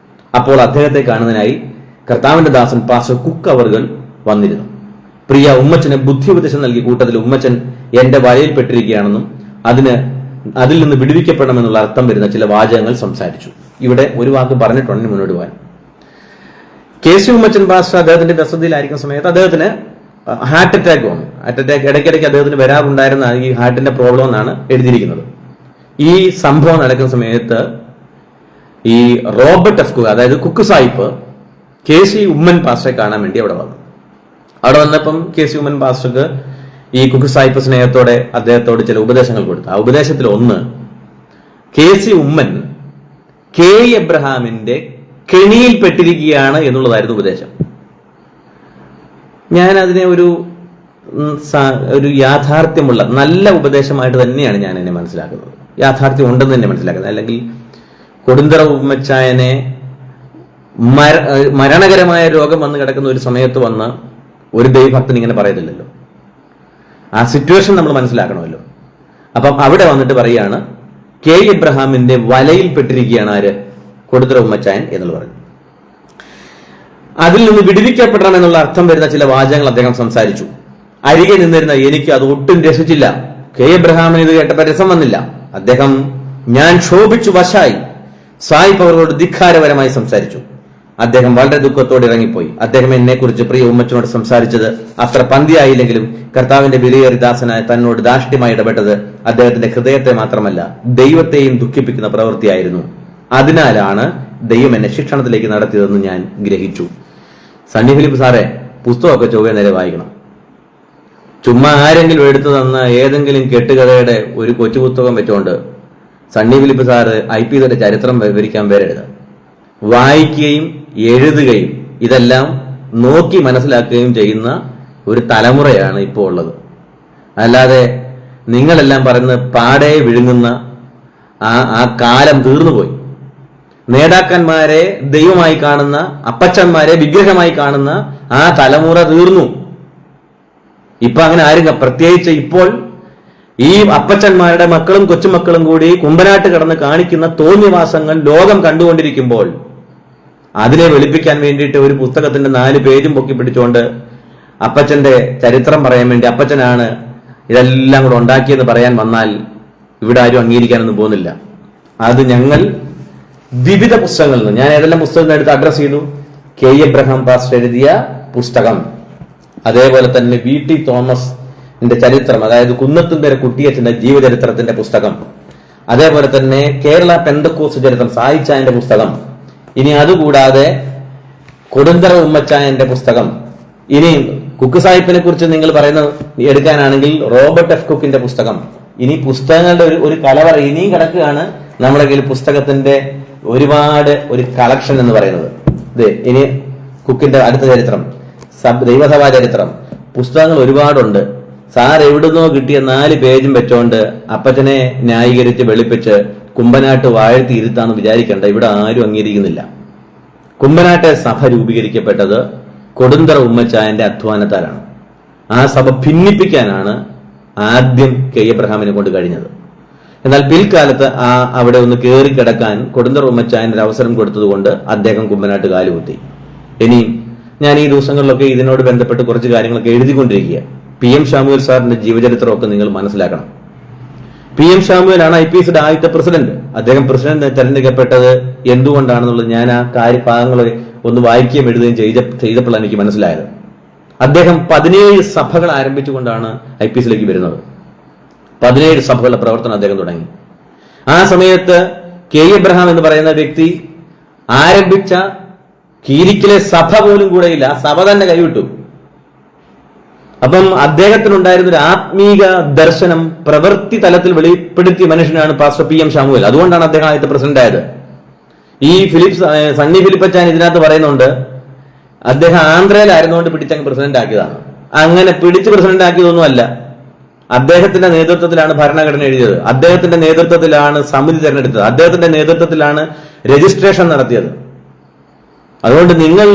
അപ്പോൾ അദ്ദേഹത്തെ കാണുന്നതിനായി കർത്താവിന്റെ ദാസൻ പാസ്റ്റർ കുക്ക് അവറുകൾ വന്നിരുന്നു. പ്രിയ ഉമ്മച്ചന് ബുദ്ധിയുപദേശം നൽകിയ കൂട്ടത്തിൽ ഉമ്മച്ചൻ എന്റെ വലയിൽപ്പെട്ടിരിക്കുകയാണെന്നും അതിൽ നിന്ന് വിടുവിക്കപ്പെടണമെന്നുള്ള അർത്ഥം വരുന്ന ചില വാചകങ്ങൾ സംസാരിച്ചു. ഇവിടെ ഒരു വാക്ക് പറഞ്ഞിട്ടുണ്ട് മുന്നോട്ട് പോകാൻ. KC ഉമ്മച്ചൻ പാസ്റ്റർ അദ്ദേഹത്തിന്റെ വസതിയിലായിരിക്കുന്ന സമയത്ത് അദ്ദേഹത്തിന് ഹാർട്ട് അറ്റാക്ക് വന്നു. ഹാർട്ട് അറ്റാക്ക് ഇടയ്ക്കിടയ്ക്ക് അദ്ദേഹത്തിന് വരാറുണ്ടായിരുന്ന ഈ ഹാർട്ടിന്റെ പ്രോബ്ലം എന്നാണ് എഴുതിയിരിക്കുന്നത്. ഈ സംഭവം നടക്കുന്ന സമയത്ത് ഈ റോബർട്ട് എഫ് കുക്ക്, അതായത് കുക്ക് സാഹിബ് KC ഉമ്മൻ പാസ്റ്ററെ കാണാൻ വേണ്ടി അവിടെ വന്നു. അവിടെ വന്നപ്പം KC ഉമ്മൻ പാസ്റ്റർക്ക് ഈ കുക്ക് സാഹിബ് സ്നേഹത്തോടെ അദ്ദേഹത്തോട് ചില ഉപദേശങ്ങൾ കൊടുത്തു. ആ ഉപദേശത്തിൽ ഒന്ന്, KC ഉമ്മൻ K എബ്രഹാമിന്റെ കെണിയിൽപ്പെട്ടിരിക്കുകയാണ് എന്നുള്ളതായിരുന്നു ഉപദേശം. ഞാൻ അതിനെ ഒരു യാഥാർത്ഥ്യമുള്ള നല്ല ഉപദേശമായിട്ട് തന്നെയാണ് ഞാൻ എന്നെ മനസ്സിലാക്കുന്നത്. യാഥാർത്ഥ്യം ഉണ്ടെന്ന് തന്നെ മനസ്സിലാക്കുന്നത്. അല്ലെങ്കിൽ കൊടുന്തറ ഉമ്മച്ചായനെ മരണകരമായ രോഗം വന്ന് കിടക്കുന്ന ഒരു സമയത്ത് വന്ന് ഒരു ദൈവഭക്തൻ ഇങ്ങനെ പറയത്തില്ലല്ലോ. ആ സിറ്റുവേഷൻ നമ്മൾ മനസ്സിലാക്കണമല്ലോ. അപ്പം അവിടെ വന്നിട്ട് പറയാണ് K എബ്രഹാമിന്റെ വലയിൽപ്പെട്ടിരിക്കുകയാണ് ആര്? കൊടുന്തറ ഉമ്മച്ചായൻ എന്നുള്ള പറഞ്ഞു. അതിൽ നിന്ന് വിടുവിക്കപ്പെടണമെന്നുള്ള അർത്ഥം വരുന്ന ചില വാചകങ്ങൾ അദ്ദേഹം സംസാരിച്ചു. അരികെ നിന്നിരുന്ന എനിക്ക് അത് ഒട്ടും രസിച്ചില്ല. K എബ്രഹാമിന് ഇത് കേട്ടപ്പോൾ രസം വന്നില്ല. അദ്ദേഹം ഞാൻ ക്ഷോഭിച്ചു വശായി സായിപ്പ് അവരോട് ധിക്കാരപരമായി സംസാരിച്ചു. അദ്ദേഹം വളരെ ദുഃഖത്തോടെ ഇറങ്ങിപ്പോയി. അദ്ദേഹം എന്നെ കുറിച്ച് പ്രിയ ഉമ്മച്ചനോട് സംസാരിച്ചത് അത്ര പന്തിയായില്ലെങ്കിലും കർത്താവിന്റെ വിലയേറി ദാസനായ തന്നോട് ധാർഷ്ട്യമായി ഇടപെട്ടത് അദ്ദേഹത്തിന്റെ ഹൃദയത്തെ മാത്രമല്ല ദൈവത്തെയും ദുഃഖിപ്പിക്കുന്ന പ്രവൃത്തിയായിരുന്നു. അതിനാലാണ് ദൈവം എന്നെ ശിക്ഷണത്തിലേക്ക് നടത്തിയതെന്ന് ഞാൻ ഗ്രഹിച്ചു. സണ്ണി ഫിലിപ്പ് സാറേ, പുസ്തകമൊക്കെ ചൊവ്വേ നേരെ വായിക്കണം. ചുമ്മാ ആരെങ്കിലും എടുത്തു തന്ന ഏതെങ്കിലും കെട്ടുകഥയുടെ ഒരു കൊച്ചു പുസ്തകം വെച്ചുകൊണ്ട് സണ്ണി ഫിലിപ്പ് സാറ് IPCയുടെ ചരിത്രം വിവരിക്കാൻ വരരുത്. വായിക്കുകയും എഴുതുകയും ഇതെല്ലാം നോക്കി മനസ്സിലാക്കുകയും ചെയ്യുന്ന ഒരു തലമുറയാണ് ഇപ്പോൾ ഉള്ളത്. അല്ലാതെ നിങ്ങളെല്ലാം പറയുന്നത് പാടെ വിഴുങ്ങുന്ന ആ കാലം തീർന്നുപോയി. നേതാക്കന്മാരെ ദൈവമായി കാണുന്ന, അപ്പച്ചന്മാരെ വിഗ്രഹമായി കാണുന്ന ആ തലമുറ തീർന്നു. ഇപ്പൊ അങ്ങനെ ആരും, പ്രത്യേകിച്ച് ഇപ്പോൾ ഈ അപ്പച്ചന്മാരുടെ മക്കളും കൊച്ചുമക്കളും കൂടി കുമ്പനാട്ട് കടന്ന് കാണിക്കുന്ന തോന്നിവാസങ്ങൾ ലോകം കണ്ടുകൊണ്ടിരിക്കുമ്പോൾ അതിനെ വെളുപ്പിക്കാൻ വേണ്ടിയിട്ട് ഒരു പുസ്തകത്തിന്റെ 4 പേജും പൊക്കി പിടിച്ചുകൊണ്ട് അപ്പച്ചന്റെ ചരിത്രം പറയാൻ വേണ്ടി അപ്പച്ചനാണ് ഇതെല്ലാം കൂടെ ഉണ്ടാക്കിയെന്ന് പറയാൻ വന്നാൽ ഇവിടെ ആരും അംഗീകരിക്കാനൊന്നും പോകുന്നില്ല. അത് ഞങ്ങൾ വിവിധ പുസ്തകങ്ങളിൽ നിന്ന്, ഞാൻ ഏതെല്ലാം പുസ്തകങ്ങൾ എടുത്ത് അഡ്രസ് ചെയ്തു? K എബ്രഹാം പാസ്റ്റർ എഴുതിയ പുസ്തകം, അതേപോലെ തന്നെ VT തോമസിന്റെ ചരിത്രം, അതായത് കുന്നത്തുംപേര കുട്ടിയച്ചന്റെ ജീവചരിത്രത്തിന്റെ പുസ്തകം, അതേപോലെ തന്നെ കേരള പെന്തക്കോസ്ത് ചരിത്രം സായിച്ചായന്റെ പുസ്തകം, ഇനി അതുകൂടാതെ കൊടുന്തറ ഉമ്മച്ചായന്റെ പുസ്തകം, ഇനി കുക്ക് സാഹിബിനെ കുറിച്ച് നിങ്ങൾ പറയുന്ന എടുക്കാനാണെങ്കിൽ റോബർട്ട് എഫ് കുക്കിന്റെ പുസ്തകം. ഇനി പുസ്തകങ്ങളുടെ ഒരു കലവറ ഇനിയും കിടക്കുകയാണ് നമ്മുടെ കയ്യിൽ. പുസ്തകത്തിന്റെ ഒരു കളക്ഷൻ എന്ന് പറയുന്നത് ഇനി കുക്കിന്റെ അടുത്ത ചരിത്രം, ദൈവസഭാ ചരിത്രം, പുസ്തകങ്ങൾ ഒരുപാടുണ്ട്. സാർ എവിടുന്നോ കിട്ടിയ 4 പേജും വെച്ചോണ്ട് അപ്പച്ചനെ ന്യായീകരിച്ച് വെളുപ്പിച്ച് കുമ്പനാട്ട് വാഴ്ത്തി ഇരുത്താന്ന് വിചാരിക്കേണ്ട. ഇവിടെ ആരും അംഗീകരിക്കുന്നില്ല. കുമ്പനാട്ടെ സഭ രൂപീകരിക്കപ്പെട്ടത് കൊടുന്തറ ഉമ്മച്ചായന്റെ അധ്വാനത്താലാണ്. ആ സഭ ഭിന്നിപ്പിക്കാനാണ് ആദ്യം K എബ്രഹാമിനെ കൊണ്ട് കഴിഞ്ഞത്. എന്നാൽ പിൽക്കാലത്ത് അവിടെ ഒന്ന് കയറിക്കിടക്കാൻ കൊടുന്തറ ഉമ്മച്ചായന്റെ ഒരു അവസരം കൊടുത്തതുകൊണ്ട് അദ്ദേഹം കുമ്പനാട്ട് കാലുകുത്തി. ഇനി ഞാൻ ഈ ദിവസങ്ങളിലൊക്കെ ഇതിനോട് ബന്ധപ്പെട്ട് കുറച്ച് കാര്യങ്ങളൊക്കെ എഴുതിക്കൊണ്ടിരിക്കുക. PM ഷാമുവേൽ സാറിന്റെ ജീവചരിത്രമൊക്കെ നിങ്ങൾ മനസ്സിലാക്കണം. PM ഷാമുവേലാണ് IPCയുടെ ആദ്യത്തെ പ്രസിഡന്റ്. അദ്ദേഹം പ്രസിഡന്റ് തെരഞ്ഞെടുക്കപ്പെട്ടത് എന്തുകൊണ്ടാണെന്നുള്ളത് ഞാൻ ആ ഭാഗങ്ങൾ ഒന്ന് വായിക്കുകയും എഴുതുകയും ചെയ്തപ്പോഴാണ് എനിക്ക് മനസ്സിലായത്. അദ്ദേഹം 17 സഭകൾ ആരംഭിച്ചുകൊണ്ടാണ് IPCയിലേക്ക് വരുന്നത്. 17 സഭകളുടെ പ്രവർത്തനം അദ്ദേഹം തുടങ്ങി. ആ സമയത്ത് K എബ്രഹാം എന്ന് പറയുന്ന വ്യക്തി ആരംഭിച്ച കീരിക്കിലെ സഭ പോലും കൂടെയില്ല. ആ സഭ തന്നെ കൈവിട്ടു. അപ്പം അദ്ദേഹത്തിനുണ്ടായിരുന്ന ഒരു ആത്മീക ദർശനം പ്രവൃത്തി തലത്തിൽ വെളിപ്പെടുത്തിയ മനുഷ്യനാണ് പാസ്റ്റർ PM ശാമുവേൽ. അതുകൊണ്ടാണ് അദ്ദേഹം ആദ്യത്തെ പ്രസിഡന്റ് ആയത്. ഈ സണ്ണി ഫിലിപ്പച്ചാൻ ഇതിനകത്ത് പറയുന്നുണ്ട്, അദ്ദേഹം ആന്ധ്രയിലായിരുന്നുകൊണ്ട് പിടിച്ചങ്ങ് പ്രസിഡന്റ് ആക്കിയതാണ്. അങ്ങനെ പിടിച്ച് പ്രസിഡന്റ് ആക്കിയതൊന്നുമല്ല. അദ്ദേഹത്തിന്റെ നേതൃത്വത്തിലാണ് ഭരണഘടന എഴുതിയത്, അദ്ദേഹത്തിന്റെ നേതൃത്വത്തിലാണ് സമിതി തെരഞ്ഞെടുത്തത്, അദ്ദേഹത്തിന്റെ നേതൃത്വത്തിലാണ് രജിസ്ട്രേഷൻ നടത്തിയത്. അതുകൊണ്ട് നിങ്ങൾ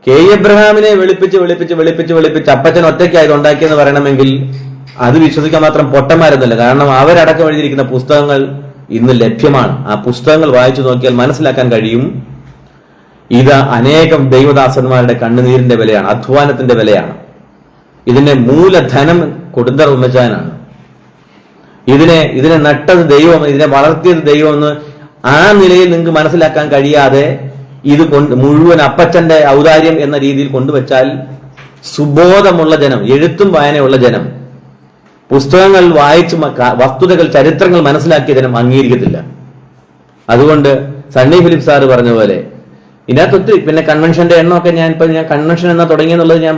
കെ എബ്രഹാമിനെ വെളുപ്പിച്ച് അപ്പച്ചൻ ഒറ്റയ്ക്കായത് ഉണ്ടാക്കിയെന്ന് പറയണമെങ്കിൽ അത് വിശ്വസിക്കാൻ മാത്രം പൊട്ടന്മാരൊന്നുമല്ല. കാരണം അവരടക്കം എഴുതിയിരിക്കുന്ന പുസ്തകങ്ങൾ ഇന്ന് ലഭ്യമാണ്. ആ പുസ്തകങ്ങൾ വായിച്ചു നോക്കിയാൽ മനസ്സിലാക്കാൻ കഴിയും, ഇത് അനേകം ദൈവദാസന്മാരുടെ കണ്ണുനീരിന്റെ വിലയാണ്, അധ്വാനത്തിന്റെ വിലയാണ്. ഇതിന്റെ മൂലധനം കൊടുന്തർ ഉമ്മച്ചാനാണ്. ഇതിനെ നട്ടത് ദൈവം, ഇതിനെ വളർത്തിയത് ദൈവം എന്ന് ആ നിലയിൽ നിങ്ങൾക്ക് മനസ്സിലാക്കാൻ കഴിയാതെ ഇത് മുഴുവൻ അപ്പച്ചന്റെ ഔദാര്യം എന്ന രീതിയിൽ കൊണ്ടുവച്ചാൽ സുബോധമുള്ള ജനം, എഴുത്തും വായനയുള്ള ജനം, പുസ്തകങ്ങൾ വായിച്ച് വസ്തുതകൾ, ചരിത്രങ്ങൾ മനസ്സിലാക്കിയ ജനം അംഗീകരിക്കത്തില്ല. അതുകൊണ്ട് സണ്ണി ഫിലിപ്പ് സാറ് പറഞ്ഞ പോലെ ഇതിനകത്ത് ഒത്തിരി, പിന്നെ കൺവെൻഷന്റെ എണ്ണമൊക്കെ ഞാൻ കൺവെൻഷൻ എന്നാ തുടങ്ങിയെന്നുള്ളത് ഞാൻ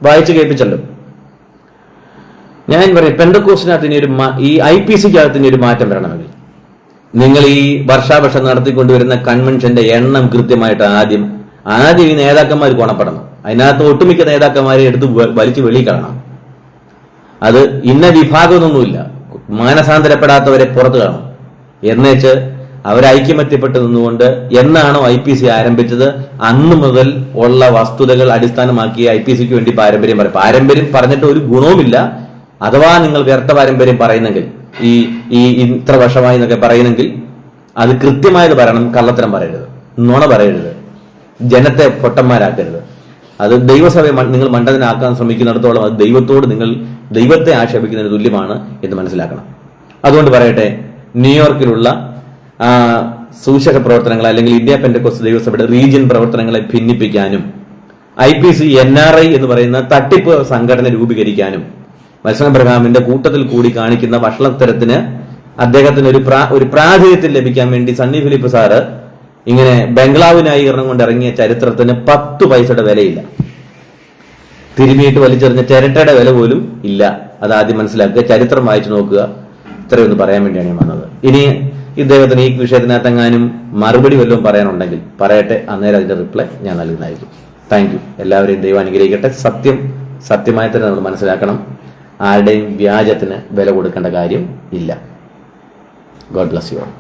വായിച്ചു കേൾപ്പിച്ചല്ലോ. ഞാൻ പറയും, പെന്തക്കോസ്റ്റിനകത്ത് ഇനി ഈ IPCക്കകത്ത് ഇനി ഒരു മാറ്റം വരണമെങ്കിൽ നിങ്ങൾ ഈ വർഷാവർഷം നടത്തിക്കൊണ്ടുവരുന്ന കൺവെൻഷന്റെ എണ്ണം കൃത്യമായിട്ട് ആദ്യം ഈ നേതാക്കന്മാർ കൊണപ്പെടണം. അതിനകത്ത് ഒട്ടുമിക്ക നേതാക്കന്മാരെ എടുത്ത് വലിച്ചു വെളി കാണണം. അത് ഇന്ന വിഭാഗമൊന്നുമില്ല, മാനസാന്തരപ്പെടാത്തവരെ പുറത്തു കാണണം. എന്നേച്ച് അവരൈക്യമത്യപ്പെട്ട് നിന്നുകൊണ്ട് എന്നാണോ IPC ആരംഭിച്ചത് അന്ന് മുതൽ ഉള്ള വസ്തുതകൾ അടിസ്ഥാനമാക്കി IPCക്ക് വേണ്ടി പാരമ്പര്യം പറയും. പാരമ്പര്യം പറഞ്ഞിട്ട് ഒരു ഗുണവുമില്ല. അഥവാ നിങ്ങൾ വ്യർത്ഥ പാരമ്പര്യം പറയുന്നെങ്കിൽ, ഈ ഇത്ര വർഷമായി എന്നൊക്കെ പറയുന്നെങ്കിൽ അത് കൃത്യമായത് പറയണം. കള്ളത്തരം പറയരുത്, നുണ പറയരുത്, ജനത്തെ പൊട്ടന്മാരാക്കരുത്. അത് ദൈവസഭയെ നിങ്ങൾ മണ്ഡലനാക്കാൻ ശ്രമിക്കുന്നിടത്തോളം അത് നിങ്ങൾ ദൈവത്തെ ആക്ഷേപിക്കുന്നതിന് തുല്യമാണ് എന്ന് മനസ്സിലാക്കണം. അതുകൊണ്ട് പറയട്ടെ, ന്യൂയോർക്കിലുള്ള സുവിശേഷ പ്രവർത്തനങ്ങൾ അല്ലെങ്കിൽ ഇന്ത്യ പെന്തക്കോസ്ത് ദൈവസഭയുടെ റീജിയൻ പ്രവർത്തനങ്ങളെ ഭിന്നിപ്പിക്കാനും IPC NRI എന്ന് പറയുന്ന തട്ടിപ്പ് സംഘടന രൂപീകരിക്കാനും വത്സൻ അബ്രഹാമിന്റെ കൂട്ടത്തിൽ കൂടി കാണിക്കുന്ന വഷളത്തരത്തിന് അദ്ദേഹത്തിന് ഒരു പ്രാതിനിധ്യം ലഭിക്കാൻ വേണ്ടി സണ്ണി ഫിലിപ്പ് സാറ് ഇങ്ങനെ ബംഗ്ലാവ് ന്യായീകരണം കൊണ്ട് ഇറങ്ങിയ ചരിത്രത്തിന് 10 പൈസയുടെ വിലയില്ല. തിരുമിയിട്ട് വലിച്ചെറിഞ്ഞ ചിരട്ടയുടെ വില പോലും ഇല്ല. അത് ആദ്യം മനസ്സിലാക്കുക, ചരിത്രം വായിച്ചു നോക്കുക. ഇത്രയൊന്ന് പറയാൻ വേണ്ടിയാണ് ഞാൻ വന്നത്. ഇനി ഇദ്ദേഹത്തിന് ഈ വിഷയത്തിനകത്ത് എങ്ങാനും മറുപടി വല്ലതും പറയാനുണ്ടെങ്കിൽ പറയട്ടെ, അന്നേരം അതിന്റെ റിപ്ലൈ ഞാൻ നൽകുന്നതായിരിക്കും. Thank you. എല്ലാവരെയും ദൈവം അനുഗ്രഹിക്കട്ടെ. സത്യമായി തന്നെ നമ്മൾ മനസ്സിലാക്കണം, ആരുടെയും വ്യാജത്തിന് വില കൊടുക്കേണ്ട കാര്യം ഇല്ല. God bless you all.